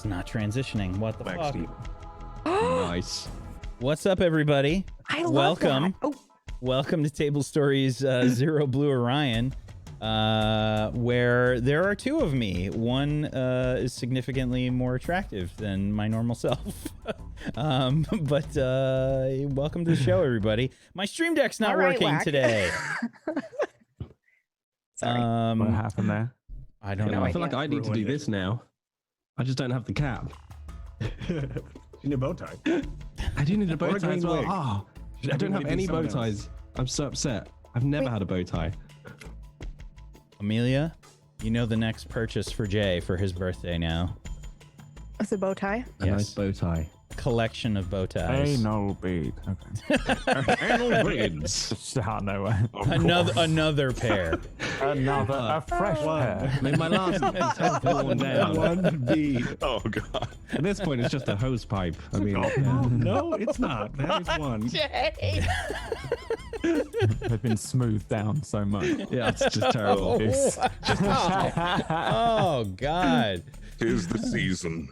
It's not transitioning. What the fuck? Nice. What's up, everybody? I love Welcome. that. Oh, Welcome to Table Stories Zero.Blue.Orion, where there are two of me. One is significantly more attractive than my normal self. But welcome to the show, everybody. My stream deck's not working Whack. today. Sorry. What happened there? I don't You know, know. I feel like I need to do this now. I just don't have the cap. You need a bow tie. I do need a bow Or a tie as green well. wig. Oh, I don't have Everybody any do bow something else. ties. I'm so upset. I've never had a bow tie. Amelia, you know the next purchase for Jay for his birthday now. It's a bow tie. A nice bow tie. Collection of bow ties. Anal bead. Okay. Anal beads. Just out of nowhere. Another pair. Another, a fresh pair. I mean, my last attempt has worn down. One bead. Oh god. At this point, it's just a hose pipe. I mean, No, it's not. That is one. Jay. They've been smoothed down so much. yeah, it's just terrible. This- Oh, God. Tis the season.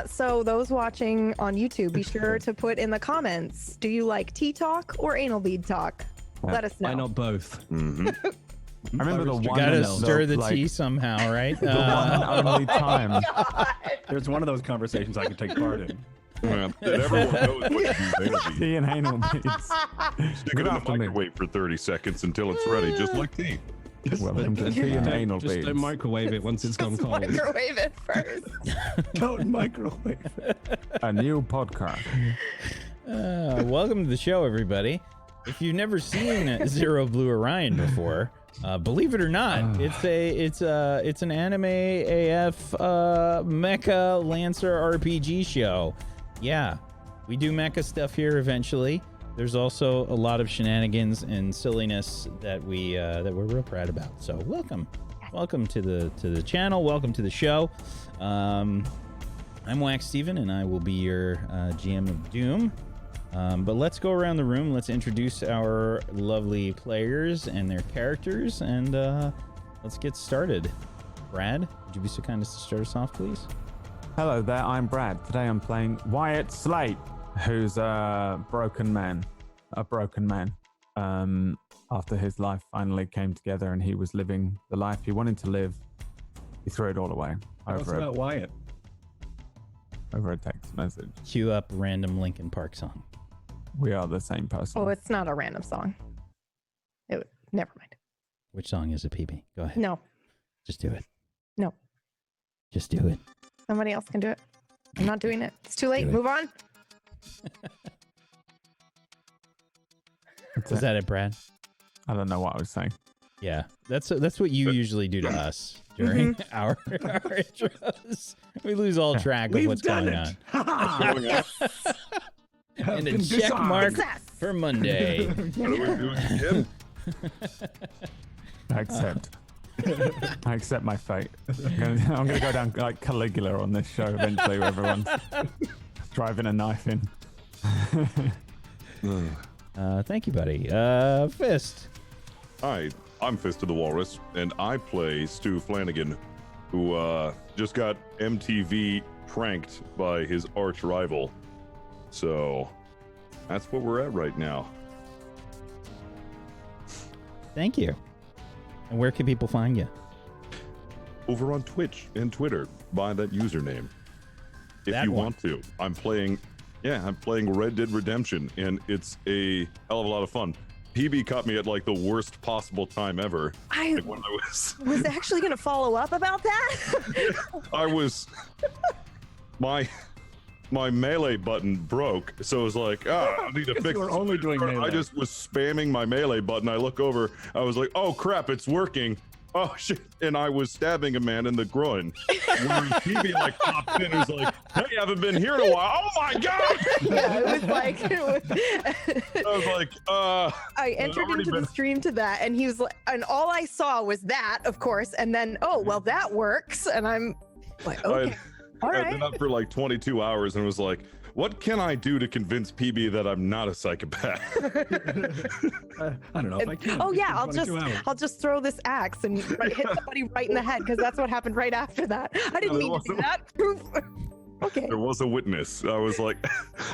So those watching on YouTube, be sure to put in the comments, do you like tea talk or anal bead talk? Let us know. Why not both? Mm-hmm. I remember the You one. Gotta that, stir the like, tea somehow, right? The one and only time. There's one of those conversations I could take part in. That everyone knows what you do. Tea and anal beads. Stick it Good in the after me. microwave for 30 seconds until it's ready, just like tea. Welcome to tea and anal Just beads. don't microwave it once it's gone cold. Microwave it first. Don't microwave. A new podcast. Welcome to the show, everybody. If you've never seen Zero.Blue.Orion before, believe it or not, it's an anime AF mecha Lancer RPG show. Yeah, we do mecha stuff here eventually. There's also a lot of shenanigans and silliness that we're real proud about. So welcome to the channel. Welcome to the show. I'm Wax Steven, and I will be your GM of Doom. But let's go around the room. Let's introduce our lovely players and their characters, and let's get started. Brad, would you be so kind as to start us off, please? Hello there, I'm Brad. Today I'm playing Wyatt Slate, who's a broken man. After his life finally came together and he was living the life he wanted to live, he threw it all away What's over about Wyatt? a text message. Cue up random Linkin Park song. We are the same person. Oh, it's not a random song. Never mind. Which song is it, PB? Go ahead. No, Just do it. no. Just do it. Somebody else can do it. I'm not doing it. It's too late. Do it. Move on. That's Was it. that it, Brad? I don't know what I was saying. Yeah, that's what you usually do to us during our intros. We lose all track of what's going on. And a check mark Success. for Monday. What are we doing again? I accept. I accept my fate. I'm gonna go down like Caligula on this show eventually, where everyone's driving a knife in. Thank you, buddy. Fist. Hi, I'm Fist of the Walrus, and I play Stu Flanagan, who just got MTV pranked by his arch rival. So that's where we're at right now. Thank you. And where can people find you? Over on Twitch and Twitter by that username. If That you one. want to. I'm playing Red Dead Redemption, and it's a hell of a lot of fun. PB caught me at like the worst possible time ever. I Like when I was actually going to follow up about that. was my melee button broke, so it was like, I need to fix you were this. only doing I melee. just was spamming my melee button. I look over, I was like, oh crap, it's working. Oh shit, and I was stabbing a man in the groin. Where PB like popped in and was like, hey, haven't been here in a while. Oh my god! Yeah, it was like I was like, I entered already into been- the stream to that, and he was like, and all I saw was that, of course, and then well, that works, and I'm like, okay, all I'd right. been up for like 22 hours and was like, what can I do to convince PB that I'm not a psychopath? I don't know if I can. Oh yeah, 22 hours. I'll just throw this axe and hit somebody right in the head because that's what happened right after that. I didn't mean to do that. Okay. There was a witness. I was like,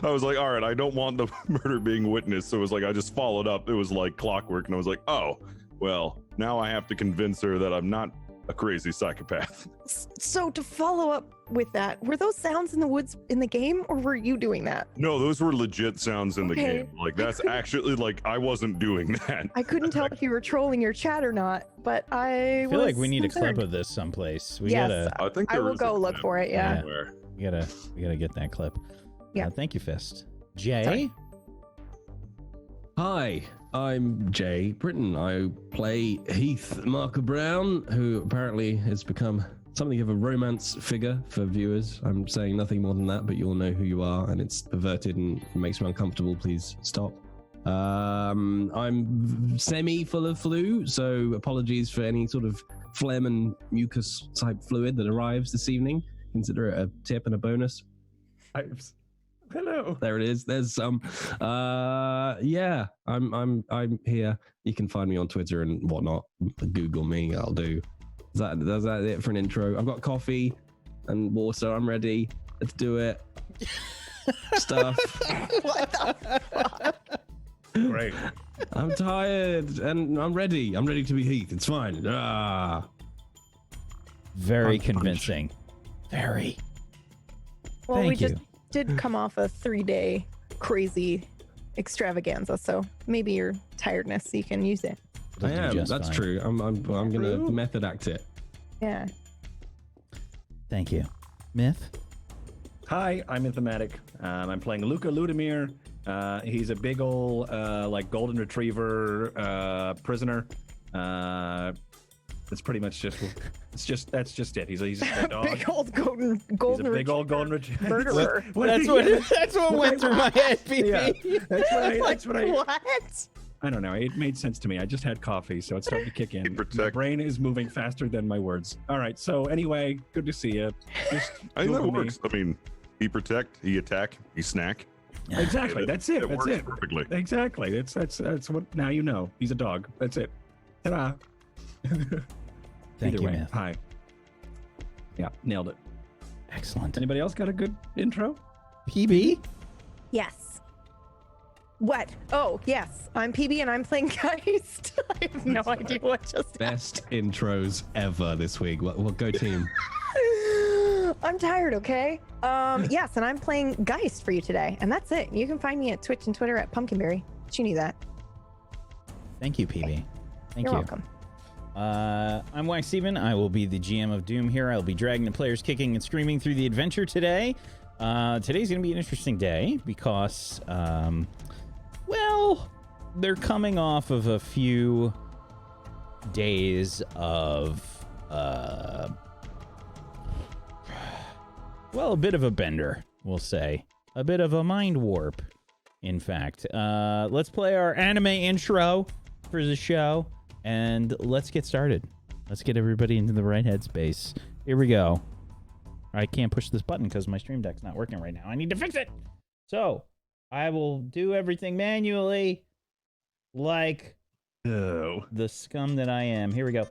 all right, I don't want the murder being witnessed. So it was like, I just followed up. It was like clockwork. And I was like, oh, well, now I have to convince her that I'm not a crazy psychopath. So to follow up with that, were those sounds in the woods in the game, or were you doing that? No, those were legit sounds in the Okay. game. Like, that's actually, like, I wasn't doing that. I couldn't tell if you were trolling your chat or not, but I feel like we need concerned. a clip of this someplace. We Yes. gotta, I think I there will is go a look clip for it. Yeah. somewhere. we gotta get that clip. Yeah. Thank you, Fist. Jay. Sorry. Hi, I'm Jay Britton. I play Heath Marker Brown, who apparently has become something of a romance figure for viewers. I'm saying nothing more than that, but you all know who you are, and it's perverted and makes me uncomfortable. Please stop. I'm semi full of flu, so apologies for any sort of phlegm and mucus type fluid that arrives this evening. Consider it a tip and a bonus. Hello. There it is. There's some. Yeah, I'm here. You can find me on Twitter and whatnot. Google me. I'll do. Is that it for an intro? I've got coffee and water. I'm ready. Let's do it. Stuff. What the fuck? Great. I'm tired and I'm ready. I'm ready to be Heath. It's fine. Very Punch. convincing. Very. Well, Thank we you. just did come off a 3-day crazy extravaganza, so maybe your tiredness, you can use it. It'll I do am. just That's fine. true. I'm gonna True. method act it. Yeah. Thank you. Myth. Hi, I'm Inthematic. I'm playing Luca Ludimir. He's a big ol' like golden retriever prisoner. That's pretty much just that's just it. He's a dog. Big old golden He's a big old golden retriever. murderer. That's what went through my head, PP. Yeah, that's what I. What? I don't know. It made sense to me. I just had coffee, so it's starting to kick in. He protect- My brain is moving faster than my words. All right. So anyway, good to see you. Just I think that Google me. works. I mean, he protect, he attack, he snack. Exactly. That's it. It That's works it. perfectly. Exactly. That's what. Now you know. He's a dog. That's it. Ta-da. Thank Either you, way. Myth. Hi. Yeah, nailed it. Excellent. Anybody else got a good intro? PB. Yes. What? Oh, yes. I'm PB and I'm playing Geist. I have no idea what just Best intros ever this week. Well, go team. I'm tired, okay? Yes, and I'm playing Geist for you today, and that's it. You can find me at Twitch and Twitter at Pumpkinberry. But you knew that. Thank you, PB. Thank You're you. welcome. I'm Wax Steven. I will be the GM of Doom here. I'll be dragging the players kicking and screaming through the adventure today. Today's going to be an interesting day because, well, they're coming off of a few days of, well, a bit of a bender, we'll say. A bit of a mind warp, in fact. Let's play our anime intro for the show. And let's get started. Let's get everybody into the right headspace. Here we go. I can't push this button because my stream deck's not working right now. I need to fix it. So I will do everything manually like Oh. the scum that I am. Here we go.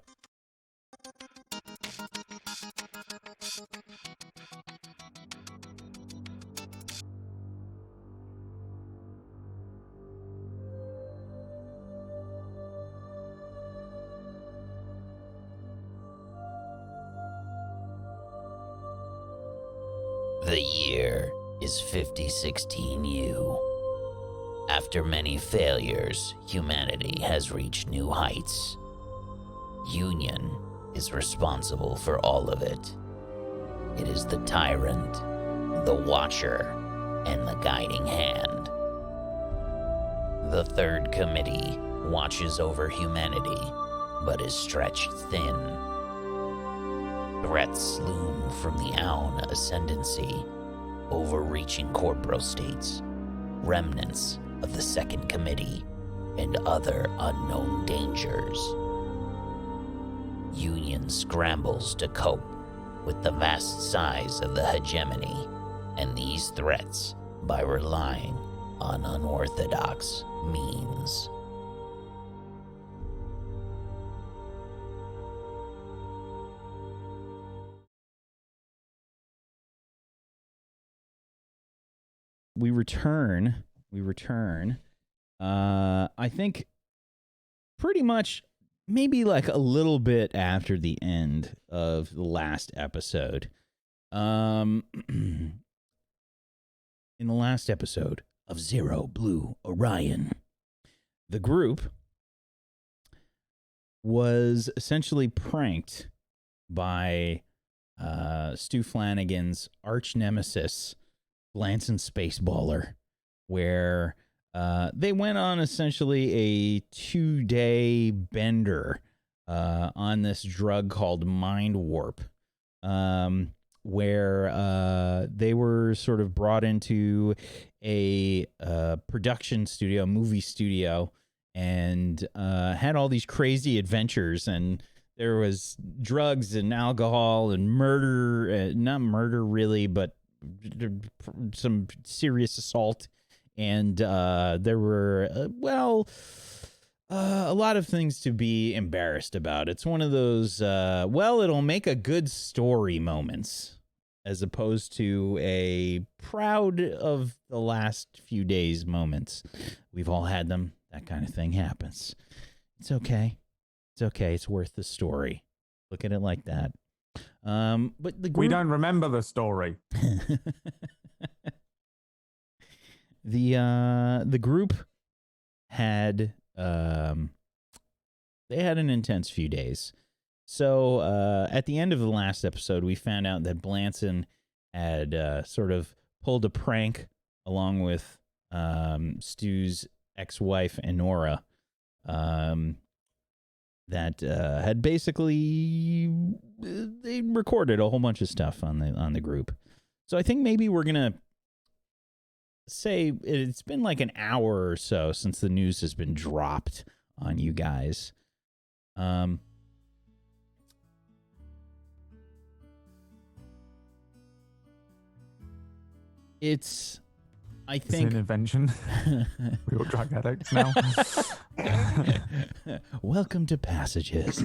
The year is 5016U. After many failures, humanity has reached new heights. Union is responsible for all of it. It is the tyrant, the watcher, and the guiding hand. The Third Committee watches over humanity, but is stretched thin. Threats loom from the Aun ascendancy, overreaching corporal states, remnants of the Second Committee, and other unknown dangers. Union scrambles to cope with the vast size of the hegemony, and these threats by relying on unorthodox means. We return. I think pretty much maybe like a little bit after the end of the last episode. In the last episode of Zero.Blue.Orion, the group was essentially pranked by Stu Flanagan's arch nemesis, Blanson Spaceballer, where they went on essentially a 2-day bender on this drug called Mind Warp, where they were sort of brought into a production studio, movie studio, and had all these crazy adventures. And there was drugs and alcohol and murder, not murder really, but some serious assault. And there were, a lot of things to be embarrassed about. It's one of those, it'll make a good story moments, as opposed to a proud of the last few days moments. We've all had them. That kind of thing happens. It's okay. It's okay. It's worth the story. Look at it like that. But the group... We don't remember the story. The group had they had an intense few days. So at the end of the last episode, we found out that Blanson had sort of pulled a prank along with Stu's ex-wife Enora, that had basically they recorded a whole bunch of stuff on the group. So I think maybe we're gonna say it's been like an hour or so since the news has been dropped on you guys. It's, I think, it's an invention. We all drug addicts now. Welcome to Passages.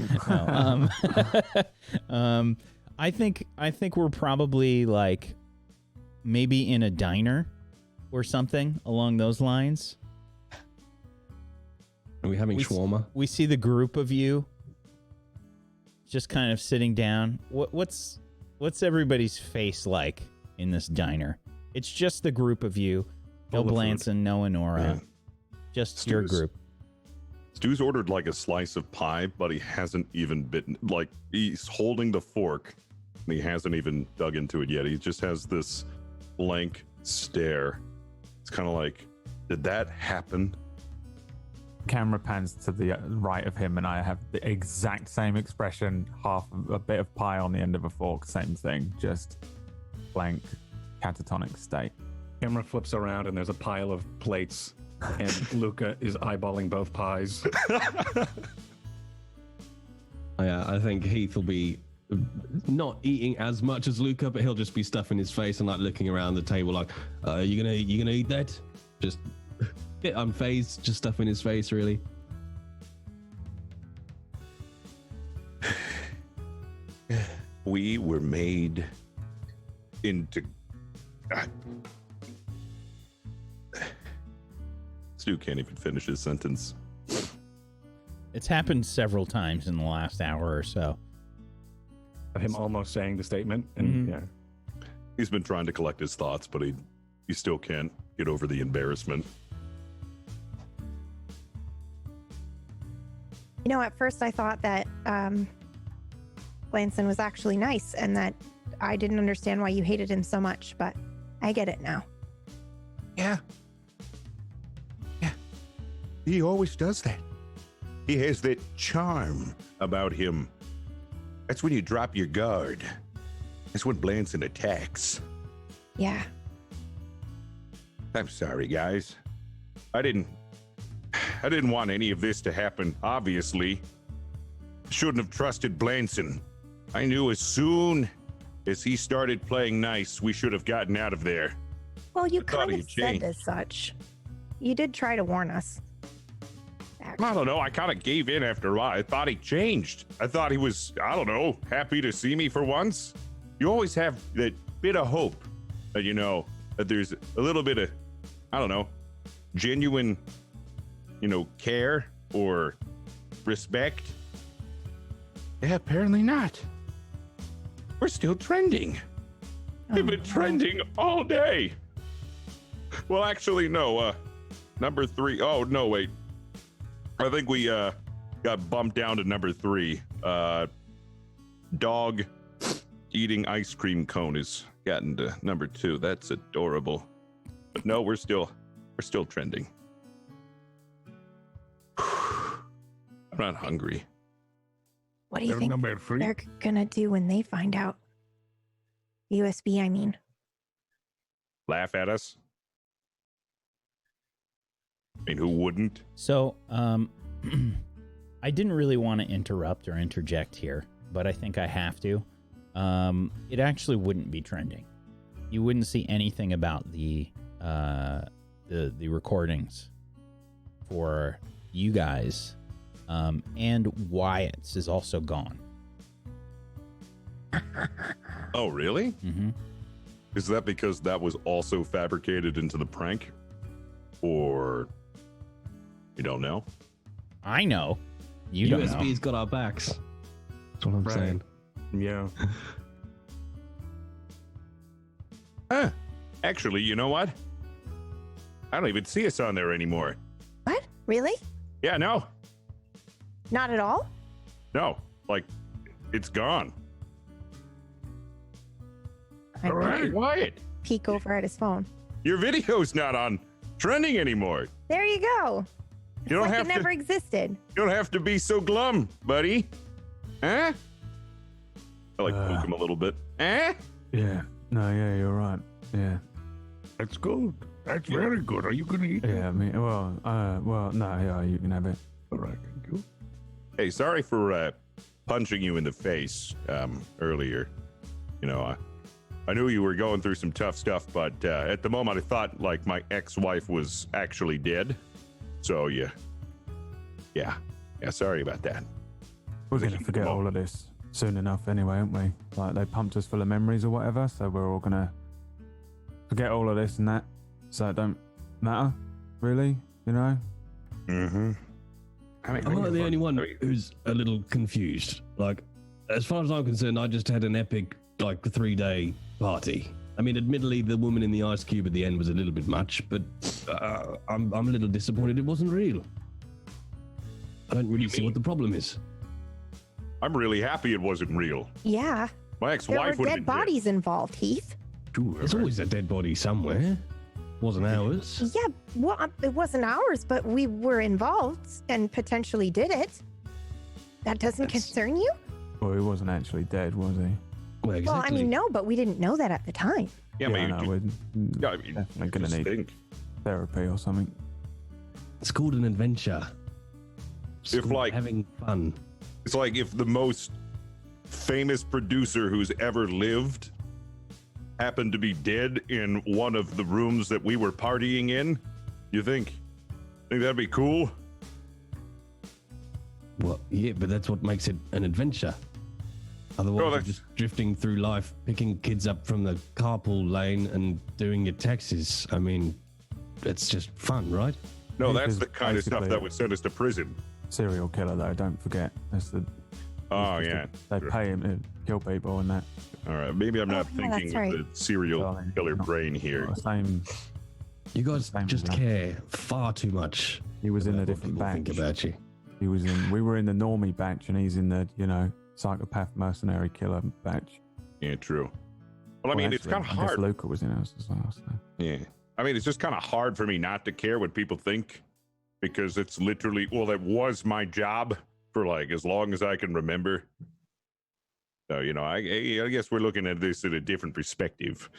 No, I think we're probably like maybe in a diner or something along those lines. Are we having shawarma? We see the group of you just kind of sitting down. What's everybody's face like in this diner? It's just the group of you. No Blanson, no Enora. Yeah. Just your group. Stu's ordered like a slice of pie, but he hasn't even bitten. Like, he's holding the fork and he hasn't even dug into it yet. He just has this blank stare. It's kind of like, did that happen? Camera pans to the right of him, and I have the exact same expression. Half a bit of pie on the end of a fork, same thing. Just blank, catatonic state. Camera flips around, and there's a pile of plates, and Luca is eyeballing both pies. Yeah, I think Heath will be not eating as much as Luca, but he'll just be stuffing his face and like looking around the table, like, "You gonna eat that?" Just bit unfazed, just stuffing his face, really. We were made into. Stu can't even finish his sentence. It's happened several times in the last hour or so. Him almost saying the statement, and yeah, he's been trying to collect his thoughts, but he still can't get over the embarrassment. You know, at first I thought that Blanson was actually nice, and that I didn't understand why you hated him so much, but I get it now. Yeah. He always does that. He has that charm about him. That's when you drop your guard. That's when Blanson attacks. Yeah. I'm sorry, guys. I didn't want any of this to happen, obviously. Shouldn't have trusted Blanson. I knew as soon as he started playing nice, we should have gotten out of there. Well, you I thought kind he of said changed. as such. You did try to warn us. I don't know. I kind of gave in after a while. I thought he changed. I thought he was, I don't know, happy to see me for once. You always have that bit of hope that, you know, that there's a little bit of, I don't know, genuine, you know, care or respect. Yeah, apparently not. We're still trending. We've been trending all day. Well, actually, no. Number 3. Oh, no, wait. I think we got bumped down to number 3. Dog eating ice cream cone has gotten to number 2. That's adorable. But no, we're still trending. I'm not hungry. What do you think Number 3. they're gonna do when they find out? USB, I mean. Laugh at us? I mean, who wouldn't? So, I didn't really want to interrupt or interject here, but I think I have to. It actually wouldn't be trending. You wouldn't see anything about the recordings for you guys, and Wyatt's is also gone. Oh, really? Mm-hmm. Is that because that was also fabricated into the prank? Or you don't know? I know. You don't know. USB's got our backs. That's what I'm Right. saying. Yeah. Actually, you know what? I don't even see us on there anymore. What? Really? Yeah, no. Not at all? No. Like, it's gone. I All right. Hey, Wyatt, peek over at his phone. your video's not on trending anymore. There you go. It's You don't like have it never to. existed. You don't have to be so glum, buddy. Huh? I like poke him a little bit. Eh? Yeah. No, yeah, you're right. Yeah. That's good. That's very good. Are you going to eat? Yeah, I mean, well, no, yeah, you can have it. All right. Thank you. Hey, sorry for punching you in the face earlier. You know, I knew you were going through some tough stuff, but at the moment I thought like my ex-wife was actually dead. So yeah, sorry about that. We're going to forget all of this soon enough anyway, aren't we? Like, they pumped us full of memories or whatever, so we're all going to forget all of this and that, so it don't matter, really, you know? Mm-hmm. I mean, I'm not the only one who's a little confused. Like, as far as I'm concerned, I just had an epic, like, 3-day party. I mean, admittedly, the woman in the ice cube at the end was a little bit much, but I'm a little disappointed it wasn't real. I don't really see what the problem is. I'm really happy it wasn't real. Yeah. My There ex-wife were would have dead been dead. bodies involved, Heath. Sure. There's always a dead body somewhere. Wasn't ours. Yeah, well, it wasn't ours, but we were involved and potentially did it. That doesn't concern you? Well, he wasn't actually dead, was he? Well, exactly. Well, I mean, no, but we didn't know that at the time. Yeah, I maybe. know, we're Yeah, I mean, definitely going just to need think. therapy or something. It's called an adventure. It's If, called like- having fun. It's like if the most famous producer who's ever lived happened to be dead in one of the rooms that we were partying in. You think that'd be cool? Well, yeah, but that's what makes it an adventure. Otherwise, No, you're that's- just drifting through life, picking kids up from the carpool lane and doing your taxes. I mean, it's just fun, right? No, Heath that's is the kind of stuff basically- that would send us to prison. Serial killer, though, don't forget. That's the. Oh it's yeah. They Sure. pay him to kill people and that. All right. Maybe I'm not Oh, yeah, thinking that's right. with the serial Darling, killer not- brain here. Not the same. You guys Same just as that. care far too much. He was in a about what different people think batch. about you. He was in. We were in the normie batch, and he's in the, psychopath mercenary killer batch. Yeah, true. Well, I mean, it's kind of I guess hard. Luca was in ours as well. So. Yeah. I mean, it's just kind of hard for me not to care what people think because it's literally, well, that was my job for like as long as I can remember. So, I guess we're looking at this in a different perspective.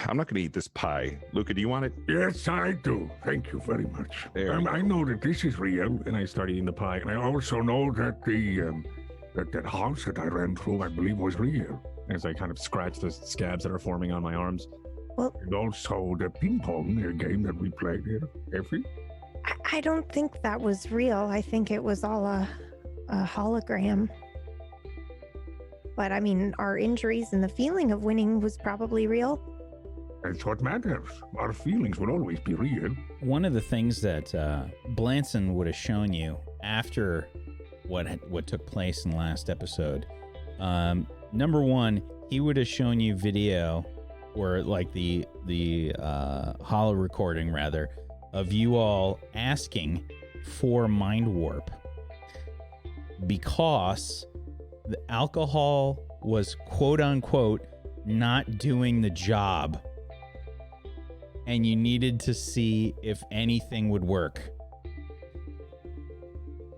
I'm not going to eat this pie. Luca, do you want it? Yes, I do. Thank you very much. There we I know that this is real, and I start eating the pie. And I also know that the that house that I ran through, I believe, was real. As I kind of scratch the scabs that are forming on my arms. And also the ping pong game that we played here. Effie? I don't think that was real. I think it was all a hologram. But I mean, our injuries and the feeling of winning was probably real. That's what matters. Our feelings will always be real. One of the things that Blanson would have shown you after what took place in the last episode, number one, he would have shown you video, or like the holo recording rather, of you all asking for mind warp because the alcohol was quote unquote not doing the job, and you needed to see if anything would work.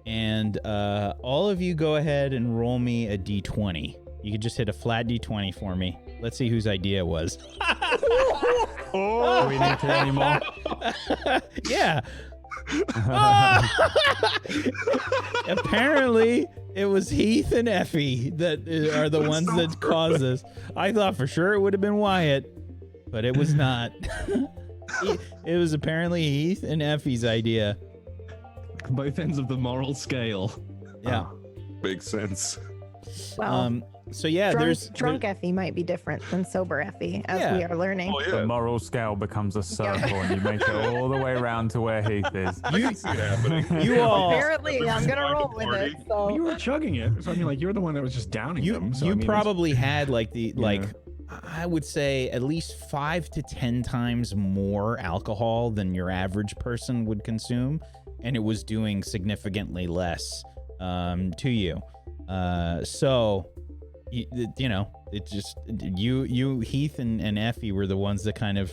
And all of you go ahead and roll me a d20. You could just hit a flat d20 for me. Let's see whose idea it was. Do we need to anymore? Yeah. Apparently, it was Heath and Effie that are the ones that caused this. I thought for sure it would have been Wyatt, but it was not. It was apparently Heath and Effie's idea. Both ends of the moral scale. Yeah. Makes sense. Well, so yeah, drunk Effie might be different than sober Effie, as we are learning. Oh, The yeah. moral scale becomes a circle, and you make it all the way around to where Heath is. I can see it happening. You all, Apparently, I'm gonna roll with it. So You were chugging it. So I mean, like, you're the one that was just downing them. So, you I mean, probably had like Yeah. I would say at least 5 to 10 times more alcohol than your average person would consume, and it was doing significantly less to you. So you know, it just you Heath and Effie were the ones that kind of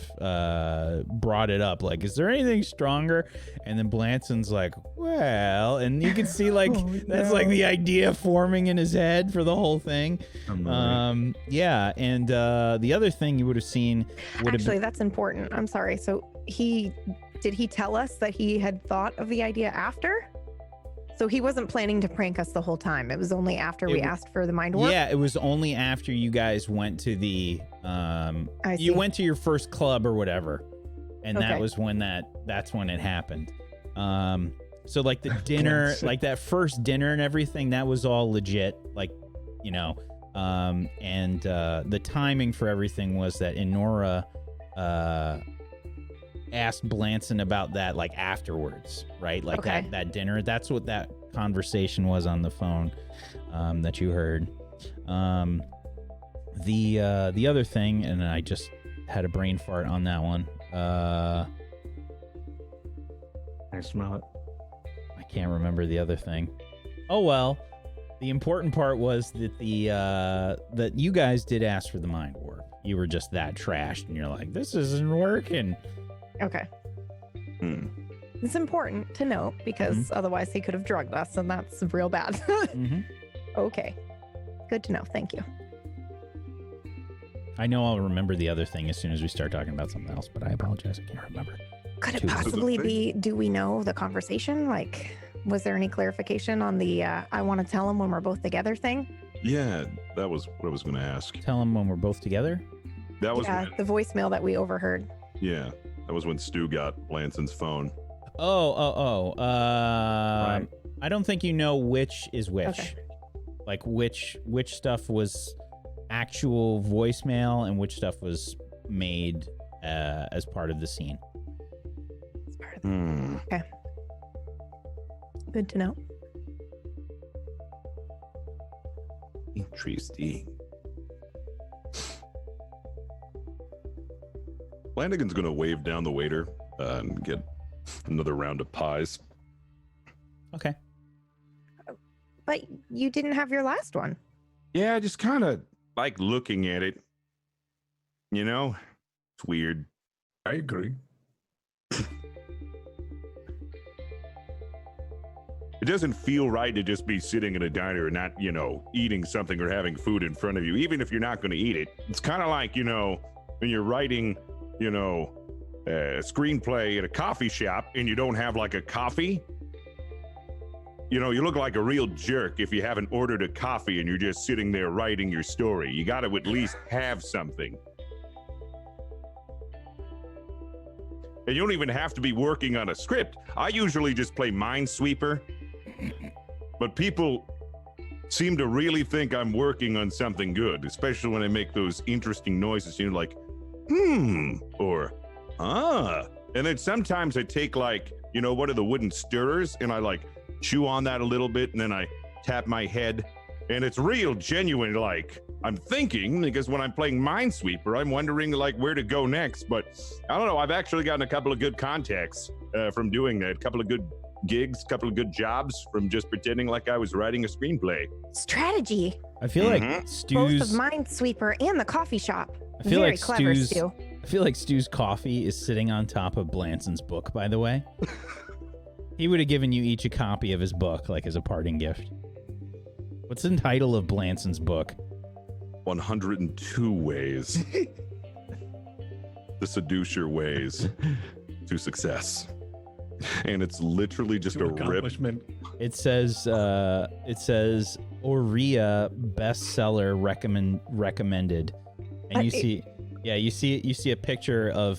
brought it up, like, is there anything stronger? And then Blanson's like, well, and you can see like that's like the idea forming in his head for the whole thing. Yeah, and the other thing you would have seen would have actually, that's important. I'm sorry. So did he tell us that he had thought of the idea after? So he wasn't planning to prank us the whole time. It was only after we asked for the mind warp. Yeah, it was only after you guys went to the you went to your first club or whatever, and that was when that's when it happened. So like the dinner, like that first dinner and everything, that was all legit, like, you know. And the timing for everything was that Inora asked Blanson about that like afterwards, right? Like that dinner. That's what that conversation was on the phone that you heard. The other thing, and I just had a brain fart on that one. I smell it. I can't remember the other thing. Oh well. The important part was that that you guys did ask for the mind warp. You were just that trashed, and you're like, this isn't working. Okay. Hmm. It's important to note because otherwise he could have drugged us, and that's real bad. Okay. Good to know. Thank you. I know I'll remember the other thing as soon as we start talking about something else, but I apologize. I can't remember. Could it Two. possibly be, do we know the conversation? Like, was there any clarification on the I want to tell him when we're both together thing? Yeah, that was what I was going to ask. Tell him when we're both together? That was Yeah, the voicemail that we overheard. yeah, that was when Stu got Blanson's phone. Right. I don't think you know which is which. Okay. Like which stuff was actual voicemail and which stuff was made as part of the scene. It's part of the- Okay. Good to know. Interesting. Flanagan's gonna wave down the waiter and get another round of pies. Okay. But you didn't have your last one. Yeah, I just kind of like looking at it. You know, it's weird. I agree. It doesn't feel right to just be sitting in a diner and not, you know, eating something or having food in front of you, even if you're not going to eat it. It's kind of like, you know, when you're writing, you know, a screenplay at a coffee shop and you don't have like a coffee. You know, you look like a real jerk if you haven't ordered a coffee and you're just sitting there writing your story. You got to at least have something. And you don't even have to be working on a script. I usually just play Minesweeper, but people seem to really think I'm working on something good, especially when I make those interesting noises. You're like, or and then sometimes I take like, one of the wooden stirrers and I like chew on that a little bit and then I tap my head and it's real genuine. Like I'm thinking, because when I'm playing Minesweeper, I'm wondering like where to go next. But I don't know. I've actually gotten a couple of good contacts from doing that. A couple of good gigs, a couple of good jobs from just pretending like I was writing a screenplay. Strategy. I feel like Both Stu's. of Minesweeper and the coffee shop. I feel Very like clever, Stu's. Stu. I feel like Stu's coffee is sitting on top of Blanson's book. By the way, he would have given you each a copy of his book, like as a parting gift. What's the title of Blanson's book? 102 ways to seduce your ways to success. And it's literally just To a rip. accomplishment. It says Aurea bestseller recommended, and you see. Yeah, you see a picture of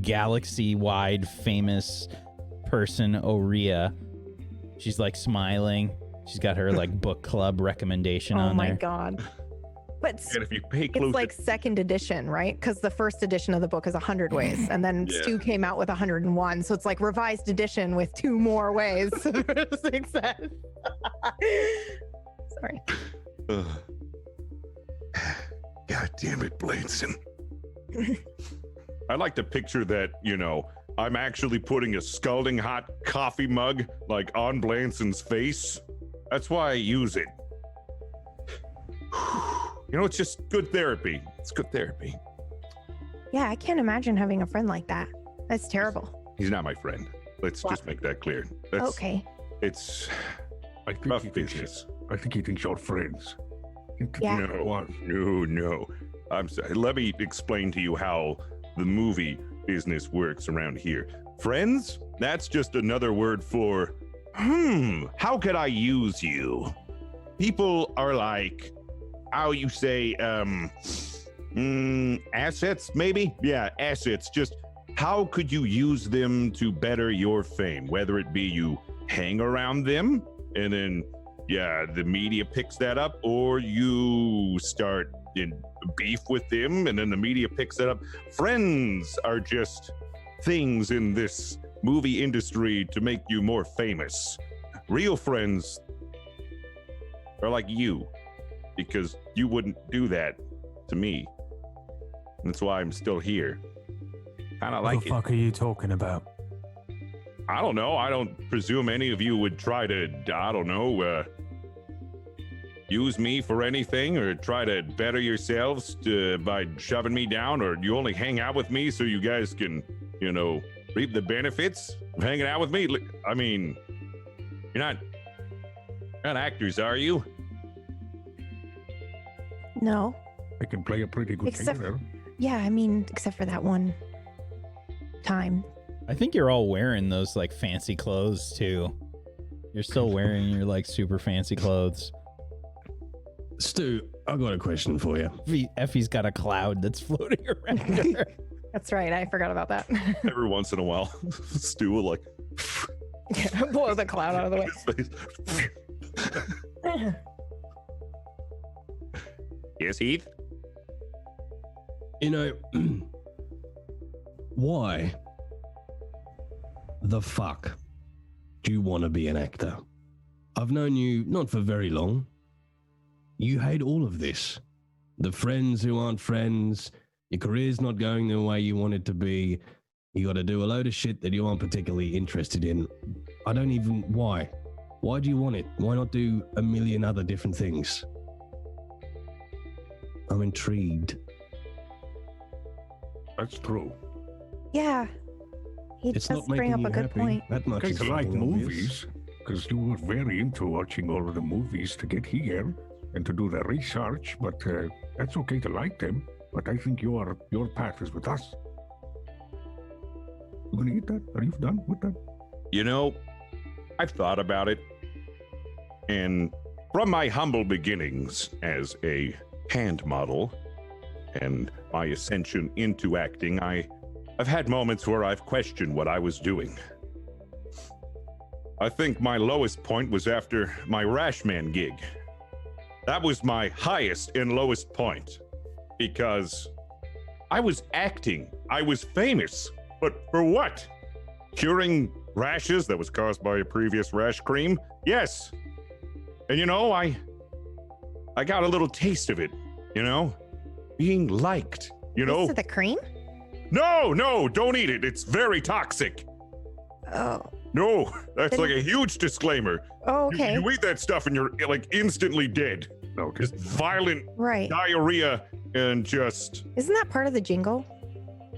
galaxy-wide famous person Aurea. She's like smiling. She's got her like book club recommendation on there. Oh my god. But And if you pay close, it's like second edition, right? Because the first edition of the book is 100 ways, and then Yeah. Stu came out with 101. So it's like revised edition with 2 more ways for success. Sorry. God damn it, Blanson. I like to picture that, I'm actually putting a scalding hot coffee mug like on Blanson's face. That's why I use it. It's just good therapy. It's good therapy. Yeah, I can't imagine having a friend like that. That's terrible. He's not my friend. Let's What? just make that clear. That's, Okay. It's I think rough he thinks business. I think he thinks you're friends. Yeah. No. I'm sorry. Let me explain to you how the movie business works around here. Friends? That's just another word for, how could I use you? People are like, how you say, assets, maybe? Yeah, assets. Just how could you use them to better your fame? Whether it be you hang around them and then, the media picks that up, or you start in beef with them and then the media picks that up. Friends are just things in this movie industry to make you more famous. Real friends are like you, because you wouldn't do that to me. That's why I'm still here. Kind of What like the it. fuck are you talking about? I don't know. I don't presume any of you would try to, use me for anything or try to better yourselves by shoving me down, or you only hang out with me so you guys can, reap the benefits of hanging out with me. I mean, you're not actors, are you? No. I can play a pretty good Except- singer. Yeah, I mean, except for that one time. I think you're all wearing those like fancy clothes too. You're still wearing your like super fancy clothes. Stu, I've got a question for you. Effie's got a cloud that's floating around her. That's right. I forgot about that. Every once in a while, Stu will like Blow the cloud out of the way. his face. Yes, Heath? Why the fuck do you want to be an actor? I've known you not for very long. You hate all of this. The friends who aren't friends, your career's not going the way you want it to be. You got to do a load of shit that you aren't particularly interested in. Why? Why do you want it? Why not do a million other different things? I'm intrigued. That's true. Yeah. He It's does not bring making up a you good happy. point. That much You is guys like fucking obvious. movies because you were very into watching all of the movies to get here and to do the research. But that's okay to like them. But I think your path is with us. You gonna eat that? Are you done with that? I've thought about it. And from my humble beginnings as a hand model and my ascension into acting, I I've had moments where I've questioned what I was doing. I think my lowest point was after my Rashman gig. That was my highest and lowest point because I was acting. I was famous. But for what? Curing rashes that was caused by a previous rash cream? Yes. And you know, I got a little taste of it, you know? Being liked, you know? Taste of the cream? No, don't eat it. It's very toxic. Oh. No, that's Then- like a huge disclaimer. Oh, okay. You eat that stuff and you're like instantly dead. Okay. Just violent Right. diarrhea and just Isn't that part of the jingle?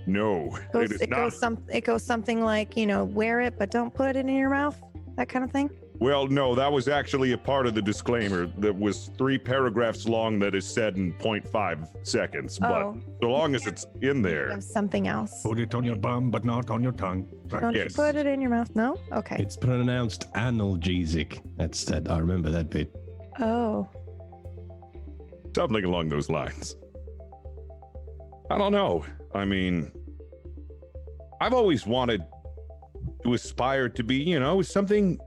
no. It is not. It goes something like, you know, wear it, but don't put it in your mouth. That kind of thing. Well, no, that was actually a part of the disclaimer that was 3 paragraphs long that is said in 0.5 seconds. But Oh, so long as it's in there, there's something else. Put it on your bum, but not on your tongue. Right. Don't yes. you put it in your mouth? No? Okay. It's pronounced analgesic. That's that. I remember that bit. Oh. something along those lines. I don't know. I mean, I've always wanted to aspire to be, you know, something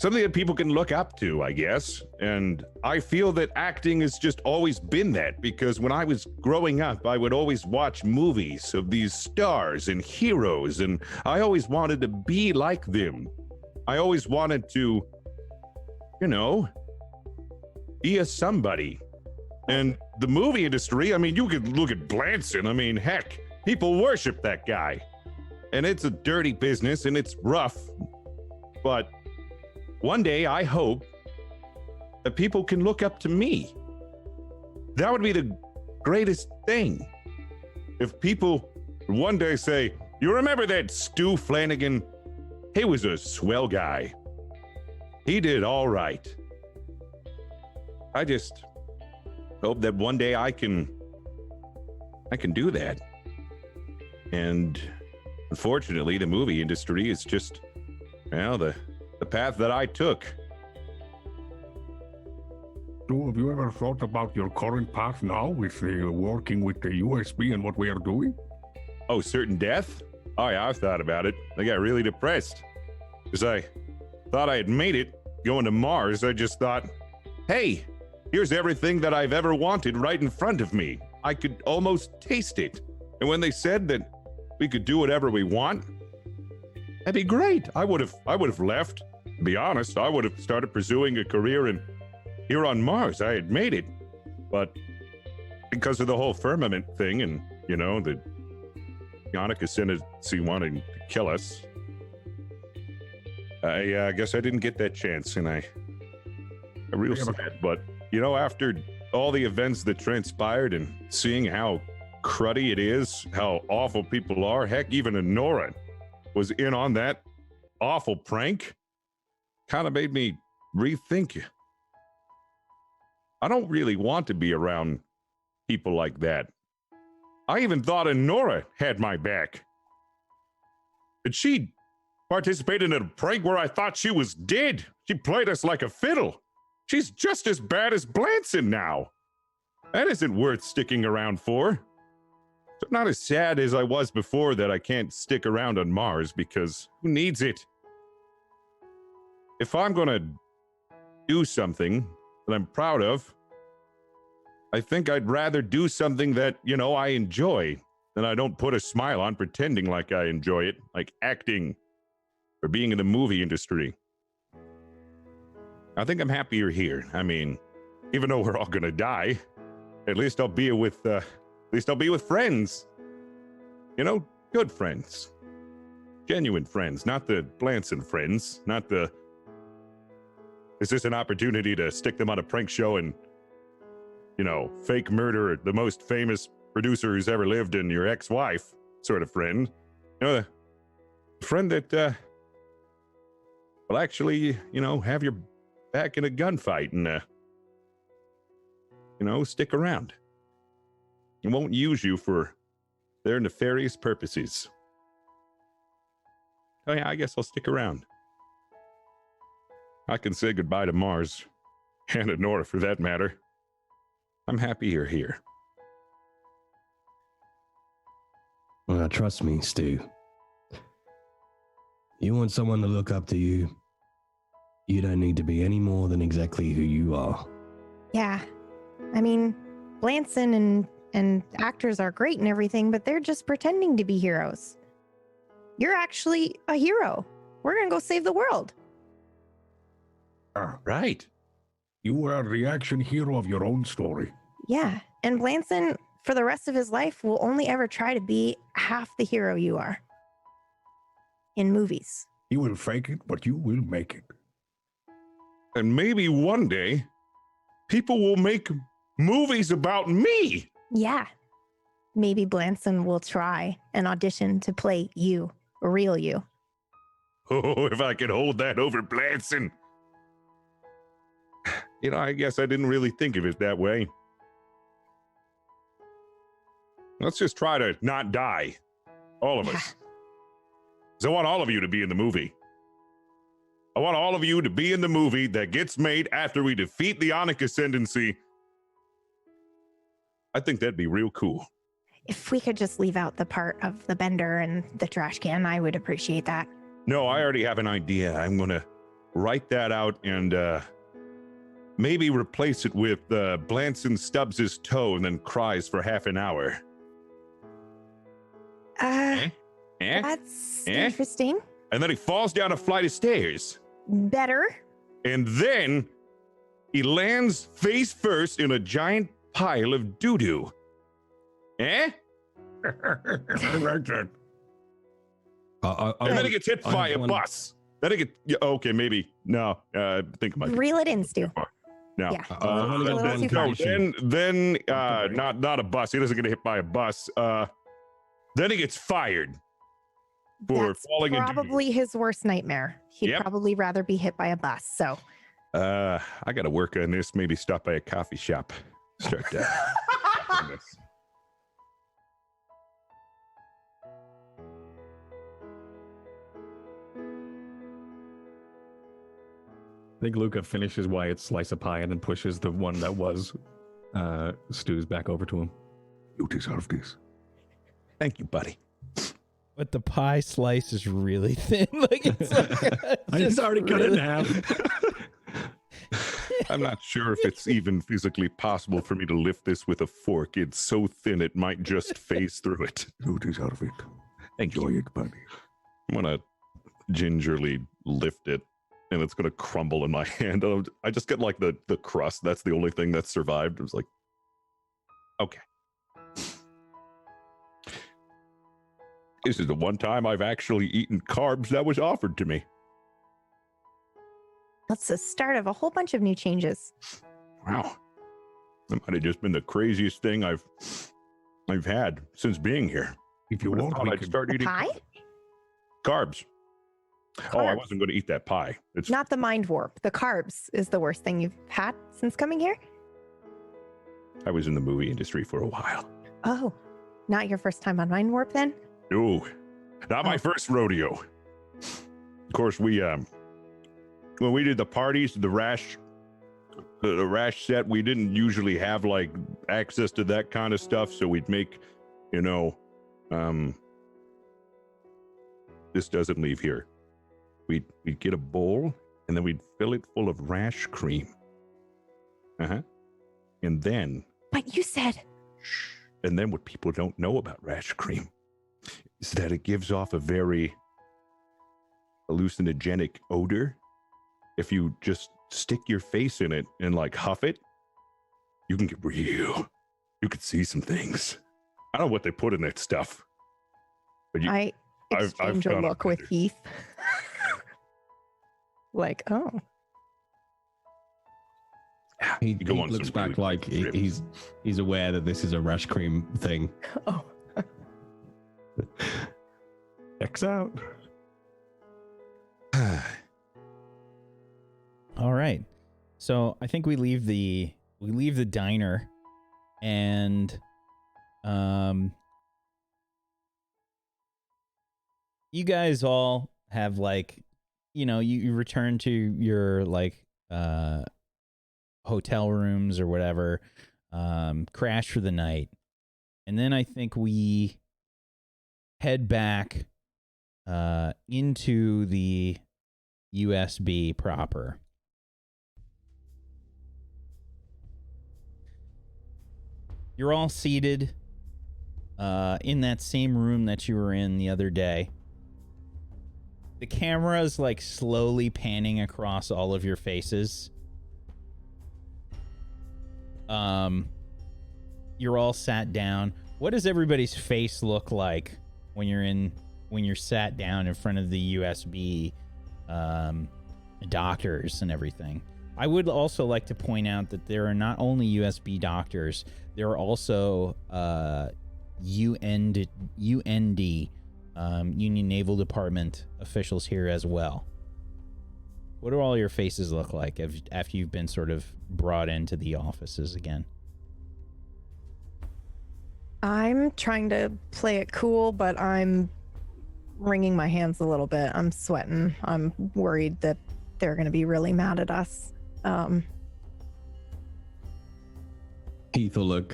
that people can look up to, I guess. And I feel that acting has just always been that, because when I was growing up, I would always watch movies of these stars and heroes, and I always wanted to be like them. I always wanted to, you know, be a somebody. And the movie industry, I mean, you could look at Blanson. I mean, heck, people worship that guy. And it's a dirty business and it's rough. But one day I hope that people can look up to me. That would be the greatest thing. If people one day say, you remember that Stu Flanagan? He was a swell guy. He did all right. I just hope that one day I can do that. And unfortunately, the movie industry is just, well, the path that I took. So have you ever thought about your current path now with working with the USB and what we are doing? Oh, certain death? Oh yeah, I've thought about it. I got really depressed because I thought I had made it going to Mars. I just thought, hey, here's everything that I've ever wanted right in front of me. I could almost taste it. And when they said that we could do whatever we want, that'd be great. I would have left. To be honest, I would have started pursuing a career here on Mars. I had made it. But because of the whole firmament thing and, you know, the Yannick Ascendancy wanting to kill us, I guess I didn't get that chance, and I real sad. But, you know, after all the events that transpired and seeing how cruddy it is, how awful people are, heck, even Nora was in on that awful prank, kind of made me rethink it. I don't really want to be around people like that. I even thought Nora had my back. But she participated in a prank where I thought she was dead. She played us like a fiddle. She's just as bad as Blanson now. That isn't worth sticking around for. So I'm not as sad as I was before that I can't stick around on Mars, because who needs it? If I'm gonna do something that I'm proud of, I think I'd rather do something that, you know, I enjoy, than I don't put a smile on pretending like I enjoy it, like acting or being in the movie industry. I think I'm happier here. I mean, even though we're all gonna die, at least I'll be with friends. You know, good friends. Genuine friends, not the Blanson friends, not the, is this an opportunity to stick them on a prank show and, you know, fake murder the most famous producer who's ever lived and your ex-wife sort of friend. You know, the friend that will actually, you know, have your back in a gunfight and, you know, stick around. It won't use you for their nefarious purposes. Oh yeah, I guess I'll stick around. I can say goodbye to Mars, and to Nora for that matter. I'm happy you're here. Well, trust me, Stu. You want someone to look up to you. You don't need to be any more than exactly who you are. Yeah. I mean, Blanson and actors are great and everything, but they're just pretending to be heroes. You're actually a hero. We're going to go save the world. Right. You are the action hero of your own story. Yeah. And Blanson, for the rest of his life, will only ever try to be half the hero you are in movies. You will fake it, but you will make it. And maybe one day, people will make movies about me. Yeah. Maybe Blanson will try and audition to play you, a real you. Oh, if I could hold that over Blanson. You know, I guess I didn't really think of it that way. Let's just try to not die. All of us. 'Cause I want all of you to be in the movie. I want all of you to be in the movie that gets made after we defeat the Onic Ascendancy. I think that'd be real cool. If we could just leave out the part of the bender and the trash can, I would appreciate that. No, I already have an idea. I'm going to write that out and maybe replace it with Blanson stubs his toe and then cries for half an hour. That's interesting. And then he falls down a flight of stairs. Better. And then he lands face first in a giant pile of doo-doo. I like that. And then he gets hit by a bus. Then he gets, okay, maybe. No, I think I might. Reel it in, Stu. No. Yeah. Then not a bus. He doesn't get hit by a bus. Then he gets fired for That's falling into probably his worst nightmare. He'd probably rather be hit by a bus. So I gotta work on this. Maybe stop by a coffee shop. Start that. I think Luca finishes Wyatt's slice of pie and then pushes the one that was Stu's back over to him. You deserve this. Thank you, buddy. But the pie slice is really thin. Like I just already cut it in half. I'm not sure if it's even physically possible for me to lift this with a fork. It's so thin it might just phase through it. You deserve it. Enjoy it, buddy. I'm gonna gingerly lift it, and it's gonna crumble in my hand. I just get like the crust. That's the only thing that survived. It was like, okay. This is the one time I've actually eaten carbs that was offered to me. that's the start of a whole bunch of new changes. Wow. That might have just been the craziest thing I've had since being here. If you want, I'd start eating Pie? carbs. Oh, I Carbs. wasn't going to eat that pie. It's Not the mind warp. The carbs is the worst thing you've had since coming here. I was in the movie industry for a while. Oh, not your first time on mind warp then? No, not my first rodeo. Of course, we when we did the parties, the rash set, we didn't usually have like access to that kind of stuff, so we'd make, this doesn't leave here. We'd get a bowl and then we'd fill it full of rash cream. And then. But you said. And then what people don't know about rash cream is that it gives off a very hallucinogenic odor. If you just stick your face in it and like huff it, you can get real. You could see some things. I don't know what they put in that stuff. But I exchange a look with Heath. Like, oh. He looks back like he's aware that this is a rash cream thing. Oh. X out. All right. So I think we leave the diner, and you guys all have like, you return to your like hotel rooms or whatever, crash for the night, and then I think we head back into the USB proper. You're all seated in that same room that you were in the other day. The camera's like slowly panning across all of your faces. You're all sat down. What does everybody's face look like when you're sat down in front of the USB doctors and everything? I would also like to point out that there are not only USB doctors, there are also UND, Union Naval Department officials here as well. What do all your faces look like after you've been sort of brought into the offices again? I'm trying to play it cool, but I'm wringing my hands a little bit. I'm sweating. I'm worried that they're going to be really mad at us. Keith will look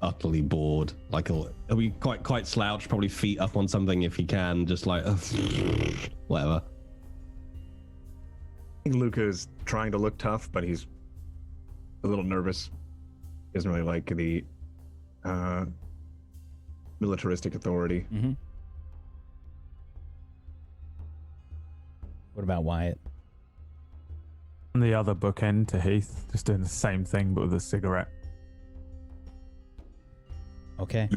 utterly bored. Like he'll be quite slouched, probably feet up on something if he can, just like whatever. I think Luca is trying to look tough, but he's a little nervous. He doesn't really like the militaristic authority. Mm-hmm. What about Wyatt? On the other bookend to Heath, just doing the same thing but with a cigarette. Okay.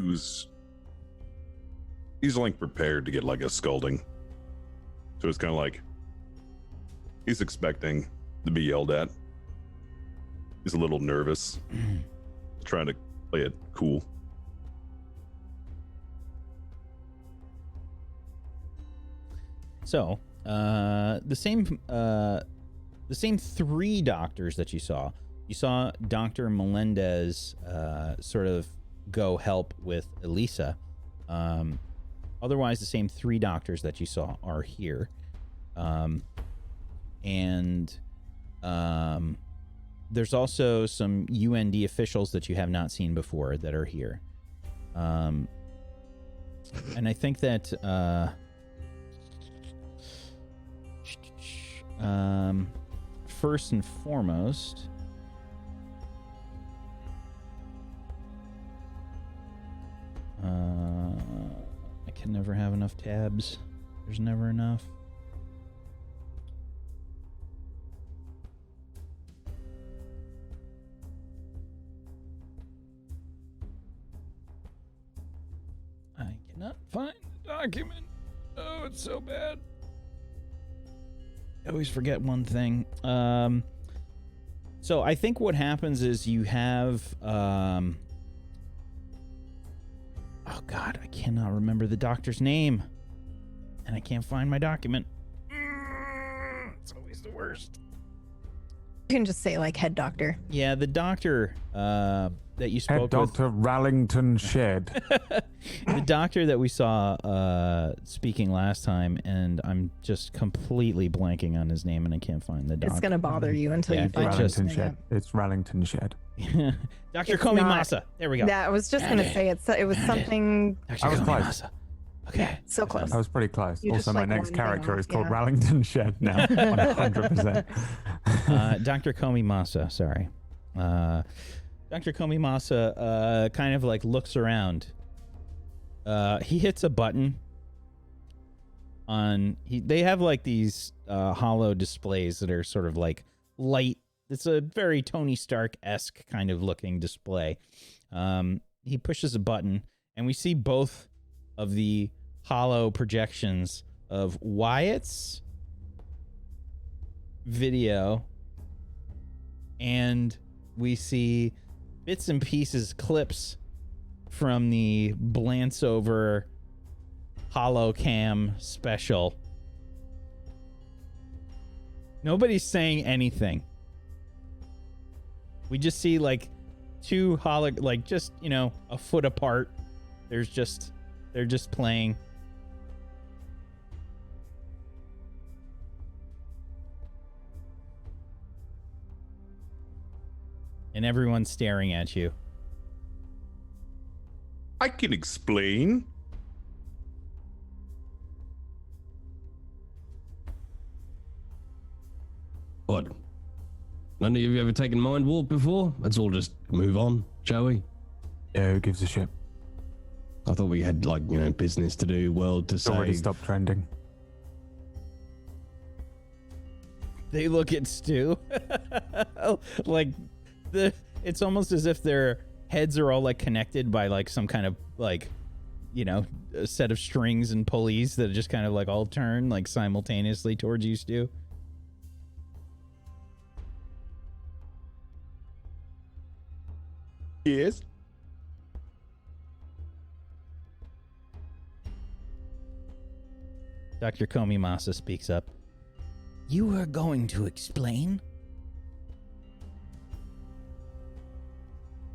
He's like prepared to get like a scolding. So it's kind of like he's expecting to be yelled at. He's a little nervous, trying to play it cool. So, the same three doctors that you saw Dr. Melendez sort of go help with Elisa. Otherwise, the same three doctors that you saw are here. And there's also some UND officials that you have not seen before that are here. And I think that first and foremost, I can never have enough tabs. There's never enough. I cannot find the document. Oh, it's so bad. I always forget one thing. So I think what happens is you have oh god, I cannot remember the doctor's name. And I can't find my document. It's always the worst. You can just say like head doctor. Yeah, the doctor that you spoke Head Dr. Rallington Shed. the doctor that we saw speaking last time, and I'm just completely blanking on his name, and I can't find the doctor. It's gonna bother you until Yeah, you find Rallington it. Shed. It's Rallington Shed. Dr. It's Komi not- Masa. There we go. Yeah, I was just gonna say it was something Dr. I was Komi close. Masa. Okay. so close. I was pretty close. You just, Also, my like, next one thing character off, is called yeah. Rallington Shed now. 100%. Dr. Komi Masa, sorry. Dr. Komi Masa kind of like looks around. He hits a button on they have like these hollow displays that are sort of like light. It's a very Tony Stark-esque kind of looking display. He pushes a button and we see both of the hollow projections of Wyatt's video, and we see bits and pieces, clips from the Glance Over Holocam special. Nobody's saying anything. We just see like two like just, you know, a foot apart. They're just playing. And everyone's staring at you. I can explain. What? None of you ever taken Mind Warp before? Let's all just move on, shall we? Yeah, who gives a shit? I thought we had, like, you know, business to do, world to It's already save. stopped trending. They look at Stu like it's almost as if their heads are all like connected by like some kind of like, you know, a set of strings and pulleys that just kind of like all turn like simultaneously towards you, Stu. Yes. Dr. Komimasa speaks up. You are going to explain?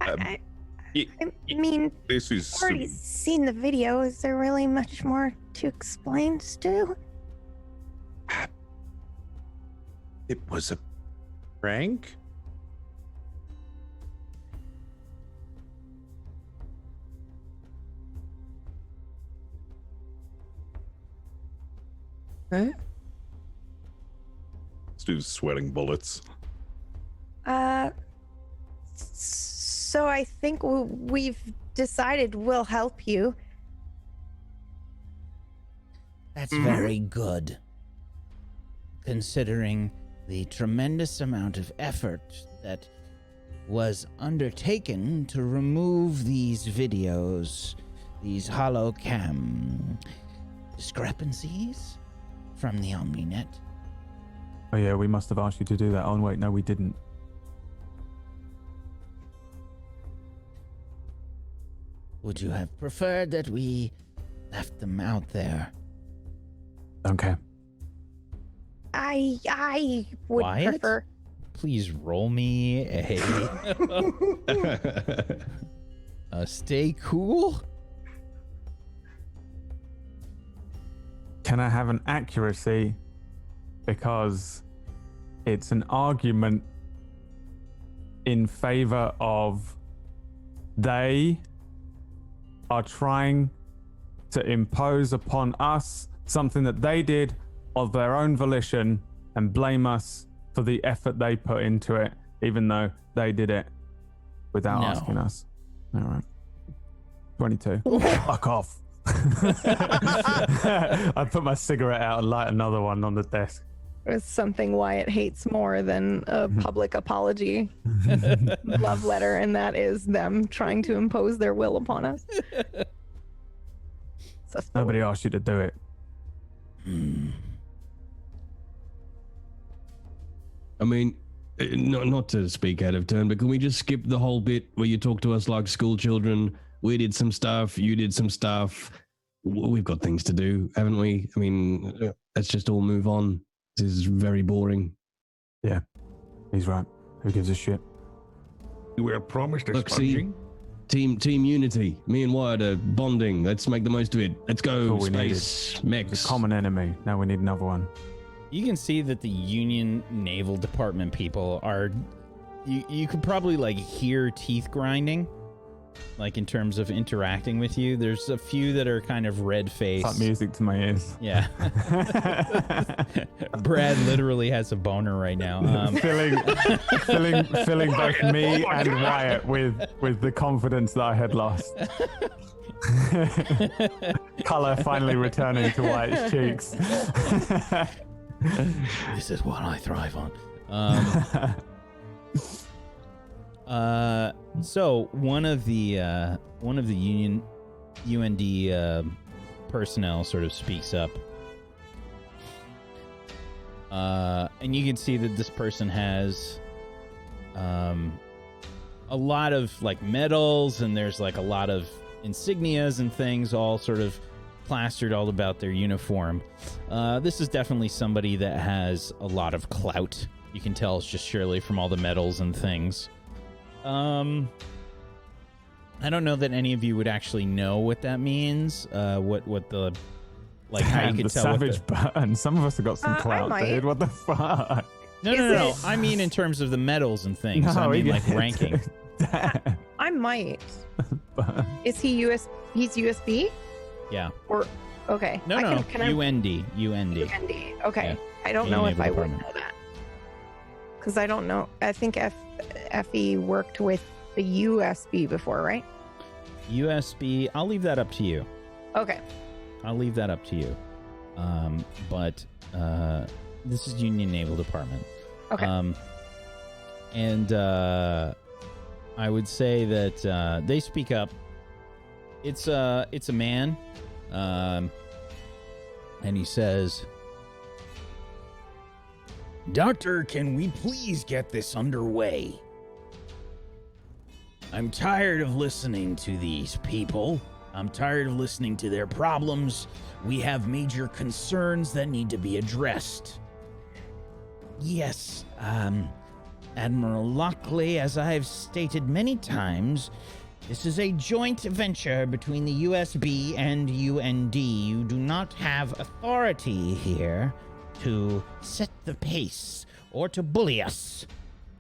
I mean, This is I've already seen the video. Is there really much more to explain, Stu? It was a prank? Huh? Stu's sweating bullets. So I think we've decided we'll help you. That's very good. Considering the tremendous amount of effort that was undertaken to remove these videos, these holocam discrepancies from the OmniNet. Oh yeah, we must have asked you to do that. Oh wait, no, we didn't. Would you have preferred that we left them out there? Okay. I would Wyatt? prefer. Please roll me a stay cool. Can I have an accuracy? Because it's an argument in favor of they are trying to impose upon us something that they did of their own volition and blame us for the effort they put into it, even though they did it without No. asking us. All right. 22. Fuck off. I put my cigarette out and light another one on the desk. It's something Wyatt hates more than a public apology love letter, and that is them trying to impose their will upon us. So Nobody asked you to do it. I mean, not to speak out of turn, but can we just skip the whole bit where you talk to us like school children? We did some stuff, you did some stuff. We've got things to do, haven't we? I mean, let's just all move on. This is very boring. Yeah, he's right. Who gives a shit? You were promised a Look, see, sponging. team unity. Me and Wyatt are bonding. Let's make the most of it. Let's go, all we space It's mechs. a common enemy. Now we need another one. You can see that the Union Naval Department people are. You could probably like hear teeth grinding, like in terms of interacting with you. There's a few that are kind of red faced. It's like music to my ears. Yeah. Brad literally has a boner right now. Filling both me and Wyatt with the confidence that I had lost. Color finally returning to Wyatt's cheeks. This is what I thrive on. So one of the UND personnel sort of speaks up, and you can see that this person has a lot of like medals, and there's like a lot of insignias and things all sort of plastered all about their uniform. This is definitely somebody that has a lot of clout. You can tell it's just surely from all the medals and things. I don't know that any of you would actually know what that means. What the like how you And could the tell. savage burn. Some of us have got some I clout, might. dude. What the fuck? No. Is it- I mean in terms of the medals and things. I mean like ranking. Damn. I might. Is he He's USB? Yeah. Or okay. No. Can I UND. UND. Okay. Yeah. I don't Union know if Naval I would Department. know that. Because I don't know. I think Effie worked with the USB before, right? USB, I'll leave that up to you. Okay. I'll leave that up to you. But this is Union Naval Department. Okay. And I would say that they speak up. It's a man, and he says, "Doctor, can we please get this underway? I'm tired of listening to these people. I'm tired of listening to their problems. We have major concerns that need to be addressed." Yes, Admiral Lockley, as I've stated many times, this is a joint venture between the USB and UND. You do not have authority here to set the pace or to bully us.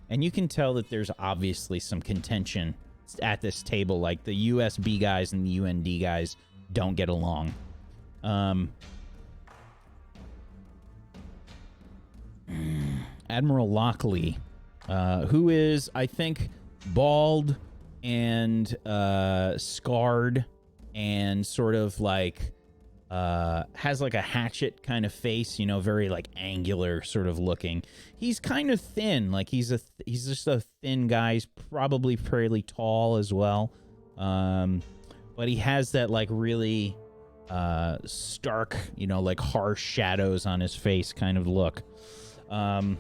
And you can tell that there's obviously some contention at this table, like the USB guys and the UND guys don't get along. Admiral Lockley, who is, I think, bald and scarred and sort of like has like a hatchet kind of face, you know, very like angular sort of looking. He's kind of thin, like he's just a thin guy. He's probably fairly tall as well, but he has that like really stark, you know, like harsh shadows on his face kind of look. And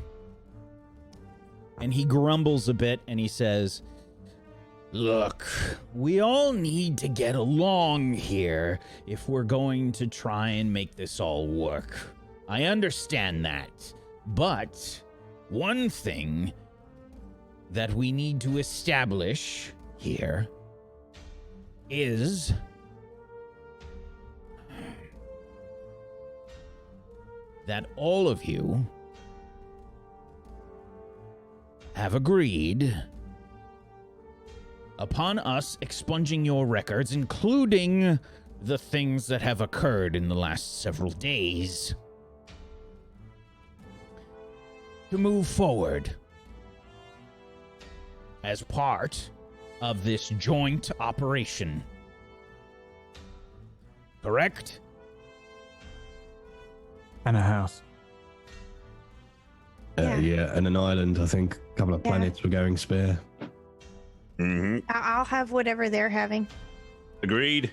he grumbles a bit and he says, "Look, we all need to get along here if we're going to try and make this all work. I understand that. But one thing that we need to establish here is that all of you have agreed upon us expunging your records, including the things that have occurred in the last several days, to move forward as part of this joint operation. Correct?" And a house. Yeah, and an island, I think. A couple of Yeah. planets were going spare. Mm-hmm. I'll have whatever they're having. Agreed.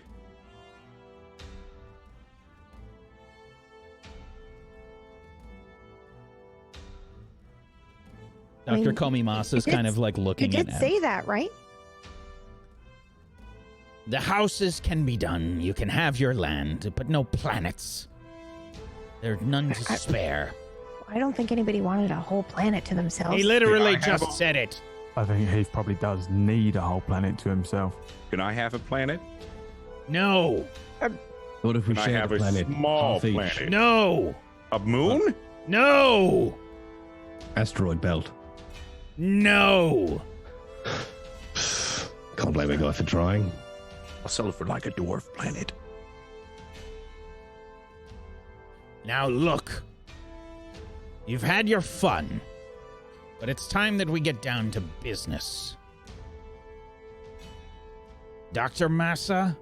I mean, Dr. Komimasa's you did- kind of like You looking did at say that, right? The houses can be done. You can have your land, but no planets. There are none to spare. I don't think anybody wanted a whole planet to themselves. He literally Yeah, I have just said it. I think he probably does need a whole planet to himself. Can I have a planet? No. What if we Can I share have the a planet? small half each? planet? No. A moon? No. Asteroid belt. No. Can't blame a guy for trying. I'll sell it for like a dwarf planet. Now look. You've had your fun, but it's time that we get down to business. Dr. Massa?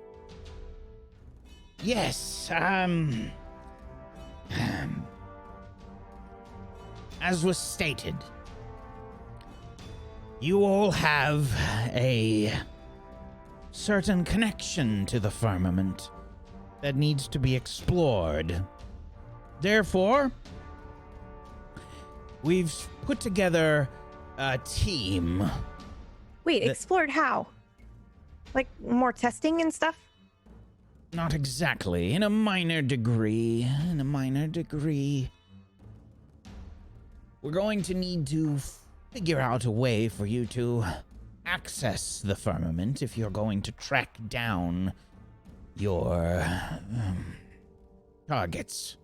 Yes, as was stated, you all have a certain connection to the firmament that needs to be explored. Therefore, we've put together a team. Wait, explored how? Like more testing and stuff? Not exactly. In a minor degree. We're going to need to figure out a way for you to access the firmament if you're going to track down your targets.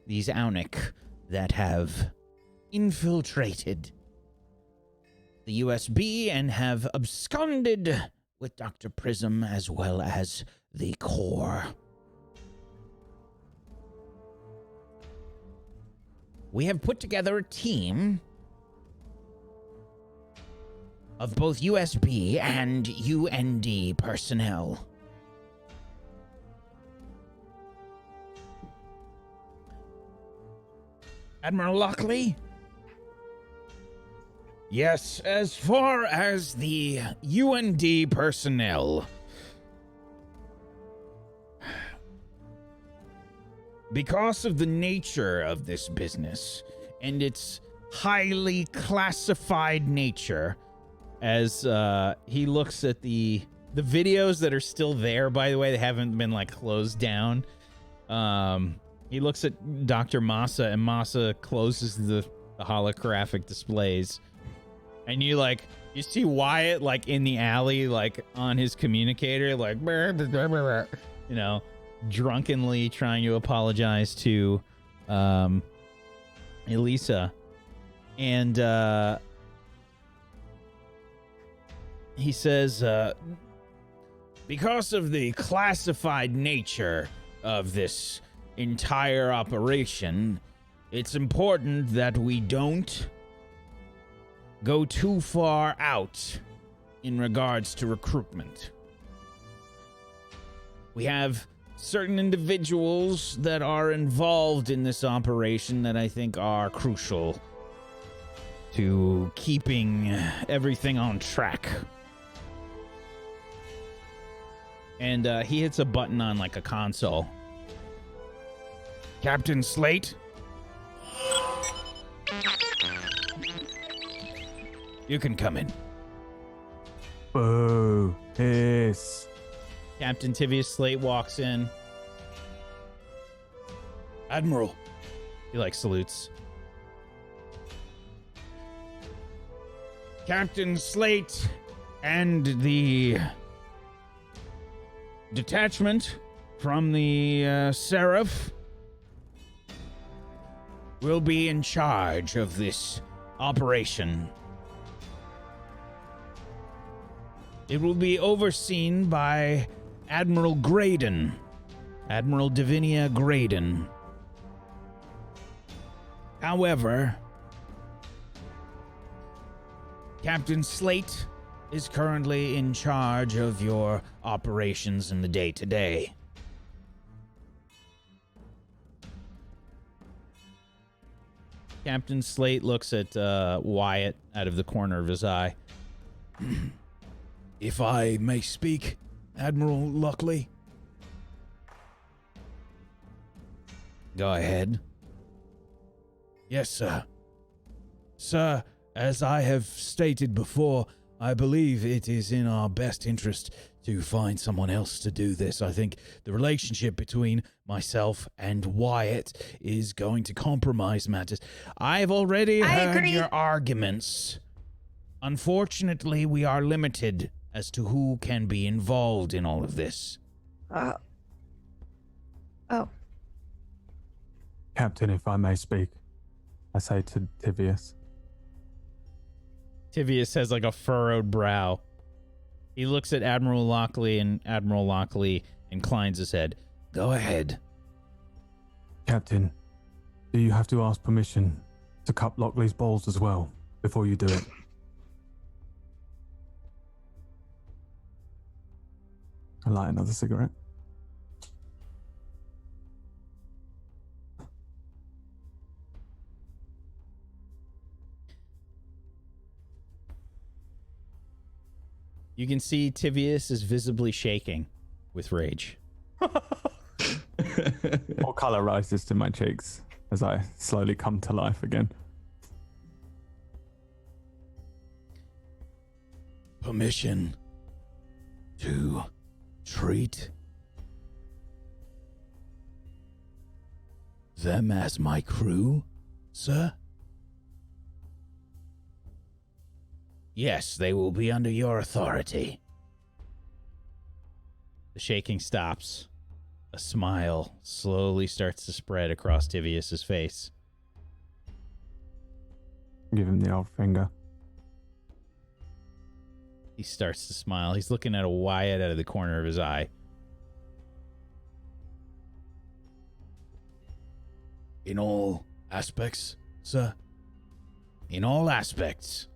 These Aunic that have infiltrated the USB and have absconded with Dr. Prism as well as the core. we have put together a team of both USB and UND personnel. Admiral Lockley? Yes, as far as the UND personnel, because of the nature of this business and its highly classified nature, as he looks at the videos that are still there, by the way, they haven't been like closed down. He looks at Dr. Masa, and Masa closes the holographic displays. And you see Wyatt like in the alley, like on his communicator, like, you know, drunkenly trying to apologize to Elisa. And he says, because of the classified nature of this entire operation, it's important that we don't go too far out in regards to recruitment. We have certain individuals that are involved in this operation that I think are crucial to keeping everything on track. And he hits a button on like a console. Captain Slate? You can come in. Boo. Hiss. Captain Tivius Slate walks in. Admiral. He like salutes. Captain Slate and the detachment from the Seraph will be in charge of this operation. It will be overseen by Admiral Graydon, Admiral Divinia Graydon. However, Captain Slate is currently in charge of your operations in the day-to-day. Captain Slate looks at Wyatt out of the corner of his eye. If I may speak, Admiral Lockley. Go ahead. Yes, sir. Sir, as I have stated before, I believe it is in our best interest to find someone else to do this. I think the relationship between myself and Wyatt is going to compromise matters. I've already heard your arguments. Unfortunately, we are limited as to who can be involved in all of this. Oh. Captain, if I may speak, I say to Tivius. Tivius has like a furrowed brow. He looks at Admiral Lockley, and Admiral Lockley inclines his head. Go ahead. Captain, do you have to ask permission to cup Lockley's balls as well before you do it? I light another cigarette. You can see Tivius is visibly shaking with rage. What color rises to my cheeks as I slowly come to life again? Permission to treat them as my crew, sir? Yes, they will be under your authority. The shaking stops. A smile slowly starts to spread across Tivius's face. Give him the old finger. He starts to smile. He's looking at a Wyatt out of the corner of his eye. In all aspects sir, in all aspects.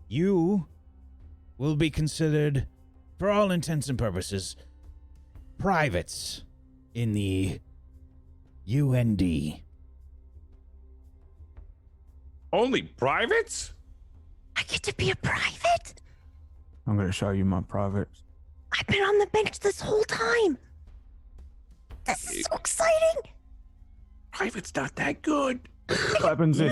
You will be considered, for all intents and purposes, privates in the UND. Only privates? I get to be a private? I'm going to show you my privates. I've been on the bench this whole time. This is so exciting. Private's not that good. What happens if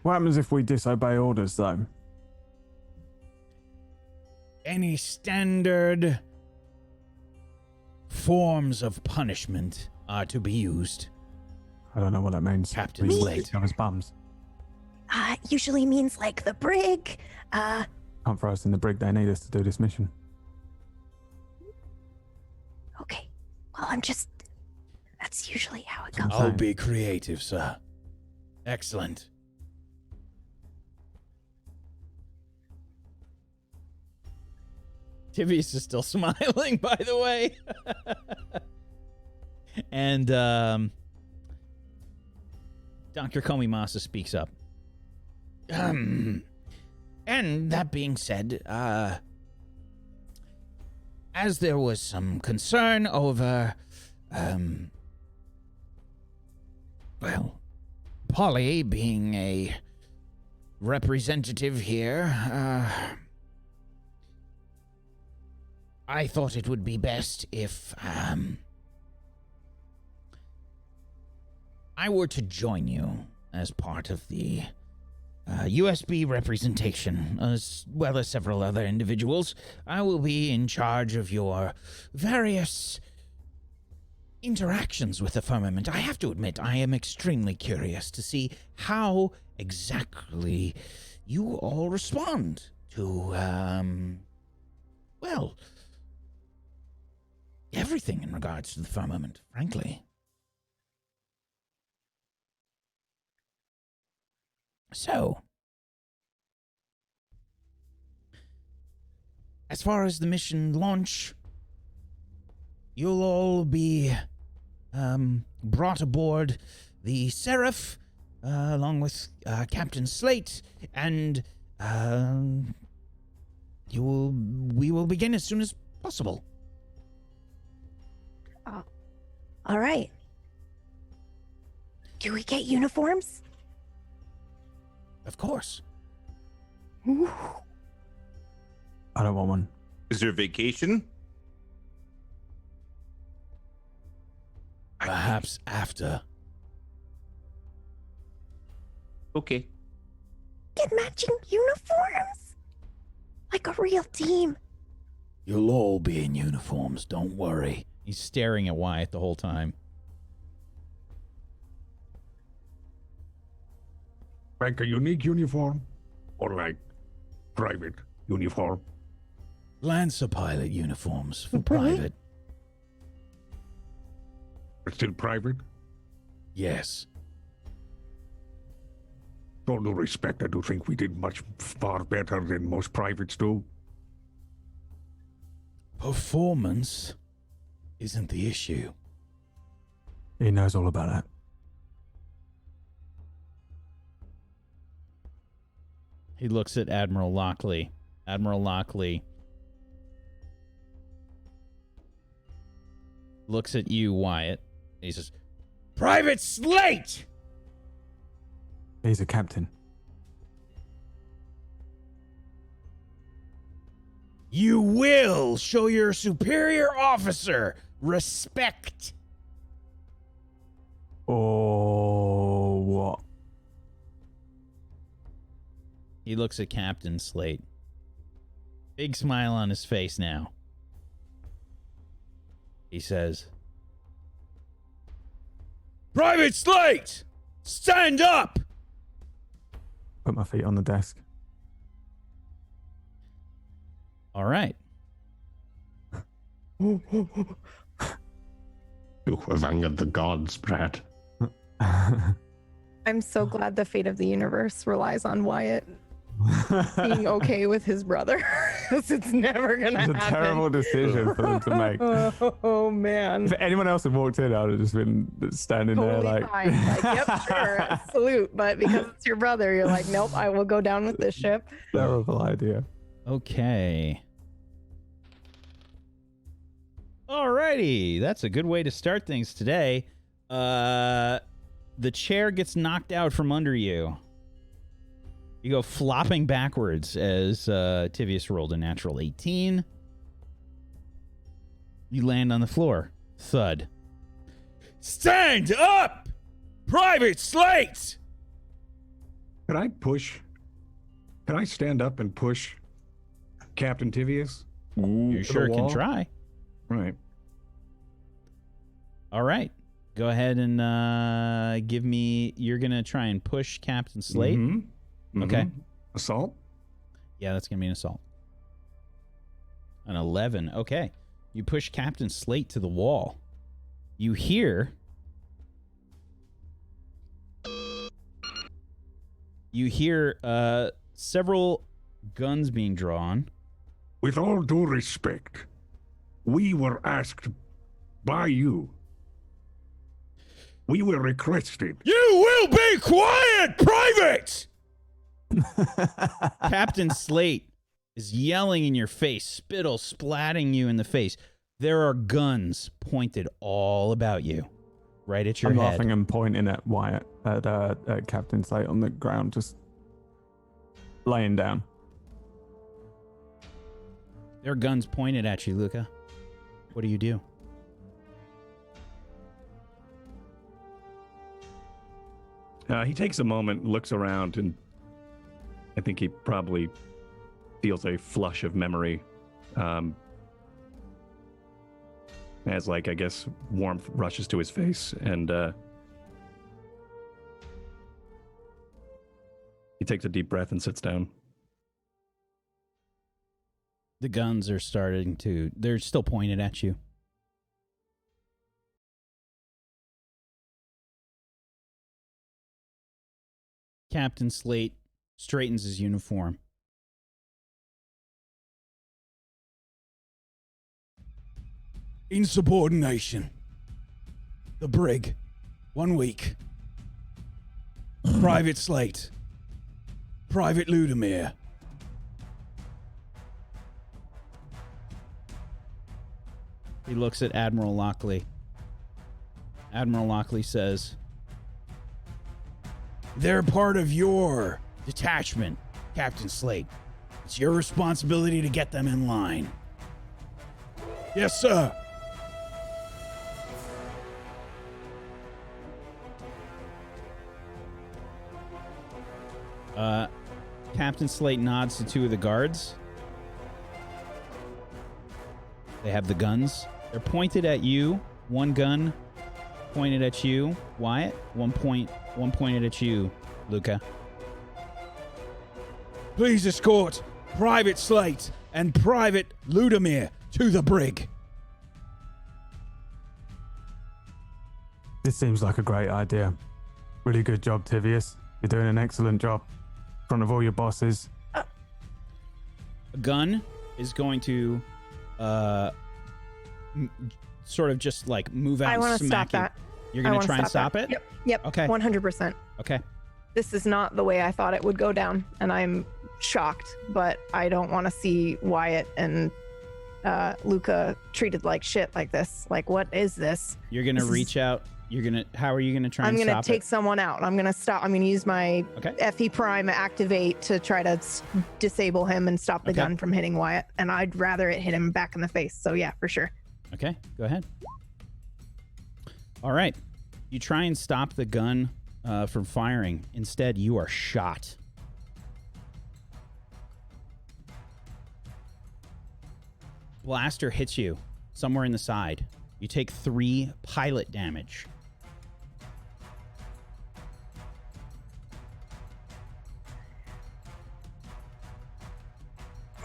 what happens if we disobey orders, though? Any standard forms of punishment are to be used. I don't know what that means. Captain We Slate. sit on his bums. Usually means like the brig. Can't throw us in the brig. They need us to do this mission. Okay. Well, that's usually how it goes. I'll be creative, sir. Excellent. Tivius is still smiling, by the way. And Dr. Komimasa speaks up. And that being said, as there was some concern over, well, Polly being a representative here, I thought it would be best if, I were to join you as part of the USB representation, as well as several other individuals. I will be in charge of your various interactions with the firmament. I have to admit, I am extremely curious to see how exactly you all respond to, well, everything in regards to the firmament, frankly. So, as far as the mission launch, you'll all be brought aboard the Seraph, along with Captain Slate, and we will begin as soon as possible. All right. Do we get uniforms? Of course. Ooh. I don't want one. Is there vacation? Perhaps after. Okay. Get matching uniforms? Like a real team. You'll all be in uniforms, don't worry. He's staring at Wyatt the whole time. Like a unique uniform? Or like private uniform? Lancer pilot uniforms for private. But still private? Yes. With all due respect, I do think we did much far better than most privates do. Performance isn't the issue. He knows all about that. He looks at Admiral Lockley. Admiral Lockley looks at you, Wyatt. He says, Private Slate! He's a captain. You will show your superior officer respect. Or what? He looks at Captain Slate. Big smile on his face now. He says, Private Slate! Stand up! Put my feet on the desk. All right. You have angered the gods, Brad. I'm so glad the fate of the universe relies on Wyatt. being okay with his brother. 'Cause it's never gonna It's a happen. terrible decision for them to make. Oh man. If anyone else had walked in, I would have just been standing Totally there like, fine. Like, yep, sure, salute. But because it's your brother, you're like, nope, I will go down with this ship. terrible idea. Okay. Alrighty, that's a good way to start things today. The chair gets knocked out from under you. You go flopping backwards as Tivius rolled a natural 18. You land on the floor. Thud. Stand up! Private Slate! Can I stand up and push Captain Tivius? You to sure the can wall? try. Right. All right. Go ahead and give me... You're going to try and push Captain Slate. Mhm. Okay. Mhm. Assault? Yeah, that's going to be an assault. An 11. Okay. You push Captain Slate to the wall. You hear... several guns being drawn. With all due respect, we were asked by you. We were requested. You will be quiet, Private! Captain Slate is yelling in your face, spittle splatting you in the face. There are guns pointed all about you, right at your I'm head. laughing and pointing at Wyatt, at Captain Slate on the ground, just laying down. There are guns pointed at you, Luca. What do you do? He takes a moment, looks around, and I think he probably feels a flush of memory. As, like, I guess, warmth rushes to his face, and he takes a deep breath and sits down. The guns are starting to... They're still pointed at you. Captain Slate straightens his uniform. Insubordination. The brig. 1 week. Private Slate. Private Ludimir. He looks at Admiral Lockley. Admiral Lockley says, "They're part of your detachment, Captain Slate. It's your responsibility to get them in line." "Yes, sir." Captain Slate nods to 2 of the guards. They have the guns. They're pointed at you. 1 gun pointed at you, Wyatt. 1 pointed at you, Luca. "Please escort Private Slate and Private Ludimir to the brig." This seems like a great idea. Really good job, Tivius. You're doing an excellent job. In front of all your bosses. A gun is going to sort of just like move out I and want to smack stop you. that. You're going to try and stop that. it? Yep. Okay. 100%. Okay. This is not the way I thought it would go down, and I'm shocked, but I don't want to see Wyatt and Luca treated like shit like this. Like, what is this? You're going to This reach out. How are you going to try I'm and going stop to take it? someone out. I'm going to stop. I'm going to use my Okay. FE Prime activate to try to disable him and stop the Okay. gun from hitting Wyatt. And I'd rather it hit him back in the face. So yeah, for sure. Okay, go ahead. All right. You try and stop the gun from firing. Instead, you are shot. Blaster hits you somewhere in the side. You take 3 pilot damage.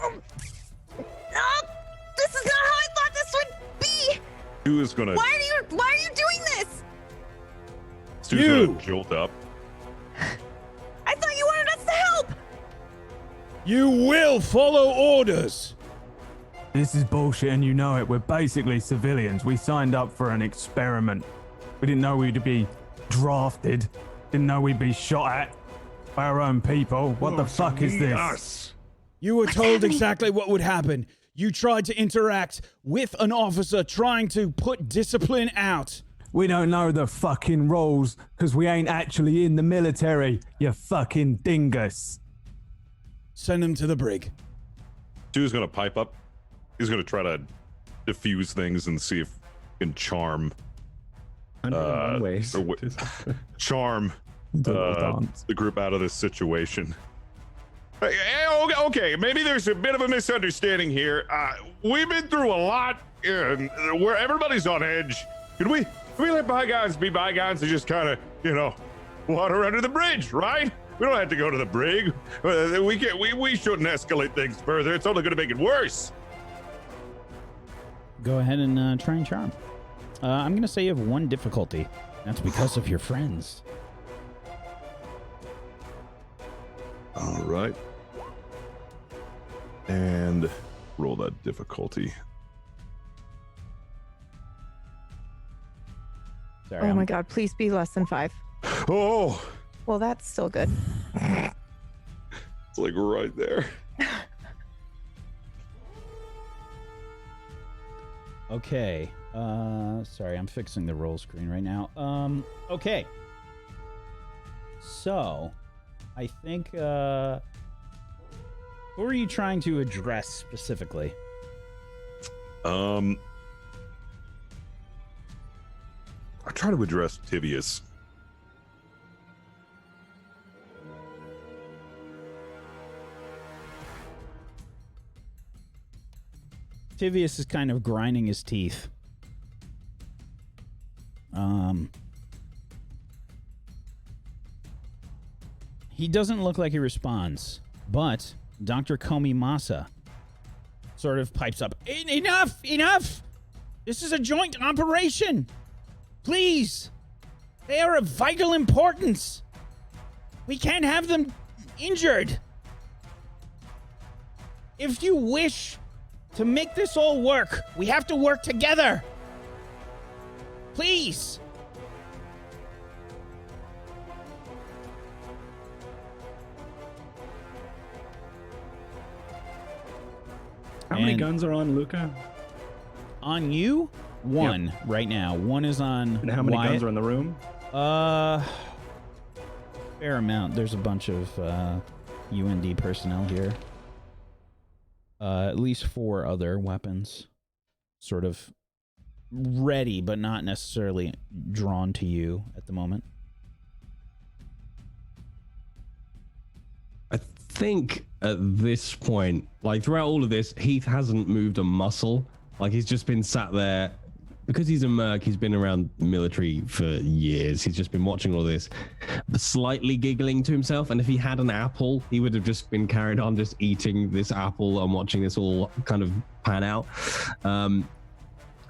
No, this is not how I thought this would be. Stu is gonna Why are you doing this? Stu's gonna jolt up. I thought you wanted us to help. You will follow orders. This is bullshit and you know it. We're basically civilians. We signed up for an experiment. We didn't know we'd be drafted. Didn't know we'd be shot at by our own people. What the fuck is this? Us. You were told exactly what would happen. You tried to interact with an officer trying to put discipline out. We don't know the fucking rules because we ain't actually in the military, you fucking dingus. Send him to the brig. Stu's gonna pipe up. He's gonna try to diffuse things and see if he can charm ways. charm the group out of this situation. Okay, maybe there's a bit of a misunderstanding here. We've been through a lot where everybody's on edge. Can we let bygones be bygones and just kind of, water under the bridge, right? We don't have to go to the brig. We shouldn't escalate things further. It's only going to make it worse. Go ahead and try and charm. I'm going to say you have 1 difficulty. That's because of your friends. All right. And roll that difficulty. Sorry, Oh my god, please be less than 5. Oh, Well, that's still good. it's like right there. Okay. Sorry, I'm fixing the roll screen right now. Okay. So, I think, who are you trying to address specifically? I try to address Tivius. Tivius is kind of grinding his teeth. He doesn't look like he responds, but Dr. Komi Masa sort of pipes up. Enough! This is a joint operation! Please! They are of vital importance! We can't have them injured! If you wish to make this all work, we have to work together! Please! How many And- guns are on Luca? On you, 1 right now. 1 is on And how many Wyatt. guns are in the room? Fair amount. There's a bunch of UND personnel here. At least 4 other weapons, sort of ready, but not necessarily drawn to you at the moment. I think at this point, like throughout all of this, Heath hasn't moved a muscle. Like he's just been sat there because he's a merc. He's been around the military for years. He's just been watching all this, slightly giggling to himself. And if he had an apple, he would have just been carried on just eating this apple and watching this all kind of pan out.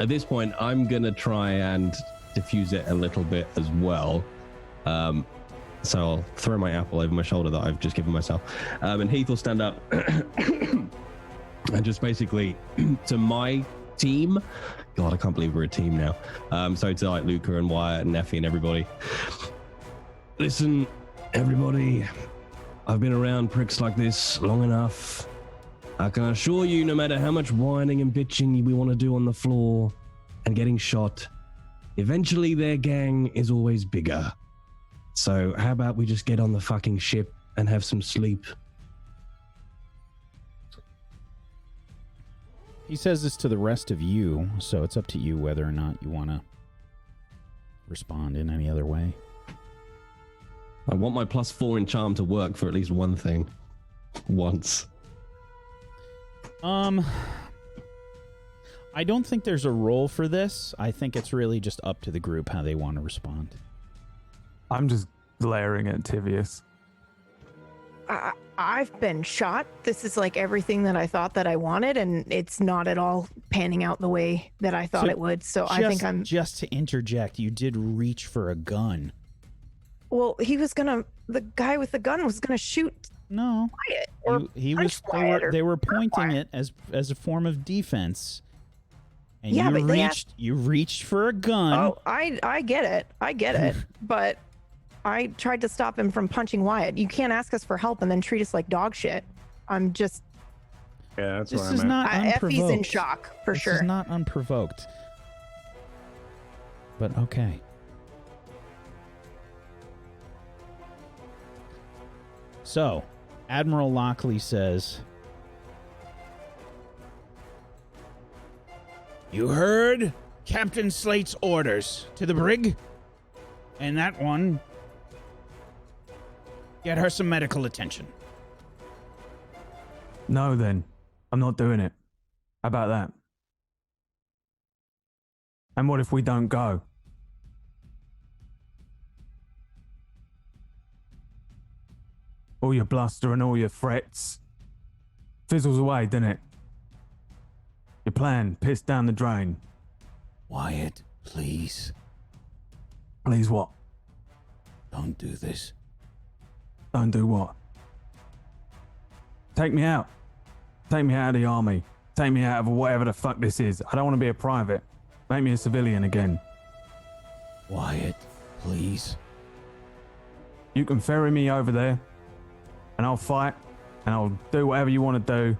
At this point, I'm gonna try and diffuse it a little bit as well. So I'll throw my apple over my shoulder that I've just given myself. And Heath will stand up and just basically to my team. God, I can't believe we're a team now. So to like Luca and Wyatt and Neffy and everybody. Listen, everybody, I've been around pricks like this long enough. I can assure you, no matter how much whining and bitching we want to do on the floor and getting shot, eventually their gang is always bigger. So how about we just get on the fucking ship and have some sleep? He says this to the rest of you, so it's up to you whether or not you want to respond in any other way. I want my +4 in charm to work for at least one thing. Once. I don't think there's a role for this. I think it's really just up to the group how they want to respond. I'm just glaring at Tivius. I've been shot. This is like everything that I thought that I wanted, and it's not at all panning out the way that I thought So it would. So I think I'm. Just to interject, you did reach for a gun. Well, the guy with the gun was gonna shoot No. Wyatt or He punch was. Wyatt or They were hurt pointing Wyatt. it as a form of defense. And Yeah, you but they asked- reached for a gun. Oh, I get it. But I tried to stop him from punching Wyatt. You can't ask us for help and then treat us like dog shit. I'm just. Yeah, that's This where is I'm at. not unprovoked. Effie's in shock for This sure. is not unprovoked. But okay. So, Admiral Lockley says, "You heard Captain Slate's orders to the brig? And that one, get her some medical attention." No, then. I'm not doing it. How about that? And what if we don't go? All your bluster and all your threats fizzles away, doesn't it? Your plan pissed down the drain. Wyatt, please, Please what? don't do this. Don't do what? Take me out. Take me out of the army. Take me out of whatever the fuck this is. I don't want to be a private. Make me a civilian again. Wyatt, please. You can ferry me over there, and I'll fight, and I'll do whatever you want to do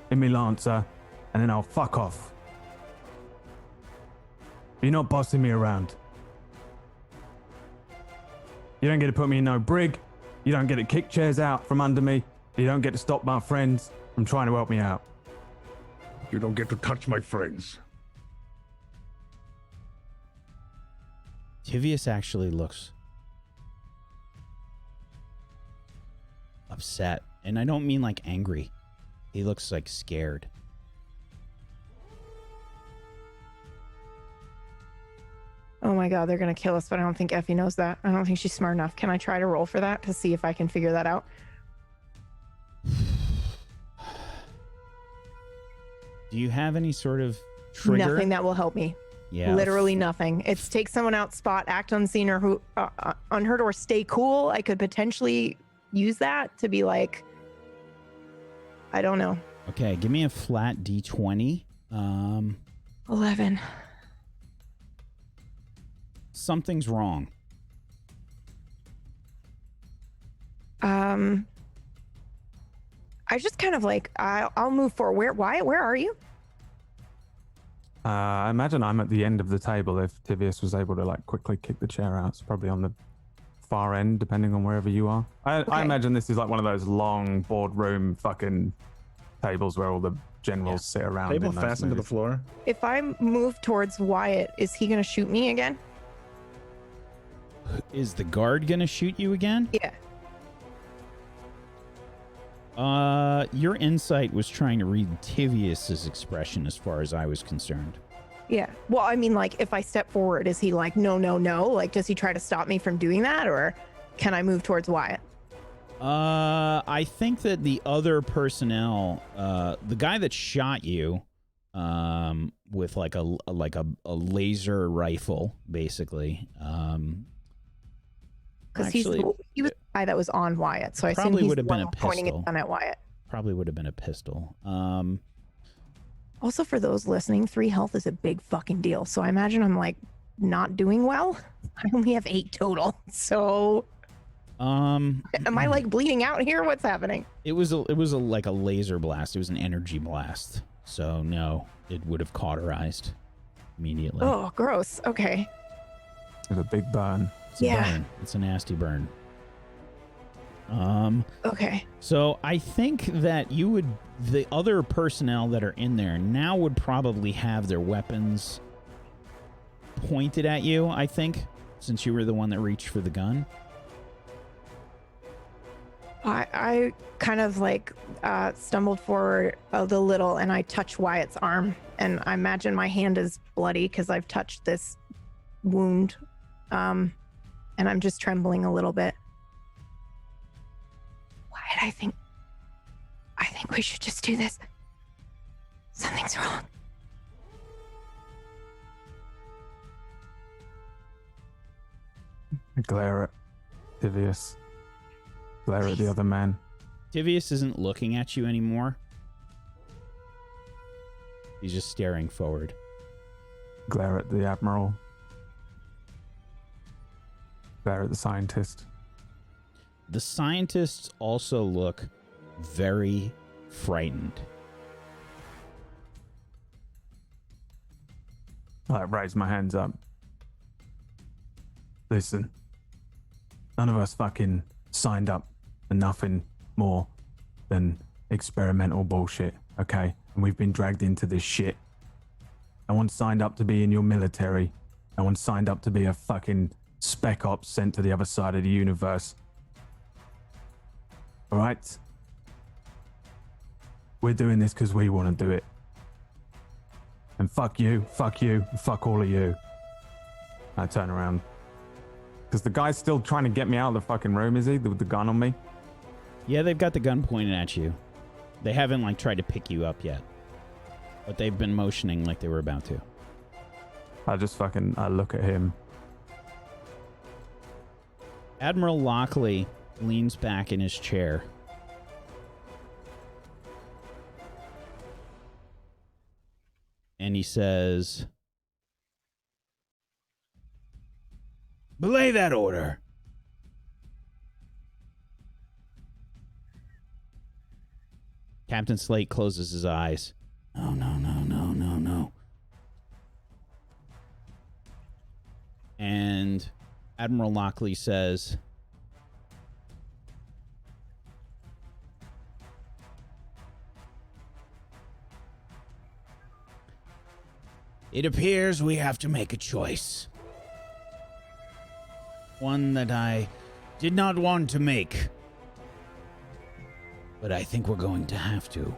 in me Lancer, and then I'll fuck off. You're not bossing me around. You don't get to put me in no brig. You don't get to kick chairs out from under me. You don't get to stop my friends from trying to help me out. You don't get to touch my friends. Tivius actually looks upset. And I don't mean like angry. He looks like scared. Oh my god, they're gonna kill us, but I don't think Effie knows that. I don't think she's smart enough. Can I try to roll for that to see if I can figure that out? Do you have any sort of trigger? Nothing that will help me. Yeah. Literally nothing. It's take someone out, spot, act unseen or who unheard, or stay cool. I could potentially use that to be like, I don't know. Okay, give me a flat D20. 11. Something's wrong. I just kind of like I'll move forward. Where are you? I imagine I'm at the end of the table if Tivius was able to like quickly kick the chair out. It's probably on the far end, depending on wherever you are. I imagine this is like one of those long boardroom fucking tables where all the generals sit around. Table in those fastened to the movies. floor. If I move towards Wyatt, is he gonna shoot me again? Is the guard gonna shoot you again? Yeah. Your insight was trying to read Tivius's expression as far as I was concerned. Yeah. Well, I mean, like, if I step forward, is he like, no? Like, does he try to stop me from doing that, or can I move towards Wyatt? I think that the other personnel, the guy that shot you, with like a laser rifle, basically, Because he was the guy that was on Wyatt, so I assume probably he's would have the been one a pointing pistol. it gun at Wyatt. Probably would have been a pistol. Also, for those listening, 3 health is a big fucking deal. So I imagine I'm like not doing well. I only have 8 total. So am I like bleeding out here? What's happening? It was like a laser blast. It was an energy blast. So no, it would have cauterized immediately. Oh, gross. Okay. It's a big burn. It's a yeah. burn. It's a nasty burn. Okay. So I think that the other personnel that are in there now would probably have their weapons pointed at you, I think, since you were the one that reached for the gun. I kind of like stumbled forward a little and I touch Wyatt's arm, and I imagine my hand is bloody because I've touched this wound, and I'm just trembling a little bit. Wyatt, I think we should just do this. Something's wrong. I glare at Tivius. Glare at the other man. Tivius isn't looking at you anymore. He's just staring forward. Glare at the Admiral. Glare at the scientist. The scientists also look very frightened. I raise my hands up. Listen, none of us fucking signed up for nothing more than experimental bullshit, okay? And we've been dragged into this shit. No one signed up to be in your military. No one signed up to be a fucking spec ops sent to the other side of the universe. All right? We're doing this because we want to do it. And fuck you, fuck all of you. I turn around. Because the guy's still trying to get me out of the fucking room, is he? With the gun on me? Yeah, they've got the gun pointed at you. They haven't, like, tried to pick you up yet. But they've been motioning like they were about to. I look at him. Admiral Lockley leans back in his chair. And he says, "Belay that order." Captain Slate closes his eyes. No, no, no, no, no, no. And Admiral Lockley says, "It appears we have to make a choice. One that I did not want to make. But I think we're going to have to."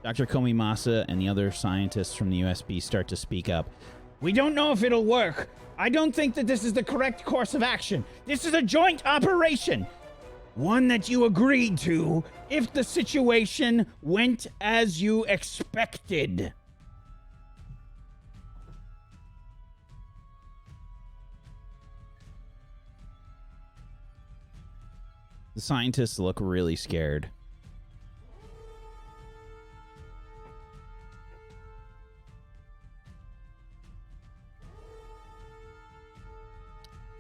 Dr. Komimasa and the other scientists from the USB start to speak up. "We don't know if it'll work. I don't think that this is the correct course of action. This is a joint operation. One that you agreed to if the situation went as you expected." The scientists look really scared.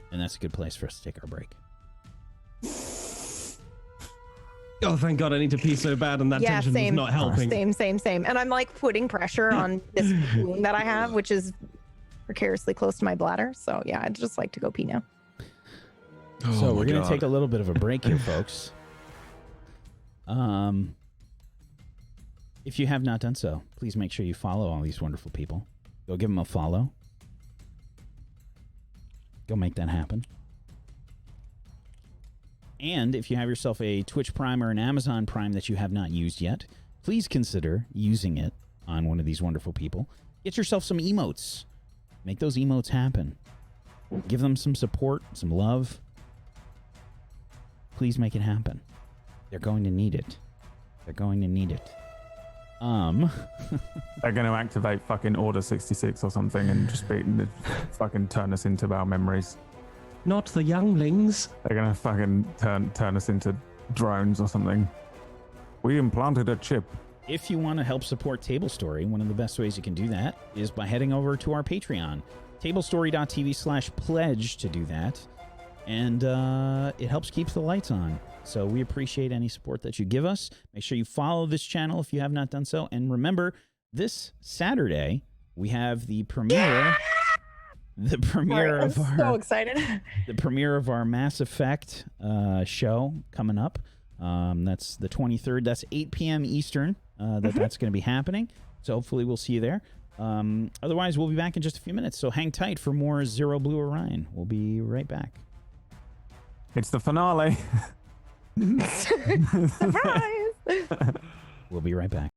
And that's a good place for us to take our break. Oh, thank God, I need to pee so bad, and that tension was not helping. Same. And I'm like putting pressure on this wound that I have, which is precariously close to my bladder. So yeah, I'd just like to go pee now. So we're going to take a little bit of a break here, folks. If you have not done so, please make sure you follow all these wonderful people. Go give them a follow. Go make that happen. And if you have yourself a Twitch Prime or an Amazon Prime that you have not used yet, please consider using it on one of these wonderful people. Get yourself some emotes. Make those emotes happen. Give them some support, some love. Please make it happen. They're going to need it. They're going to need it. They're going to activate fucking Order 66 or something and just fucking turn us into our memories. Not the younglings. They're going to fucking turn us into drones or something. We implanted a chip. If you want to help support Table Story, one of the best ways you can do that is by heading over to our Patreon, tablestory.tv/pledge to do that. And it helps keep the lights on. So we appreciate any support that you give us. Make sure you follow this channel if you have not done so. And remember, this Saturday, we have the premiere. The premiere of our so excited. The premiere of our Mass Effect show coming up. That's the 23rd. That's 8 p.m. Eastern. That's going to be happening. So hopefully we'll see you there. Otherwise, we'll be back in just a few minutes. So hang tight for more Zero.Blue.Orion. We'll be right back. It's the finale. Surprise! We'll be right back.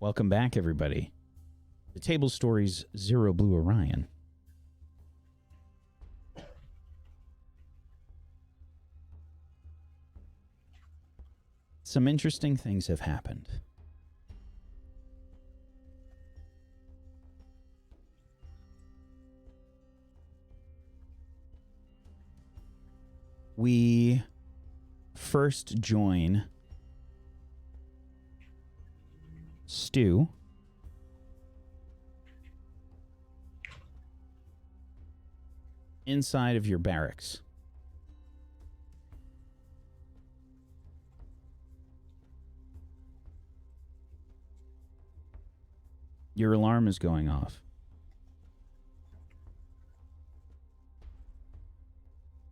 Welcome back, everybody. The Table Stories Zero.Blue.Orion. Some interesting things have happened. We first join Stu inside of your barracks. Your alarm is going off.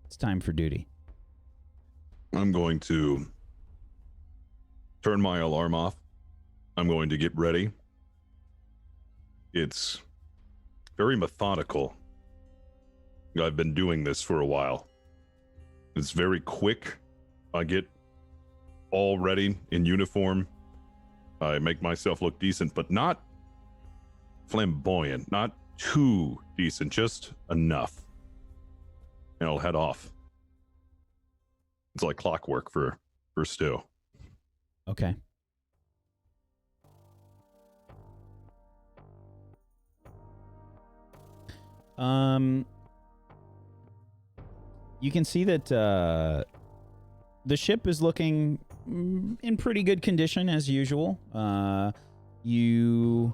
It's time for duty. I'm going to turn my alarm off. I'm going to get ready. It's very methodical. I've been doing this for a while. It's very quick. I get all ready in uniform. I make myself look decent, but not flamboyant, not too decent, just enough. And I'll head off. It's like clockwork for Stu. Okay. You can see that the ship is looking in pretty good condition as usual. You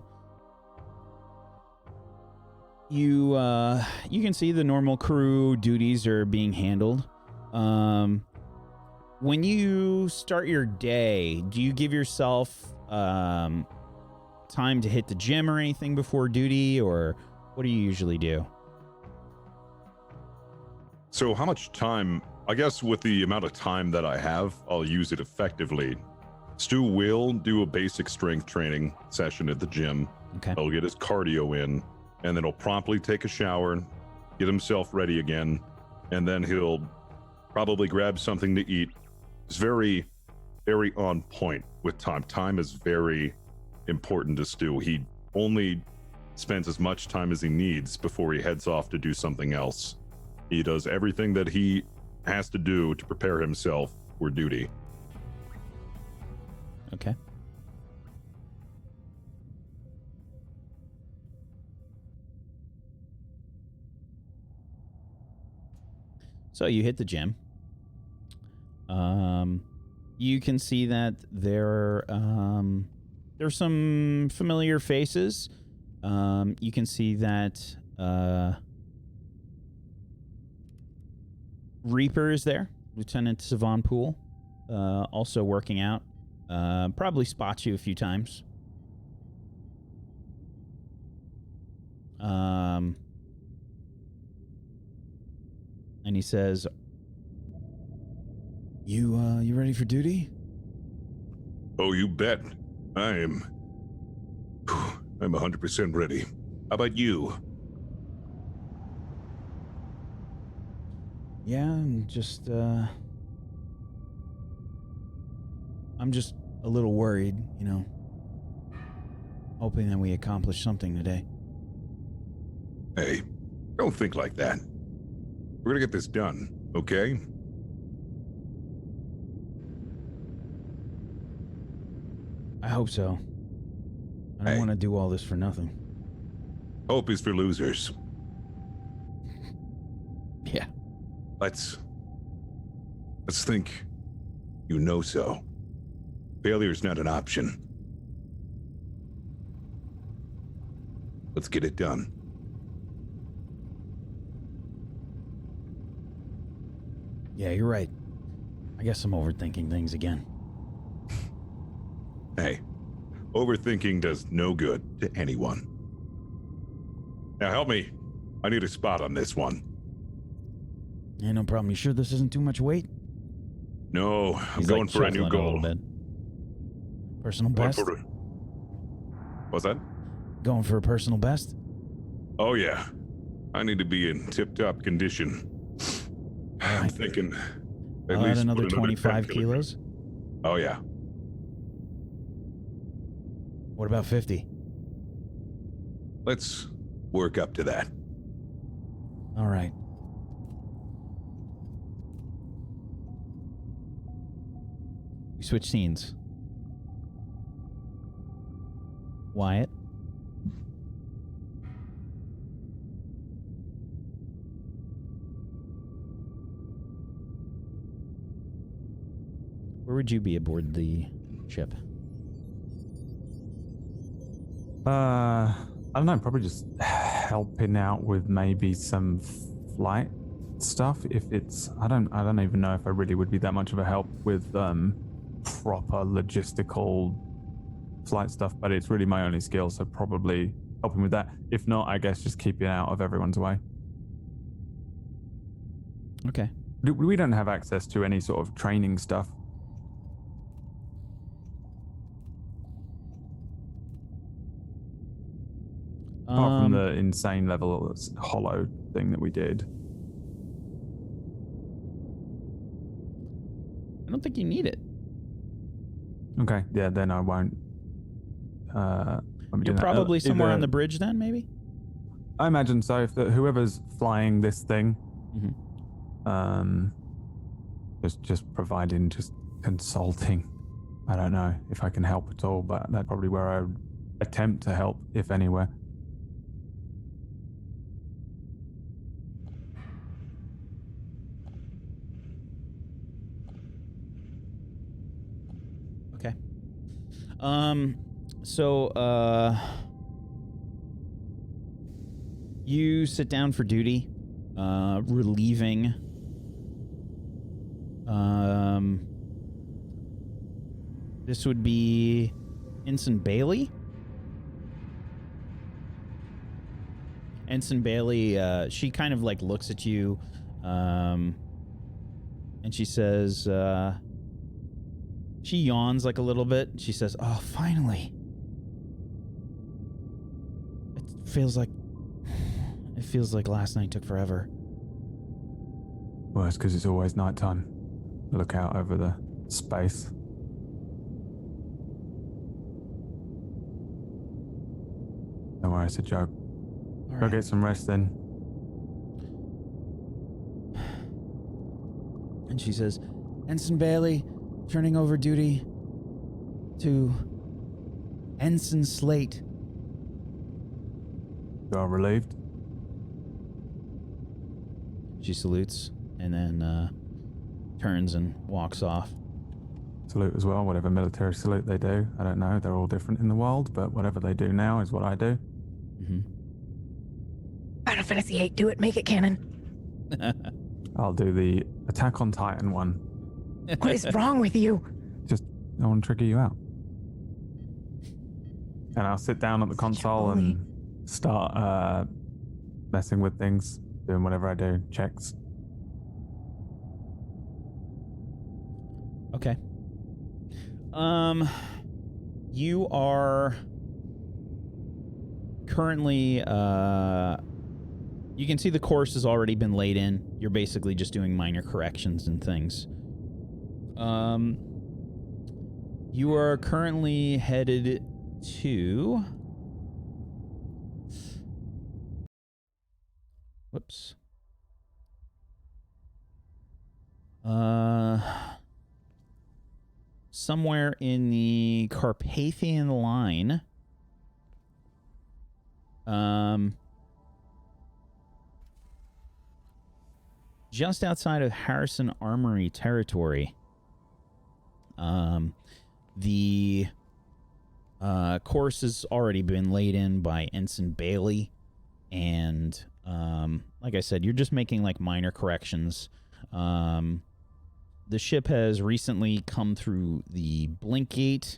can see the normal crew duties are being handled. When you start your day, do you give yourself time to hit the gym or anything before duty, or what do you usually do? So how much time, I guess with the amount of time that I have, I'll use it effectively. Stu will do a basic strength training session at the gym. Okay. He'll get his cardio in, and then he'll promptly take a shower, get himself ready again, and then he'll probably grab something to eat. It's very, very on point with time. Time is very important to Stu. He only spends as much time as he needs before he heads off to do something else. He does everything that he has to do to prepare himself for duty. Okay. So you hit the gym. You can see that there's some familiar faces. You can see that Reaper is there, Lieutenant Savon Poole, also working out. Probably spots you a few times. And he says, You ready for duty? Oh, you bet. I'm 100% ready. How about you? Yeah, I'm just a little worried, hoping that we accomplish something today. Hey, don't think like that. We're gonna get this done, okay? I hope so. I don't Hey. want to do all this for nothing. Hope is for losers. Yeah. Let's think you know so. Failure's not an option. Let's get it done. Yeah, you're right. I guess I'm overthinking things again. Hey, overthinking does no good to anyone. Now help me. I need a spot on this one. Yeah, no problem. You sure this isn't too much weight? No, I'm He's, going like, for a new shuffling goal. little bit. Personal Going best? for What's that? Going for a personal best? Oh yeah. I need to be in tip-top condition. I'm Alright. thinking at Add least another put 25 10 kilos? Oh yeah. What about 50? Let's work up to that. All right. We switch scenes. Wyatt. Where would you be aboard the ship? I don't know, probably just helping out with maybe some flight stuff. If it's, I don't even know if I really would be that much of a help with proper logistical flight stuff, but it's really my only skill, so probably helping with that. If not, I guess just keeping out of everyone's way. Okay. We don't have access to any sort of training stuff. Apart from the insane level hollow thing that we did. I don't think you need it. Okay, yeah, then I won't. You're probably somewhere on the bridge then, maybe? I imagine so. If whoever's flying this thing, just providing, just consulting. I don't know if I can help at all, but that's probably where I would attempt to help, if anywhere. Okay. So, you sit down for duty, relieving, this would be Ensign Bailey. Ensign Bailey, she kind of like looks at you, and she says, she yawns like a little bit. She says, "Oh, finally. It feels like last night took forever." Well, it's because it's always nighttime. Look out over the space. Don't worry, it's a joke. All Go get some rest then. And she says, "Ensign Bailey, turning over duty to Ensign Slate." You are relieved? She salutes and then turns and walks off. Salute as well, whatever military salute they do. I don't know, they're all different in the wild, but whatever they do now is what I do. Final Fantasy VIII, do it, make it canon. I'll do the Attack on Titan one. What is wrong with you? Just, I want to trigger you out. And I'll sit down at the console and start messing with things, doing whatever I do, checks. Okay. You are currently, you can see the course has already been laid in. You're basically just doing minor corrections and things. You are currently headed to... Whoops. Somewhere in the Carpathian line. Just outside of Harrison Armory territory. The course has already been laid in by Ensign Bailey, and like I said, you're just making like minor corrections. The ship has recently come through the blink gate,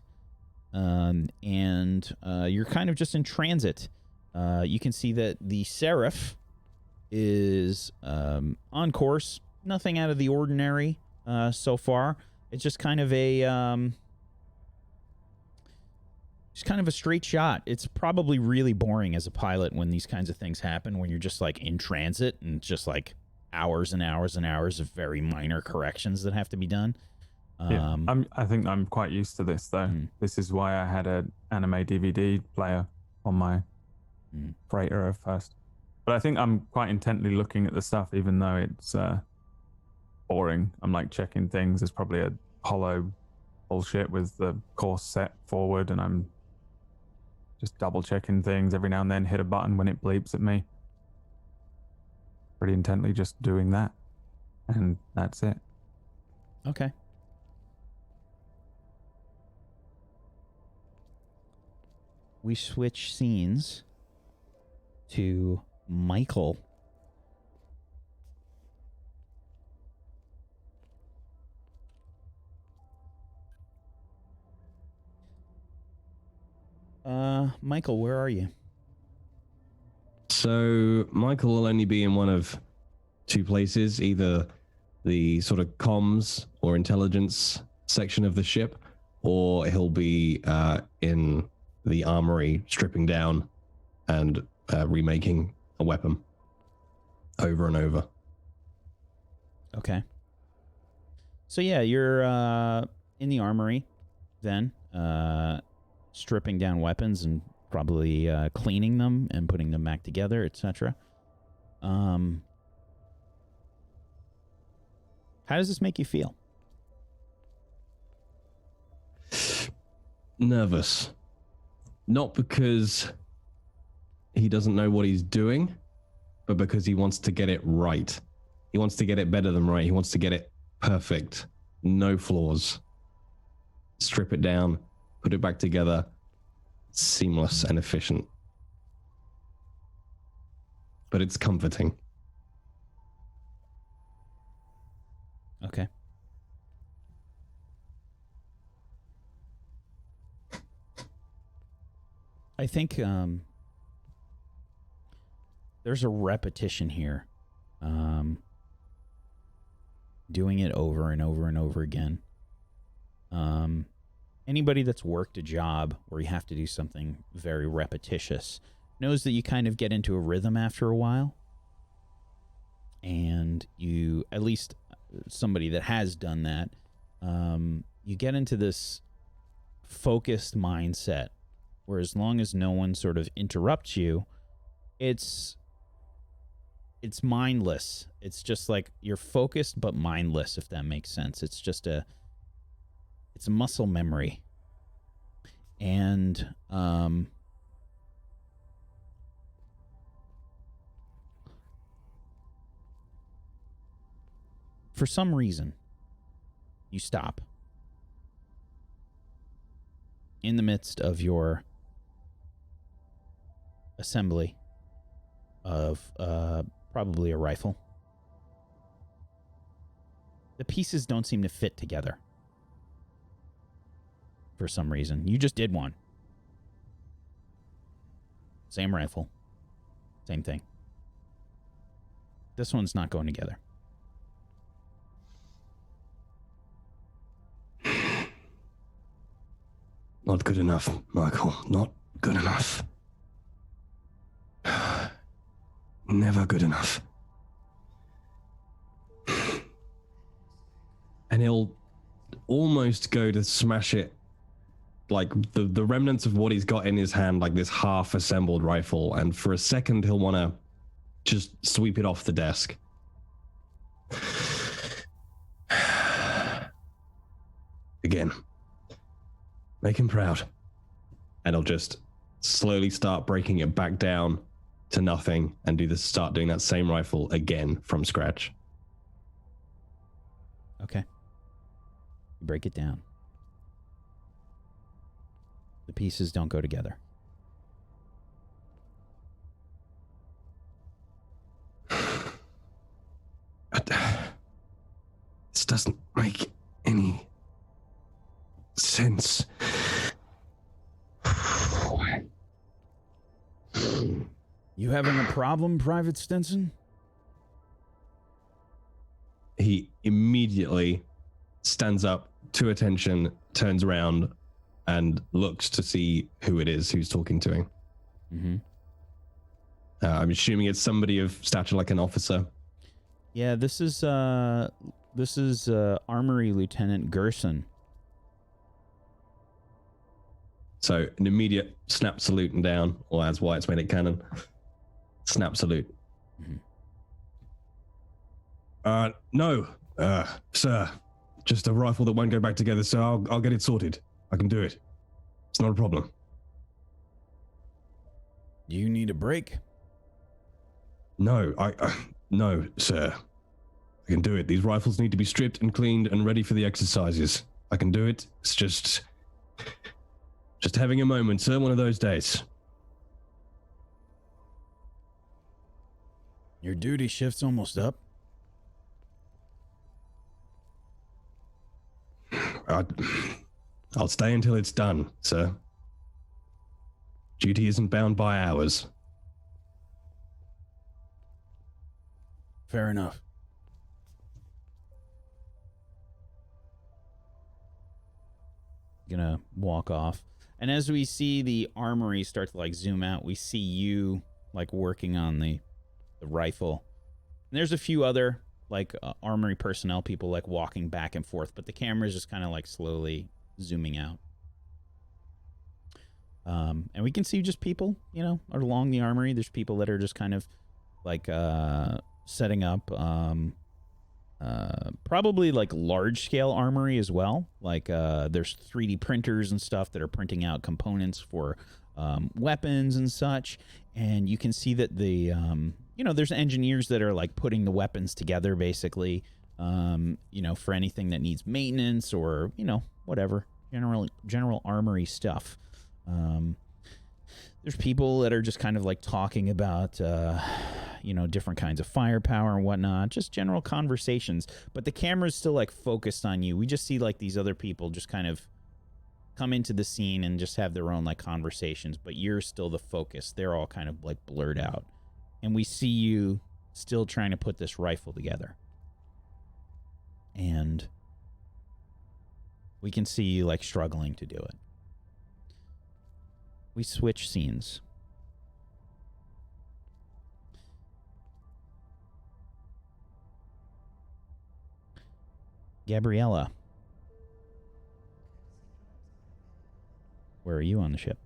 and you're kind of just in transit. You can see that the Seraph is on course. Nothing out of the ordinary so far. It's just kind of a straight shot. It's probably really boring as a pilot when these kinds of things happen, when you're just like in transit and just like hours and hours and hours of very minor corrections that have to be done. I think I'm quite used to this though. This is why I had an anime DVD player on my freighter at first. But I think I'm quite intently looking at the stuff, even though it's boring. I'm like checking things. There's probably a hollow bullshit with the course set forward, and I'm just double checking things every now and then. Hit a button when it bleeps at me. Pretty intently, just doing that, and that's it. Okay. We switch scenes to Michael. Michael, where are you? So Michael will only be in one of two places, either the sort of comms or intelligence section of the ship, or he'll be in the armory stripping down and remaking a weapon over and over. Okay. So yeah, you're in the armory then, stripping down weapons and probably cleaning them and putting them back together, etc. How does this make you feel? Nervous. Not because he doesn't know what he's doing, but because he wants to get it right. He wants to get it better than right. He wants to get it perfect. No flaws. Strip it down, put it back together, seamless and efficient. But it's comforting. Okay. I think there's a repetition here. Doing it over and over and over again. Anybody that's worked a job where you have to do something very repetitious knows that you kind of get into a rhythm after a while. And you, at least somebody that has done that, you get into this focused mindset where as long as no one sort of interrupts you, it's mindless. It's just like you're focused but mindless, if that makes sense. It's just it's a muscle memory. And for some reason, you stop in the midst of your assembly of probably a rifle. The pieces don't seem to fit together for some reason. You just did one. Same rifle. Same thing. This one's not going together. Not good enough, Michael. Not good enough. Never good enough. And he'll almost go to smash it, like the remnants of what he's got in his hand, like this half-assembled rifle, and for a second he'll want to just sweep it off the desk. Again. Make him proud. And he'll just slowly start breaking it back down to nothing and start doing that same rifle again from scratch. Okay. You break it down. The pieces don't go together. This doesn't make any sense. You having a problem, Private Stinson? He immediately stands up to attention, turns around, and looks to see who it is who's talking to him. Mm-hmm. I'm assuming it's somebody of stature, like an officer. Yeah, this is this is Armory Lieutenant Gerson. So an immediate snap salute and down, or as Wyatt's made it canon, snap salute. No, sir, just a rifle that won't go back together, so I'll get it sorted. I can do it. It's not a problem. Do you need a break? No, no, sir. I can do it. These rifles need to be stripped and cleaned and ready for the exercises. I can do it. It's just having a moment, sir, one of those days. Your duty shift's almost up. I'll stay until it's done, sir. Duty isn't bound by hours. Fair enough. Gonna walk off. And as we see the armory start to like zoom out, we see you like working on the rifle. And there's a few other like armory personnel people like walking back and forth, but the camera's just kind of like slowly zooming out. And we can see just people, you know, along the armory. There's people that are just kind of like setting up probably like large scale armory as well. Like there's 3D printers and stuff that are printing out components for weapons and such. And you can see that the you know, there's engineers that are like putting the weapons together basically, you know, for anything that needs maintenance or, you know, whatever, general armory stuff. There's people that are just kind of like talking about, you know, different kinds of firepower and whatnot, just general conversations. But the camera's still like focused on you. We just see like these other people just kind of come into the scene and just have their own like conversations, but you're still the focus. They're all kind of like blurred out. And we see you still trying to put this rifle together. And we can see you like struggling to do it. We switch scenes. Gabriella. Where are you on the ship?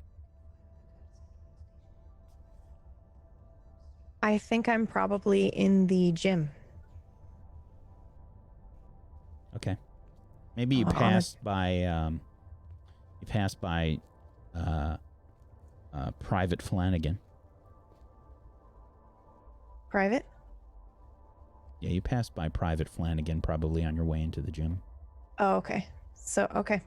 I think I'm probably in the gym. Okay. Maybe you passed by Private Flanagan. Private? Yeah, you passed by Private Flanagan probably on your way into the gym. Oh, okay. So, okay.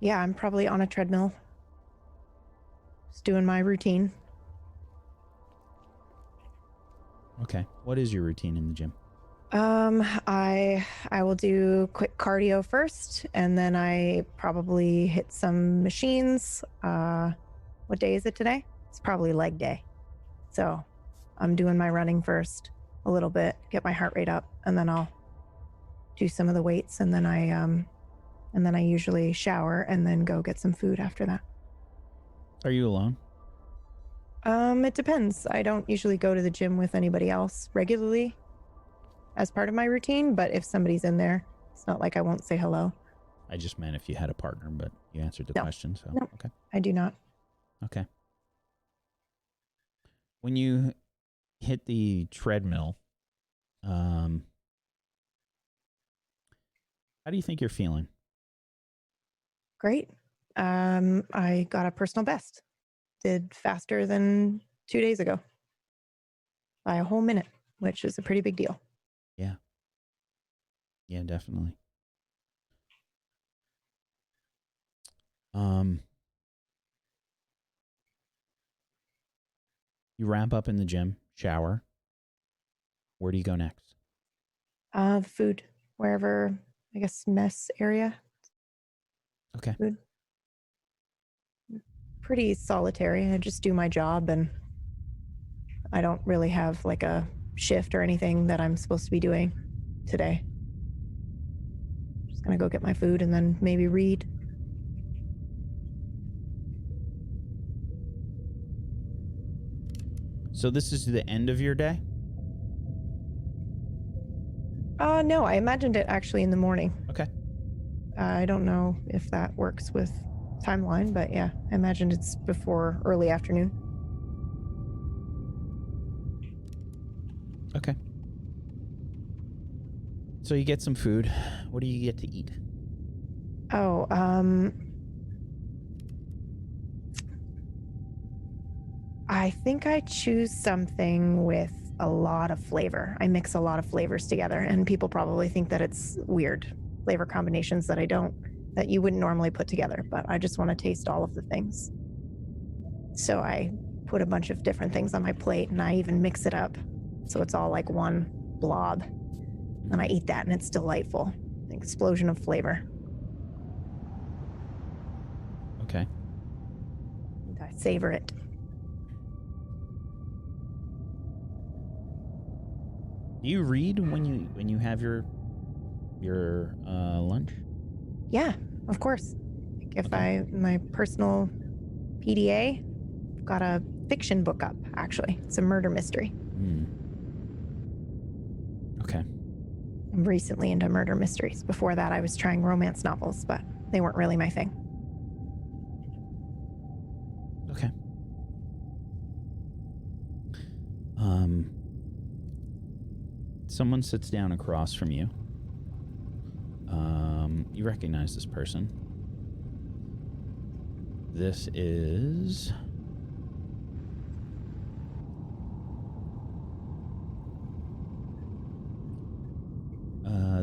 Yeah, I'm probably on a treadmill. Just doing my routine. Okay. What is your routine in the gym? I will do quick cardio first, and then I probably hit some machines. What day is it today? It's probably leg day. So I'm doing my running first a little bit, get my heart rate up, and then I'll do some of the weights, and then I usually shower and then go get some food after that. Are you alone? It depends. I don't usually go to the gym with anybody else regularly as part of my routine, but if somebody's in there, it's not like I won't say hello. I just meant if you had a partner, but you answered the No. question, so No. okay. I do not. Okay. When you hit the treadmill, how do you think you're feeling? Great. I got a personal best. Did faster than 2 days ago by a whole minute, which is a pretty big deal. Yeah. Yeah, definitely. You wrap up in the gym, shower. Where do you go next? Food, wherever, I guess, mess area. Okay. Food. Pretty solitary. I just do my job, and I don't really have like a shift or anything that I'm supposed to be doing today. Just gonna go get my food and then maybe read. So this is the end of your day? No, I imagined it actually in the morning. Okay. I don't know if that works with timeline, but yeah, I imagined it's before early afternoon. Okay. So you get some food. What do you get to eat? Oh, I think I choose something with a lot of flavor. I mix a lot of flavors together, and people probably think that it's weird flavor combinations that you wouldn't normally put together, but I just want to taste all of the things. So I put a bunch of different things on my plate, and I even mix it up so it's all like one blob. And I eat that, and it's delightful. An explosion of flavor. Okay. And I savor it. Do you read when you have your lunch? Yeah, of course. Like if Okay. my personal PDA, I've got a fiction book up, actually. It's a murder mystery. Okay. I'm recently into murder mysteries. Before that, I was trying romance novels, but they weren't really my thing. Okay. Someone sits down across from you. You recognize this person. This is...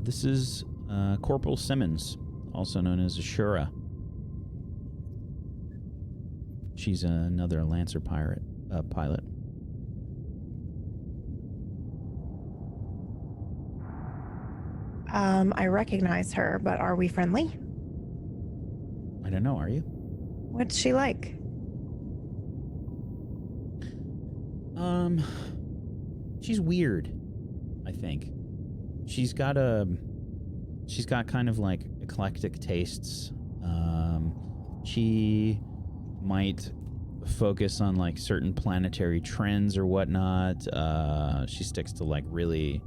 this is Corporal Simmons, also known as Ashura. She's another Lancer pilot. I recognize her, but are we friendly? I don't know, are you? What's she like? She's weird, I think. She's got kind of like eclectic tastes. She might focus on like certain planetary trends or whatnot. She sticks to like really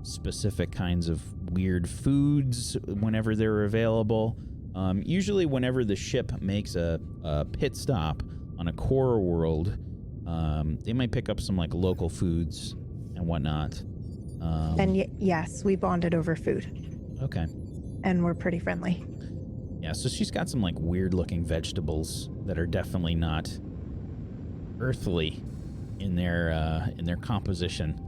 specific kinds of weird foods whenever they're available. Usually whenever the ship makes a pit stop on a core world, they might pick up some like local foods and whatnot. And yes, we bonded over food. Okay. And we're pretty friendly. Yeah, so she's got some like weird looking vegetables that are definitely not earthly in their composition.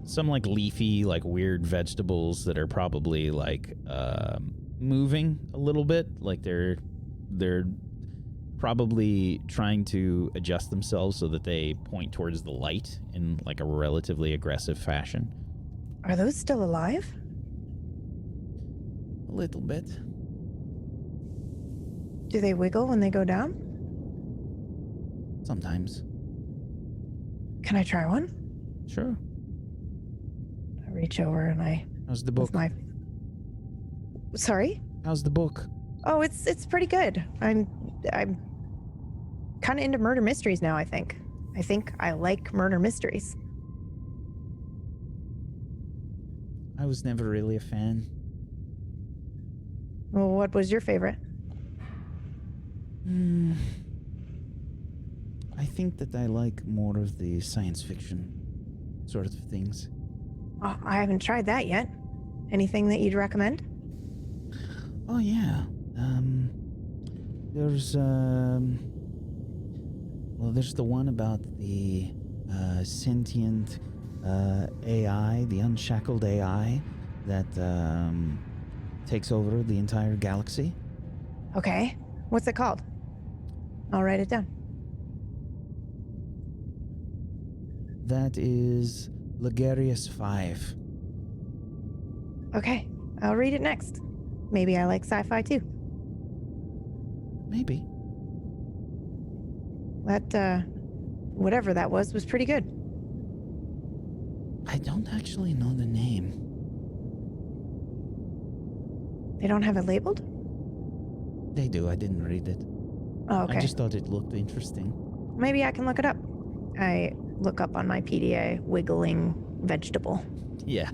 Some like leafy, like weird vegetables that are probably like moving a little bit, like they're probably trying to adjust themselves so that they point towards the light in like a relatively aggressive fashion. Are those still alive? A little bit. Do they wiggle when they go down? Sometimes. Can I try one? Sure. I reach over and I... How's the book? Sorry? How's the book? Oh, it's pretty good. I'm kind of into murder mysteries now, I think. I think I like murder mysteries. I was never really a fan. Well, what was your favorite? I think that I like more of the science fiction sort of things. Oh, I haven't tried that yet. Anything that you'd recommend? Oh yeah. There's there's the one about the sentient AI, the unshackled AI that takes over the entire galaxy. Okay. What's it called? I'll write it down. That is Ligarius 5. Okay. I'll read it next. Maybe I like sci-fi too. Maybe. That, whatever that was pretty good. I don't actually know the name. They don't have it labeled? They do. I didn't read it. Oh, okay. I just thought it looked interesting. Maybe I can look it up. I look up on my PDA, wiggling vegetable. Yeah.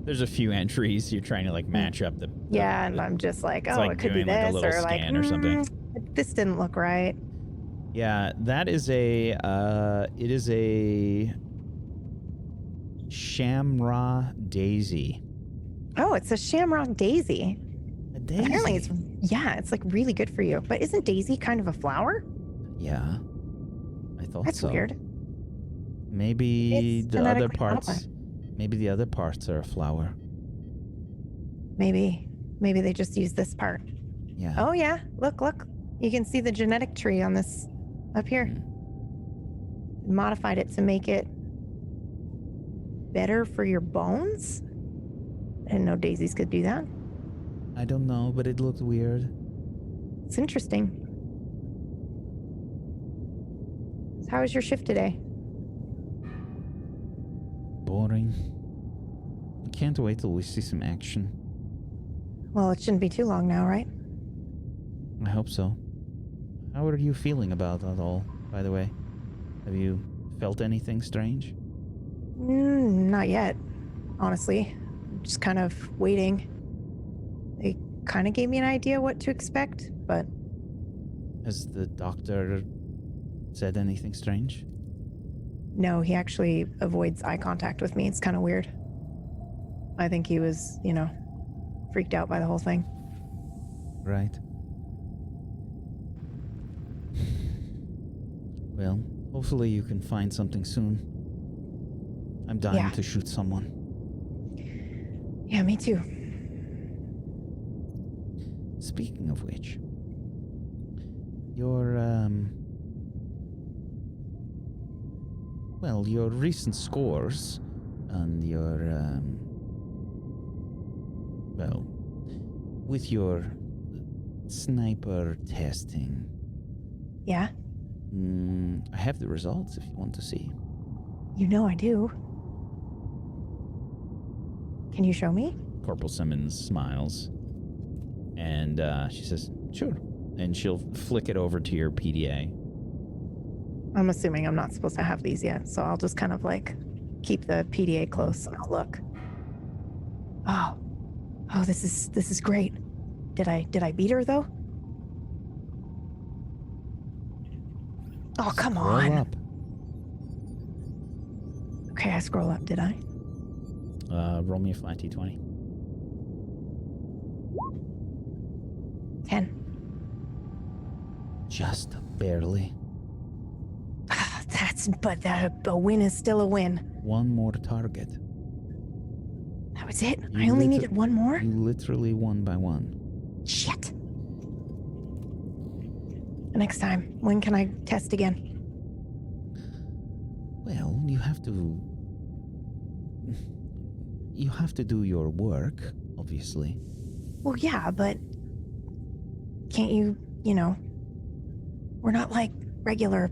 There's a few entries. You're trying to like match up the Yeah, and I'm just like, it's oh, like it could be doing like a this, little or like, scan or something. This didn't look right. Yeah, that is a it is a Shamrock Daisy. Oh, it's a shamrock daisy. A daisy. Apparently, it's like really good for you. But isn't daisy kind of a flower? Yeah, I thought That's so. weird. Maybe It's the other genetically parts. modified. Maybe the other parts are a flower. Maybe they just use this part. Yeah. Oh yeah, look. You can see the genetic tree on this up here. Modified it to make it better for your bones. I didn't know daisies could do that. I don't know, but it looked weird. It's interesting. So how was your shift today? Boring. I can't wait till we see some action. Well, it shouldn't be too long now, right? I hope so. How are you feeling about that all, by the way? Have you felt anything strange? Not yet, honestly. I'm just kind of waiting. They kind of gave me an idea what to expect, but Has the doctor said anything strange? no, he actually avoids eye contact with me. It's kind of weird. I think he was, freaked out by the whole thing. Right. Well, hopefully you can find something soon. I'm dying Yeah. to shoot someone. Yeah, me too. Speaking of which, your your recent scores and your with your sniper testing. Yeah, I have the results if you want to see. I do. Can you show me? Corporal Simmons smiles, and she says, "Sure," and she'll flick it over to your PDA. I'm assuming I'm not supposed to have these yet, so I'll just kind of like keep the PDA close and I'll look. Oh, this is great. Did I beat her though? Oh, come on. Roll up. Okay, I scroll up, did I? Roll me a flat d20. 10. Just barely. But a win is still a win. One more target. That was it? You I only liter- needed one more? You literally won by one. Shit. Next time, when can I test again? Well, you have to do your work, obviously. Well, yeah, but can't you, we're not like regular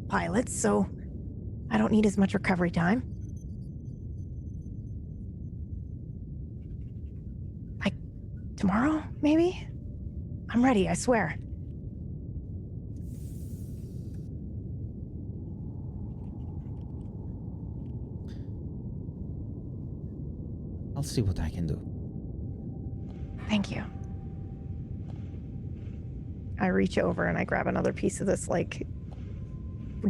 pilots, so I don't need as much recovery time. Like tomorrow, maybe? I'm ready, I swear. I'll see what I can do. Thank you. I reach over and I grab another piece of this, like,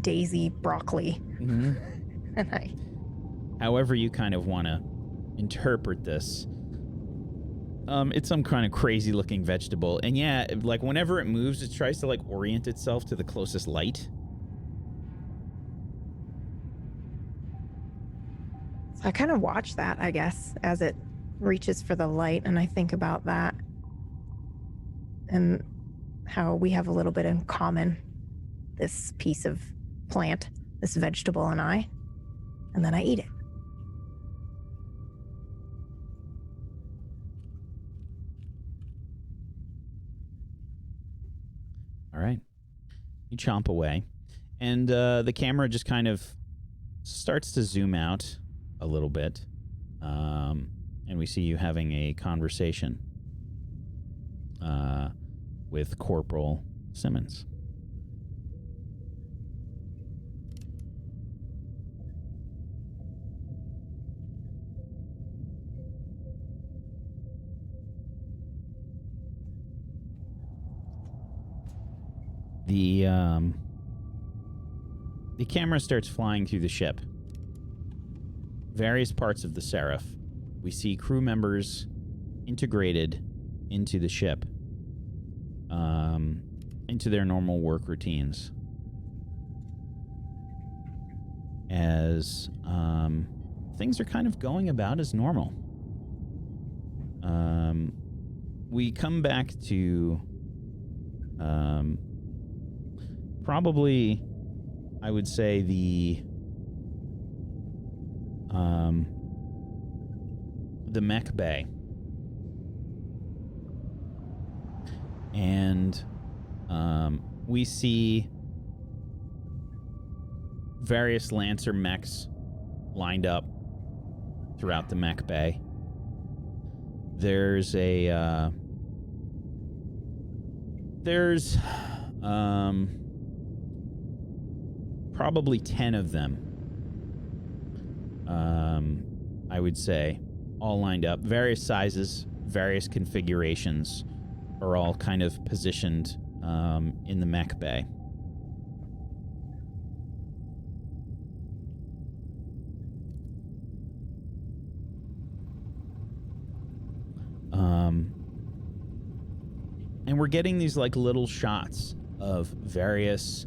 daisy broccoli. Mm-hmm. And However you kind of want to interpret this. It's some kind of crazy looking vegetable. And yeah, like whenever it moves, it tries to like orient itself to the closest light. So I kind of watch that, I guess, as it reaches for the light, and I think about that and how we have a little bit in common, this piece of plant, this vegetable and I, and then I eat it. All right. You chomp away, and the camera just kind of starts to zoom out a little bit, and we see you having a conversation with Corporal Simmons. The camera starts flying through the ship. Various parts of the Seraph. We see crew members integrated into the ship, into their normal work routines. As things are kind of going about as normal. We come back to probably, I would say, the mech bay. And we see various Lancer mechs lined up throughout the mech bay. There's probably 10 of them, I would say, all lined up. Various sizes, various configurations are all kind of positioned in the mech bay. And we're getting these like little shots of various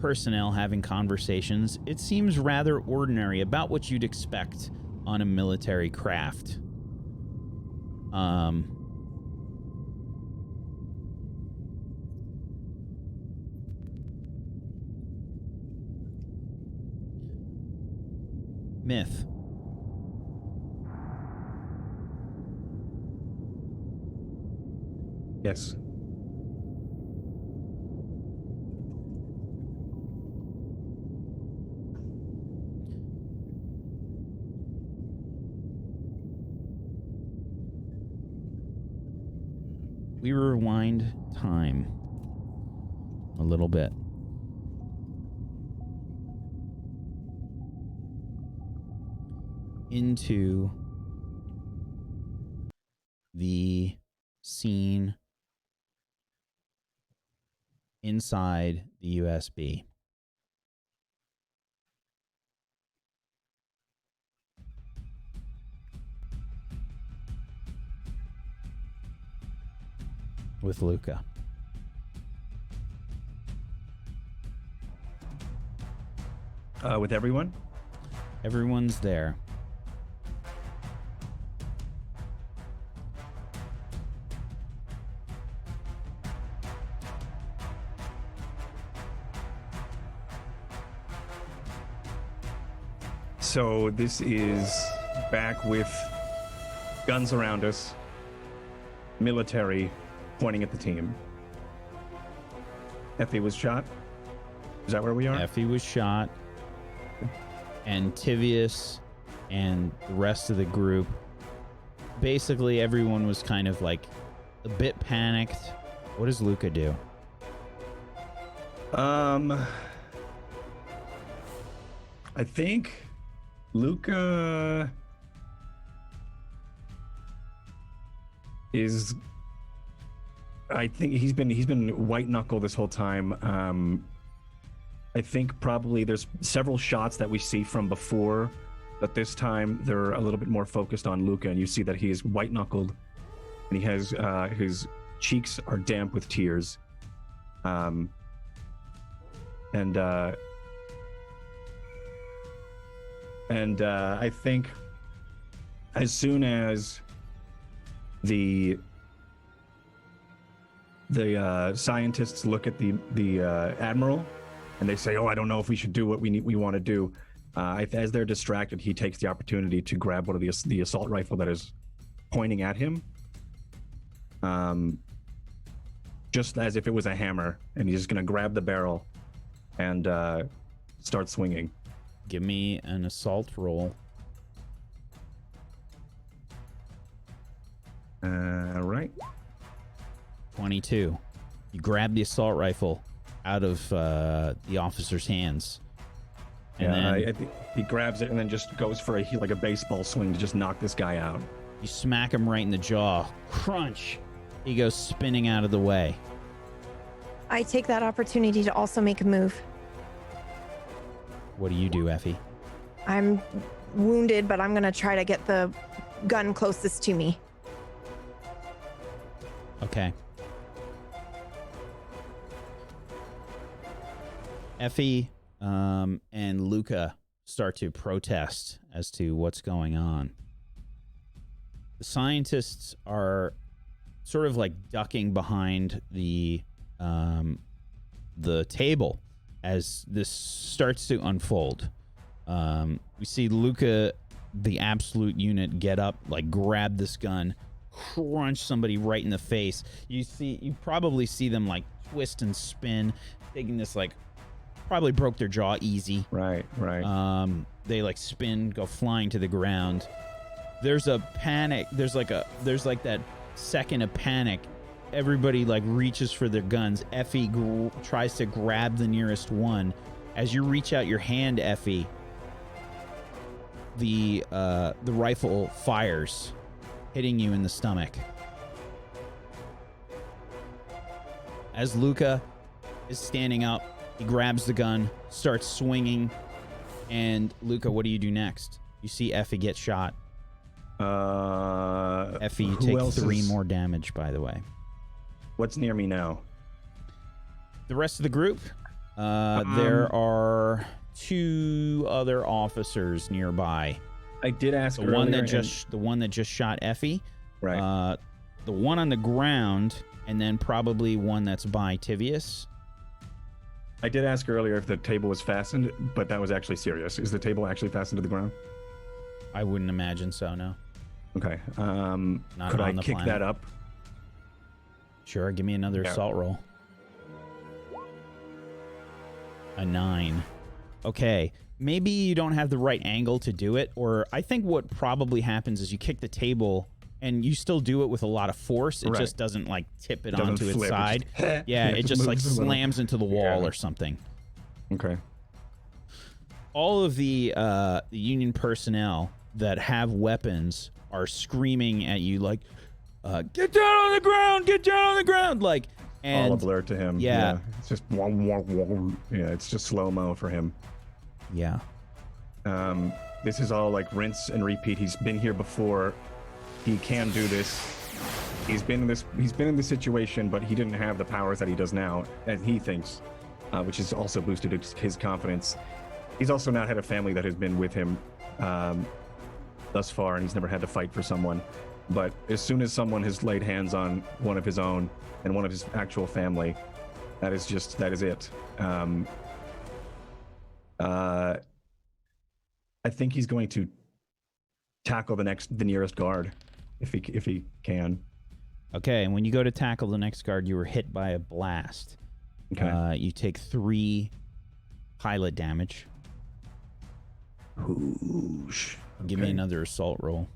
personnel having conversations. It seems rather ordinary, about what you'd expect on a military craft. Myth. Yes. We rewind time a little bit. Into the scene inside the USB. With Luca. With everyone? Everyone's there. So this is back with guns around us, military pointing at the team. Effie was shot. Is that where we are? Effie was shot. And Tivius and the rest of the group, basically everyone was kind of like a bit panicked. What does Luca do? I think Luca is. I think he's been white knuckle this whole time. I think probably there's several shots that we see from before, but this time they're a little bit more focused on Luca, and you see that he is white knuckled, and he has his cheeks are damp with tears. I think as soon as the scientists look at the admiral, and they say, "Oh, I don't know if we should do what we want to do." As they're distracted, he takes the opportunity to grab one of the assault rifle that is pointing at him, just as if it was a hammer, and he's just gonna grab the barrel and start swinging. Give me an assault roll. All right. 22. You grab the assault rifle out of the officer's hands. And then I think he grabs it and then just goes for like a baseball swing to just knock this guy out. you smack him right in the jaw. Crunch. He goes spinning out of the way. I take that opportunity to also make a move. What do you do, Effie? I'm wounded, but I'm gonna try to get the gun closest to me. Okay. Effie and Luca start to protest as to what's going on. The scientists are sort of like ducking behind the table as this starts to unfold. We see Luca, the absolute unit, get up, like grab this gun, crunch somebody right in the face. You probably see them like twist and spin, taking this like probably broke their jaw easy. Right. They like spin, go flying to the ground. There's a panic. There's like that second of panic. Everybody like reaches for their guns. Effie tries to grab the nearest one. As you reach out your hand, Effie, the rifle fires, hitting you in the stomach. As Luca is standing up, he grabs the gun, starts swinging, and Luca, what do you do next? You see Effie get shot. Effie, you take 3 more damage, by the way. What's near me now? The rest of the group, there are 2 other officers nearby. I did ask the one that just shot Effie, right? The one on the ground, and then probably one that's by Tivius. I did ask earlier if the table was fastened, but that was actually serious. Is the table actually fastened to the ground? I wouldn't imagine so, no. Okay. Not could I on the kick planet. that up? Sure, give me another assault roll. A 9. Okay, maybe you don't have the right angle to do it, or I think what probably happens is you kick the table and you still do it with a lot of force. It just doesn't like tip it onto its side. Yeah, it just like slams into the wall or something. Okay. All of the Union personnel that have weapons are screaming at you like, get down on the ground, get down on the ground. Like, and all alert to him. Yeah. It's just yeah, it's just slow-mo for him. Yeah. This is all like rinse and repeat. He's been here before. He can do this. He's been in this situation, but he didn't have the powers that he does now, and he thinks, which has also boosted his confidence. He's also not had a family that has been with him thus far, and he's never had to fight for someone. But as soon as someone has laid hands on one of his own and one of his actual family, that is it. I think he's going to tackle the nearest guard, if he can. Okay, and when you go to tackle the next guard, you were hit by a blast. Okay. You take 3 pilot damage. Whoosh. Give me another assault roll.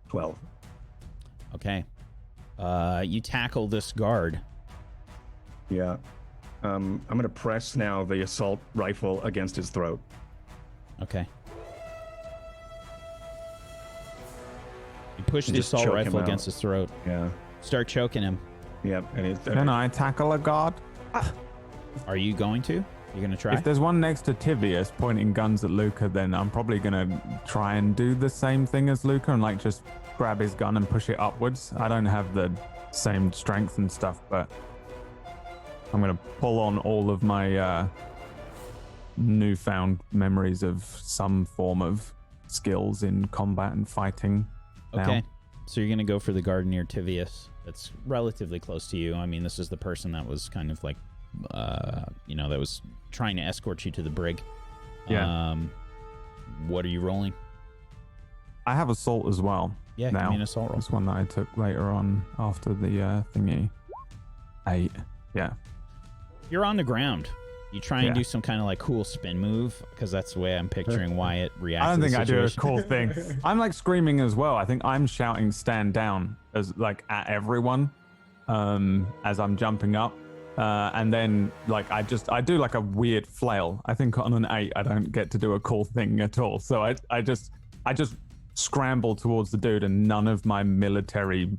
12. Okay. You tackle this guard. Yeah. I'm going to press now the assault rifle against his throat. Okay. You push the And just assault choke rifle him out. against his throat. Yeah. Start choking him. Yep. And Can I tackle a guard? Are you going to? You're going to try? If there's one next to Tivius pointing guns at Luca, then I'm probably going to try and do the same thing as Luca and like just grab his gun and push it upwards. I don't have the same strength and stuff, but I'm going to pull on all of my newfound memories of some form of skills in combat and fighting. Okay. Now. So you're going to go for the guard near Tivius. That's relatively close to you. I mean, this is the person that was kind of like, that was trying to escort you to the brig. Yeah. What are you rolling? I have assault as well. Yeah, now. give me an assault roll. That's one that I took later on after the thingy. 8. Yeah. You're on the ground. You try and Yeah. do some kind of like cool spin move, because that's the way I'm picturing Wyatt react. I don't to the think I do a situation. cool thing. I'm like screaming as well. I think I'm shouting stand down as like at everyone as I'm jumping up. And then like I do like a weird flail. I think on an 8 I don't get to do a cool thing at all. So I just scramble towards the dude, and none of my military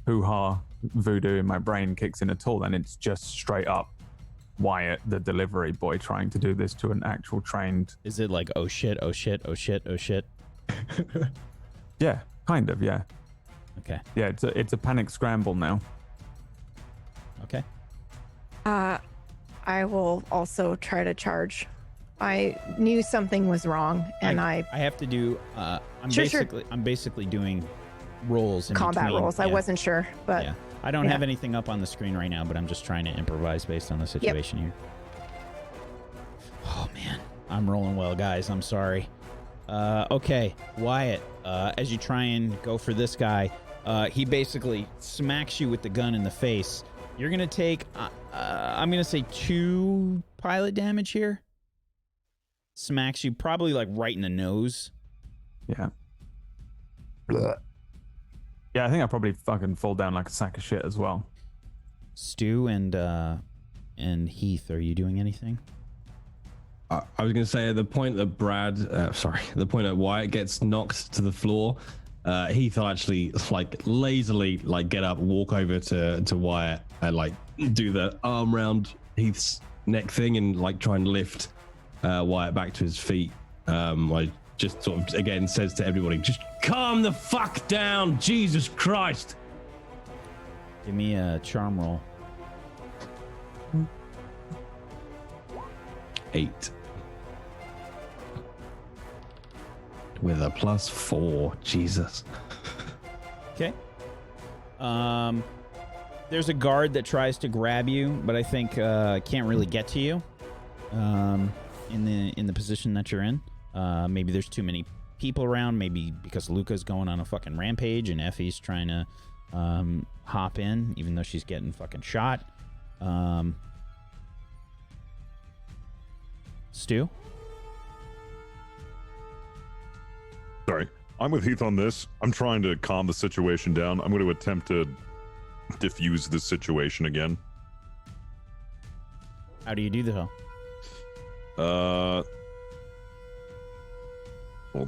hoo-ha voodoo in my brain kicks in at all, then it's just straight up Wyatt, the delivery boy, trying to do this to an actual trained. Is it like, oh shit, oh shit, oh shit, oh shit? Yeah, kind of, yeah. Okay. Yeah, it's a panic scramble now. Okay. I will also try to charge. I knew something was wrong, and I have to do. I'm basically doing rolls in combat between. rolls. I wasn't sure, but yeah, I don't have anything up on the screen right now, but I'm just trying to improvise based on the situation here. Oh man, I'm rolling well, guys. I'm sorry. Okay, Wyatt. As you try and go for this guy, he basically smacks you with the gun in the face. You're gonna take, I'm gonna say 2 pilot damage here. Smacks you probably like right in the nose. Yeah. Yeah, I think I probably fucking fall down like a sack of shit as well. Stu and Heath, are you doing anything? I was going to say at the point that the point that Wyatt gets knocked to the floor, Heath will actually like lazily like get up, walk over to Wyatt and like do the arm round Heath's neck thing and like try and lift Wyatt back to his feet. Like just sort of again says to everybody, just calm the fuck down, Jesus Christ. Give me a charm roll. 8 with a +4. Jesus. Okay. There's a guard that tries to grab you, but I think can't really get to you. In the position that you're in. Maybe there's too many people around. Maybe because Luca's going on a fucking rampage and Effie's trying to hop in, even though she's getting fucking shot. Stu? Sorry. I'm with Heath on this. I'm trying to calm the situation down. I'm going to attempt to diffuse the situation again. How do you do that? Well,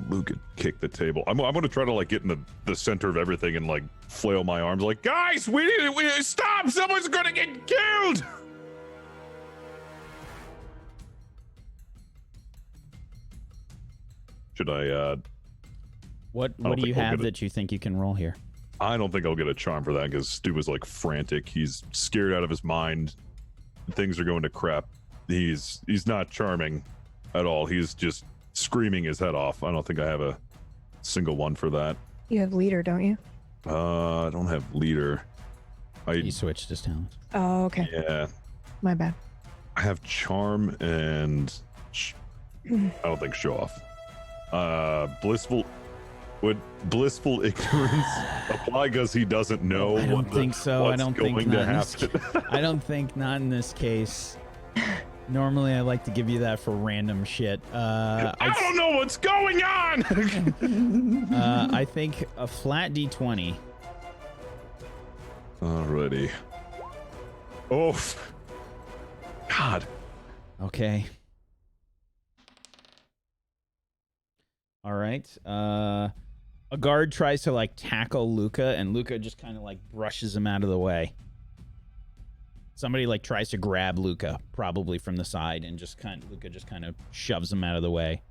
Luke could kick the table. I'm going to try to like get in the center of everything and like flail my arms like, guys, we stop! Someone's going to get killed! Should I, What do you have that you think you can roll here? I don't think I'll get a charm for that because Stu is like frantic. He's scared out of his mind. Things are going to crap. He's not charming at all. He's just screaming his head off. I don't think I have a single one for that. you have leader, don't you? I don't have leader. He switched his talent. Oh, okay. Yeah. My bad. I have charm and I don't think show off. Would blissful ignorance apply because he doesn't know? I don't think so. I don't think not in this case. Normally, I like to give you that for random shit. I don't know what's going on. I think a flat D20. Alrighty. Oh, God. Okay. All right. A guard tries to like tackle Luca, and Luca just kind of like brushes him out of the way. Somebody like tries to grab Luca, probably from the side, and Luca just kind of shoves him out of the way.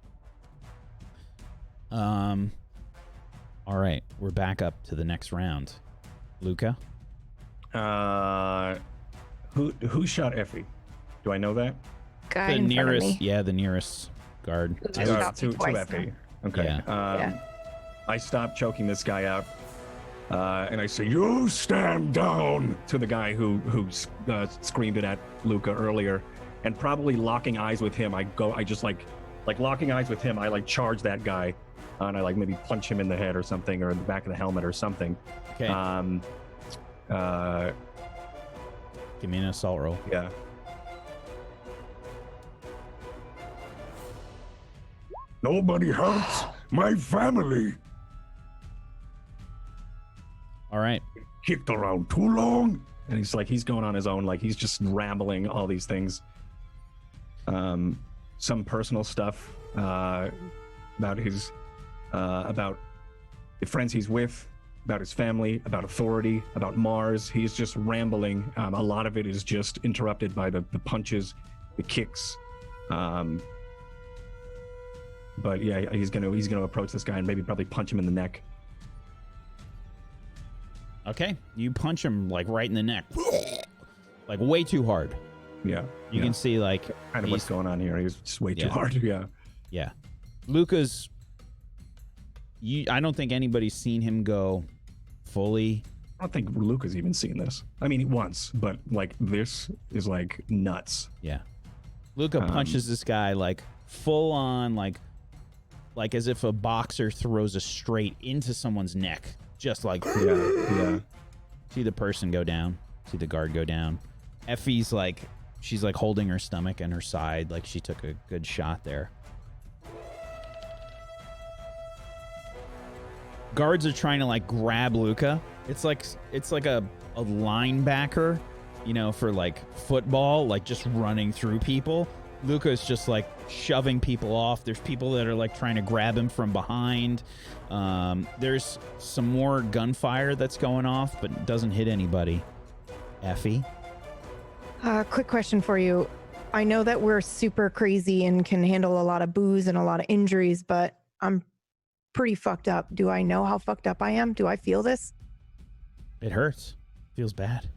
All right, we're back up to the next round. Luca? Who shot Effie? Do I know that? Guy The in front of nearest, me. yeah, the nearest guard. Who just I would- shot me to twice Effie. now. Okay. Yeah. I stopped choking this guy out, and I say, "You stand down!" to the guy who screamed it at Luca earlier, and probably locking eyes with him. I just like locking eyes with him. I like charge that guy, and I like maybe punch him in the head or something, or in the back of the helmet or something. Okay. Give me an assault roll. Yeah. Nobody hurts my family. All right. Kicked around too long. And he's going on his own, like he's just rambling all these things. Some personal stuff about the friends he's with, about his family, about authority, about Mars. He's just rambling. A lot of it is just interrupted by the punches, the kicks. But yeah, he's gonna approach this guy and maybe probably punch him in the neck. Okay, you punch him like right in the neck, like way too hard. Yeah, You can see like kind of what's going on here. He's just way too hard. Yeah. Yeah, Luca's. I don't think anybody's seen him go fully. I don't think Luca's even seen this. I mean, once, but like this is like nuts. Yeah, Luca punches this guy like full on, like as if a boxer throws a straight into someone's neck. Just like yeah. See the person go down. See the guard go down. Effie's like, she's like holding her stomach and her side, like she took a good shot there. Guards are trying to like grab Luca. It's like a linebacker, you know, for like football, like just running through people. Luca's just like shoving people off. There's people that are like trying to grab him from behind. There's some more gunfire that's going off, but it doesn't hit anybody. Effie? Quick question for you. I know that we're super crazy and can handle a lot of booze and a lot of injuries, but I'm pretty fucked up. Do I know how fucked up I am? Do I feel this? It hurts. Feels bad.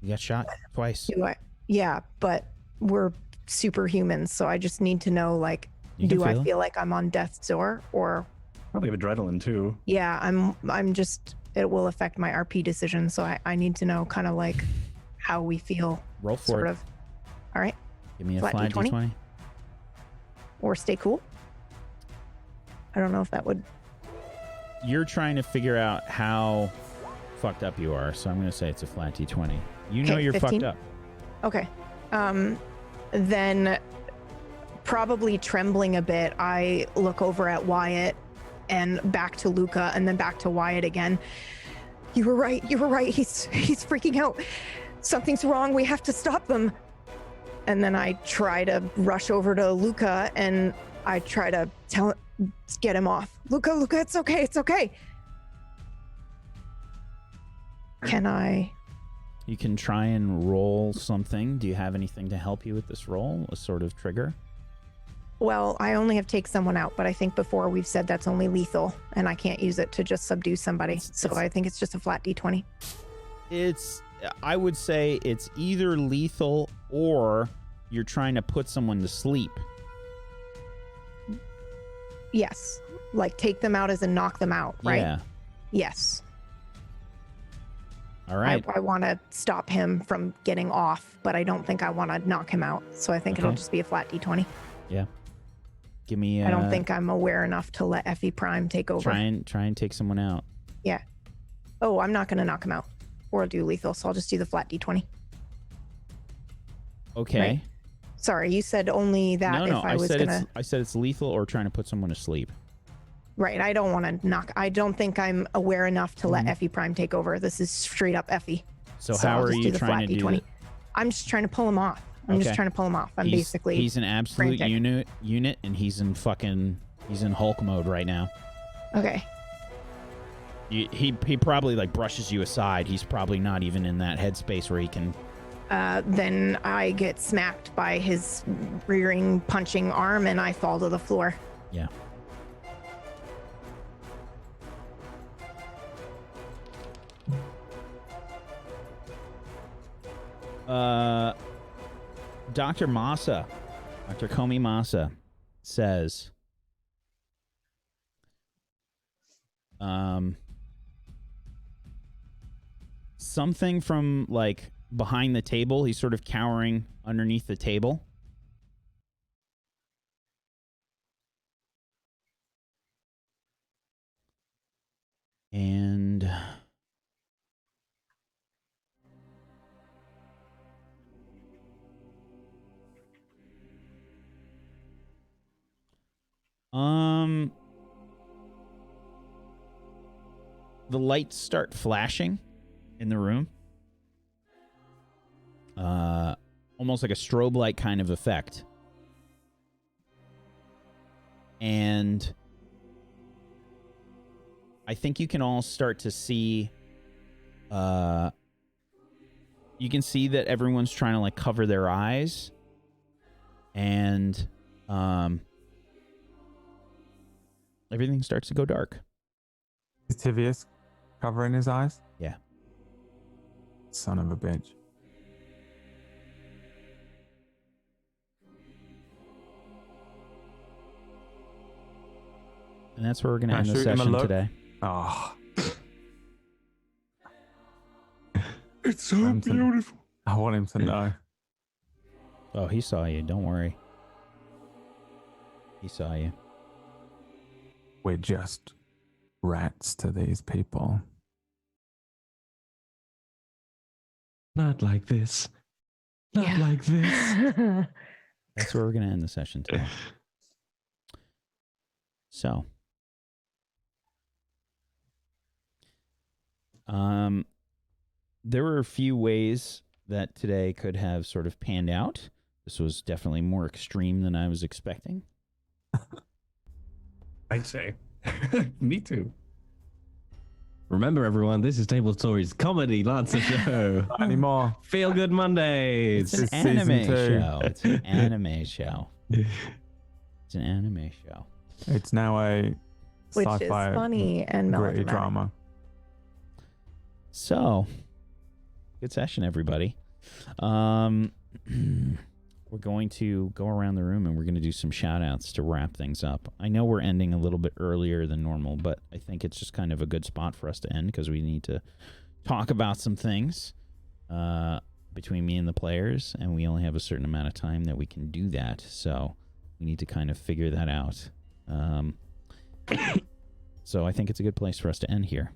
You got shot twice. Do I? Yeah, but we're superhumans, so I just need to know, like, do I feel like I'm on death's door, or probably have adrenaline too? Yeah, I'm just, it will affect my RP decision, so I need to know kind of like how we feel. Roll for sort it. of. All right. Give me a flat D20. Or stay cool. I don't know if that would. You're trying to figure out how fucked up you are, so I'm going to say it's a flat D20. You know you're 15? fucked up. Okay. Then probably trembling a bit, I look over at Wyatt and back to Luca and then back to Wyatt again. You were right. He's freaking out. Something's wrong. We have to stop them. And then I try to rush over to Luca and I try to get him off. Luca, it's okay. Can I? You can try and roll something. Do you have anything to help you with this roll? A sort of trigger? Well, I only have take someone out, but I think before we've said that's only lethal and I can't use it to just subdue somebody. So I think it's just a flat D20. I would say it's either lethal or you're trying to put someone to sleep. Yes. Like take them out as in knock them out, right? Yeah. Yes. All right. I want to stop him from getting off, but I don't think I want to knock him out. So I think it'll just be a flat D20. Yeah. Give me. I don't think I'm aware enough to let Effie Prime take over. Try and take someone out. Yeah. Oh, I'm not going to knock him out or do lethal, so I'll just do the flat D20. Okay. Right. Sorry, you said only that No, if I was gonna. I said it's lethal or trying to put someone to sleep. Right. I don't want to knock. I don't think I'm aware enough to let Effie Prime take over. This is straight up Effie. So how are you trying to do it? I'm just trying to pull him off. I'm just trying to pull him off. He's an absolute frantic. unit, and he's in Hulk mode right now. Okay. He probably like brushes you aside. He's probably not even in that headspace where he can. Then I get smacked by his rearing, punching arm, and I fall to the floor. Yeah. Dr. Masa, Dr. Komi Masa says, something from like behind the table. He's sort of cowering underneath the table. And the lights start flashing in the room. Almost like a strobe light kind of effect. And I think you can all start to see. You can see that everyone's trying to like cover their eyes, and everything starts to go dark. Is Tivius covering his eyes? Yeah. Son of a bitch. And that's where we're going to Can I end the shoot him a session look? today. Oh, It's so I'm to- beautiful. I want him to know. Oh, he saw you. Don't worry. He saw you. We're just rats to these people. Not like this. Not like this. That's where we're going to end the session today. So, there were a few ways that today could have sort of panned out. This was definitely more extreme than I was expecting. I'd say. Me too. Remember, everyone, this is Table Stories Comedy Lancer Show. Not anymore. Feel Good Mondays. It's an It's season anime 2. show. It's an anime show. It's an anime show. It's now a Which is sci-fi funny and gritty melodramatic. drama. So, good session, everybody. We're going to go around the room and we're going to do some shout outs to wrap things up. I know we're ending a little bit earlier than normal, but I think it's just kind of a good spot for us to end because we need to talk about some things between me and the players, and we only have a certain amount of time that we can do that. So we need to kind of figure that out. So I think it's a good place for us to end here.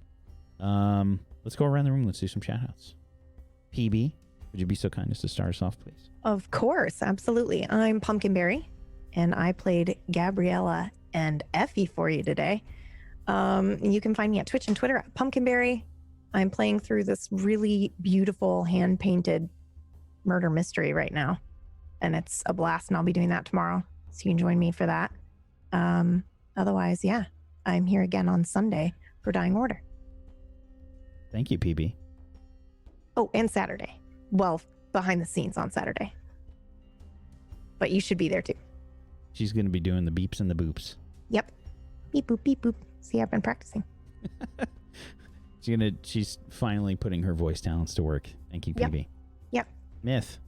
Let's go around the room. Let's do some shout outs. PB, would you be so kind as to start us off, please? Of course, absolutely. I'm Pumpkinberry, and I played Gabriella and Effie for you today. You can find me at Twitch and Twitter at Pumpkinberry. I'm playing through this really beautiful hand-painted murder mystery right now, and it's a blast, and I'll be doing that tomorrow, so you can join me for that. Otherwise, yeah, I'm here again on Sunday for Dying Order. Thank you, PB. Oh, and Saturday. Well, behind the scenes on Saturday. But you should be there too. She's going to be doing the beeps and the boops. Yep. Beep boop, beep boop. See, I've been practicing. She's finally putting her voice talents to work. Thank you, PB. Yep. Myth.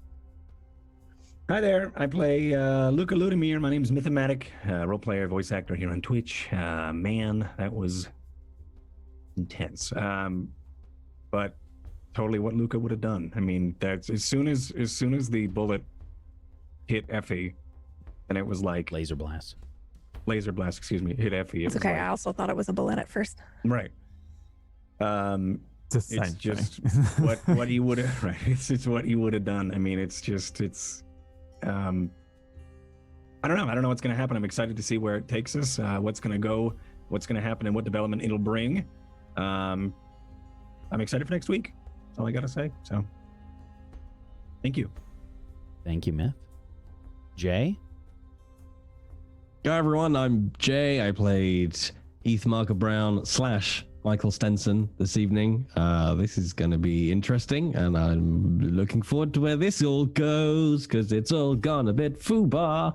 Hi there. I play Luca Ludimir. My name is Mythomatic, role player, voice actor here on Twitch. Man, that was intense. But totally what Luca would have done. I mean, that's as soon as the bullet hit Effie, and it was like Laser blast. laser blast. Excuse me, hit Effie. It's was okay. like- I also thought it was a bullet at first. right. It's the It's same just thing. what he would have. Right. It's what he would have done. I mean, it's. I don't know. I don't know what's going to happen. I'm excited to see where it takes us. What's going to go. What's going to happen, and what development it'll bring. I'm excited for next week. That's all I got to say. So, thank you. Thank you, Myth. Jay? Hi, everyone. I'm Jay. I played Heath Marker Brown / Michael Stenson this evening. This is going to be interesting, and I'm looking forward to where this all goes because it's all gone a bit foobar.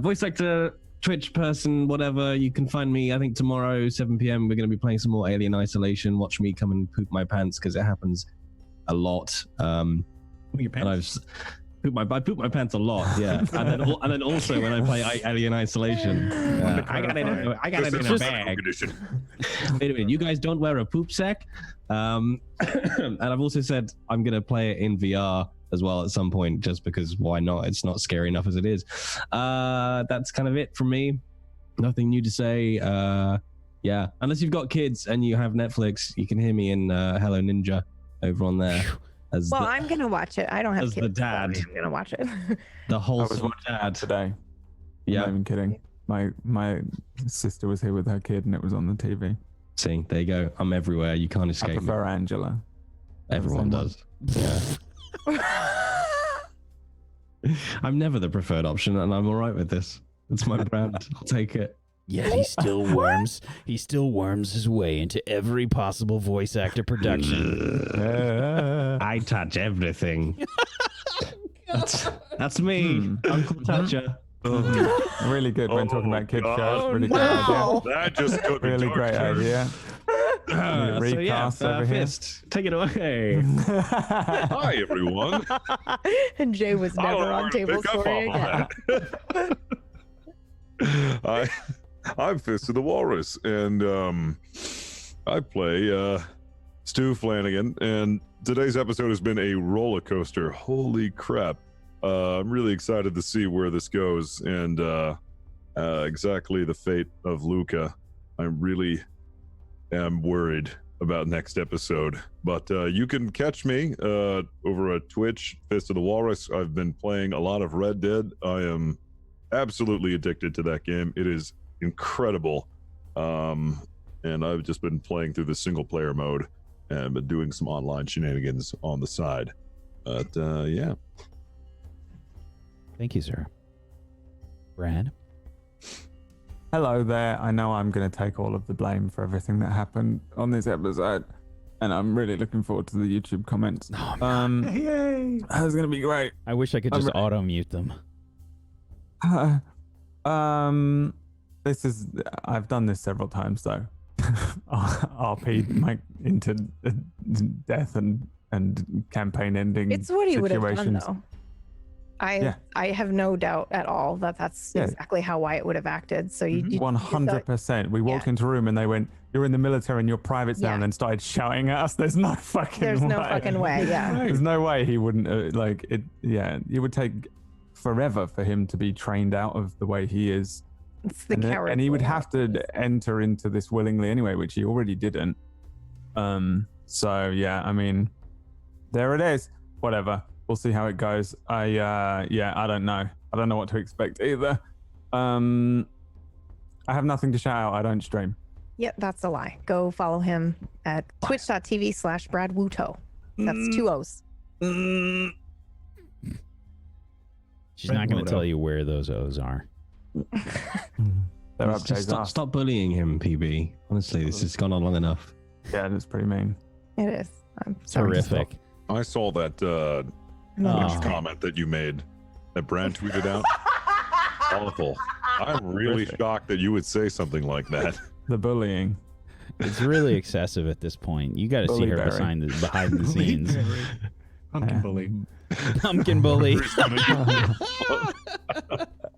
Voice actor, Twitch person, whatever. You can find me, I think, tomorrow, 7 p.m. We're going to be playing some more Alien Isolation. Watch me come and poop my pants because it happens a lot. Your And pants. I poop my pants a lot, yeah. and then also when I play Alien Isolation, I got it in a bag. Wait a minute, you guys don't wear a poop sack? And I've also said I'm gonna play it in VR as well at some point, just because why not? It's not scary enough as it is. That's kind of it from me. Nothing new to say. Yeah, unless you've got kids and you have Netflix, you can hear me in Hello Ninja over on there. As Well, the, I'm going to watch it. I don't have as kids. the dad. I'm going to watch it. the I was wholesome watching dad. today. Yeah. Not even kidding. My sister was here with her kid and it was on the TV. See, there you go. I'm everywhere. You can't I escape me. prefer Angela. Everyone does. Yeah. I'm never the preferred option, and I'm all right with this. It's my brand. I'll take it. Yet he still worms his way into every possible voice actor production. I touch everything. That's me, Uncle Toucher. Really good when talking about kids shows. Really great wow. idea. That just took a Really dark great turn. idea. Recast over here. Fist, take it away. Hi, everyone. And Jay was I don't never know on where to Table pick up Story off again. of that. I'm Fist of the Walrus, and I play Stu Flanagan, and today's episode has been a roller coaster. Holy crap. I'm really excited to see where this goes, and exactly the fate of Luca. I really am worried about next episode, but you can catch me over at Twitch, Fist of the Walrus. I've been playing a lot of Red Dead. I am absolutely addicted to that game. It is incredible, and I've just been playing through the single player mode and been doing some online shenanigans on the side. But yeah. Thank you, sir. Brad? Hello there. I know I'm going to take all of the blame for everything that happened on this episode, and I'm really looking forward to the YouTube comments. Yay! It's going to be great. I wish I could just auto-mute them. I've done this several times though. RP into death and campaign ending. It's what he would have done, situations. though. I have no doubt at all that that's exactly how Wyatt would have acted. So you 100%. We walked into a room and they went, "You're in the military and your private zone," and started shouting at us. There's no fucking way. Yeah. There's no way he wouldn't like it. Yeah, it would take forever for him to be trained out of the way he is. It's the coward. And he would have to enter into this willingly anyway, which he already didn't. So yeah, I mean, there it is. Whatever. We'll see how it goes. I don't know. I don't know what to expect either. I have nothing to shout out. I don't stream. Yep, that's a lie. Go follow him at twitch.tv/BradWuto. That's 2 O's. She's not going to tell you where those O's are. They're up Jay's ass. Stop bullying him, PB. Honestly, this has gone on long enough. Yeah, that's pretty mean. It is. I'm sorry. Terrific. I saw that Twitch comment that you made that Brad tweeted out. Awful. I'm really shocked that you would say something like that. The bullying. It's really excessive at this point. You got to see her behind the scenes. Pumpkin bully. Pumpkin bully.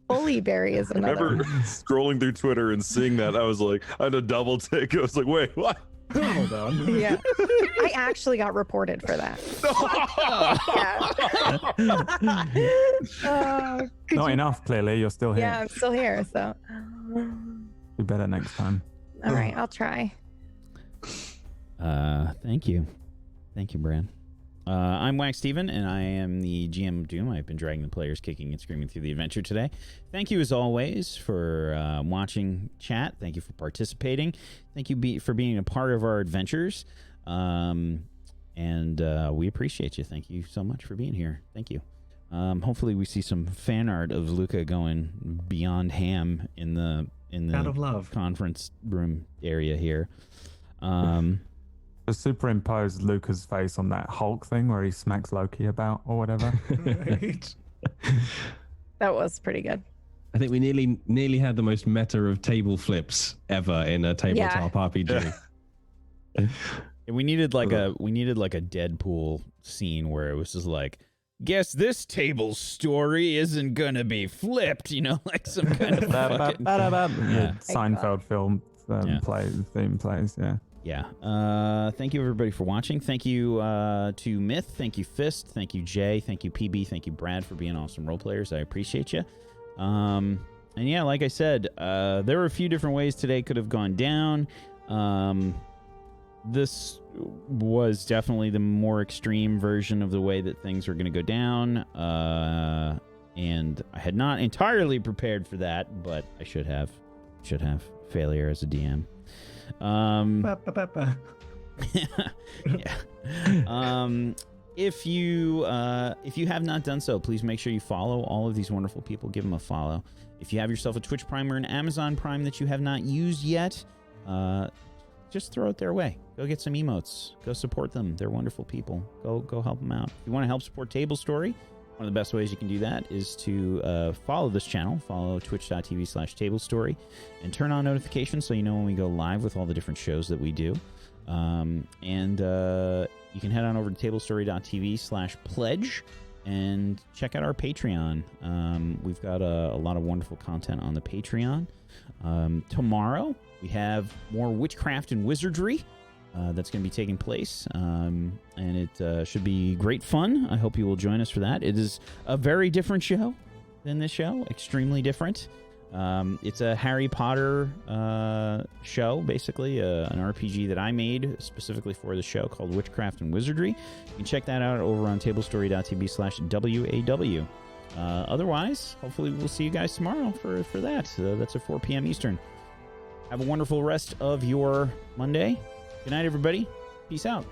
Bully Berry is I another. remember scrolling through Twitter and seeing that. I was like, I had a double take. I was like, wait, what? Hold on. Yeah. I actually got reported for that. Not enough, clearly. You're still here. Yeah, I'm still here. So. Be better next time. All right, I'll try. Thank you. Thank you, Brad. I'm Wax Steven, and I am the GM of Doom. I've been dragging the players kicking and screaming through the adventure today. Thank you, as always, for watching chat. Thank you for participating. Thank you for being a part of our adventures. And we appreciate you. Thank you so much for being here. Thank you. Hopefully we see some fan art of Luca going beyond ham in the Out of love. conference room area here. To superimpose Luca's face on that Hulk thing where he smacks Loki about or whatever. Right. That was pretty good. I think we nearly had the most meta of table flips ever in a tabletop RPG. And we needed like a Deadpool scene where it was just like, guess this table's story isn't gonna be flipped, like some kind of fucking... Yeah, Seinfeld film theme plays, yeah. Yeah. Thank you, everybody, for watching. Thank you to Myth. Thank you, Fist. Thank you, Jay. Thank you, PB. Thank you, Brad, for being awesome role players. I appreciate you. And yeah, like I said, there were a few different ways today could have gone down. This was definitely the more extreme version of the way that things were going to go down. And I had not entirely prepared for that, but I should have. Failure as a DM. Yeah. if you have not done so, please make sure you follow all of these wonderful people. Give them a follow. If you have yourself a Twitch Prime or an Amazon Prime that you have not used yet, just throw it their way. Go get some emotes. Go support them. They're wonderful people. Go help them out. If you want to help support Table Story, one of the best ways you can do that is to follow this channel. Follow twitch.tv/tablestory and turn on notifications so you know when we go live with all the different shows that we do. And you can head on over to tablestory.tv/pledge and check out our Patreon. We've got a lot of wonderful content on the Patreon. Tomorrow, we have more witchcraft and wizardry that's going to be taking place, and it should be great fun. I hope you will join us for that. It is a very different show than this show, extremely different. It's a Harry Potter show, basically, an RPG that I made specifically for the show called Witchcraft and Wizardry. You can check that out over on tablestory.tv/WAW. Otherwise, hopefully we'll see you guys tomorrow for that. That's at 4 p.m. Eastern. Have a wonderful rest of your Monday. Good night, everybody. Peace out.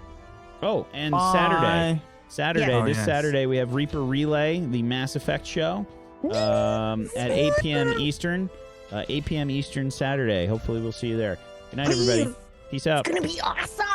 Oh, and Bye. Saturday, Yeah. this yes. Saturday, we have Reaper Relay, the Mass Effect show. At 8 p.m. Eastern. 8 p.m. Eastern Saturday. Hopefully we'll see you there. Good night, everybody. Please. Peace out. It's gonna be awesome.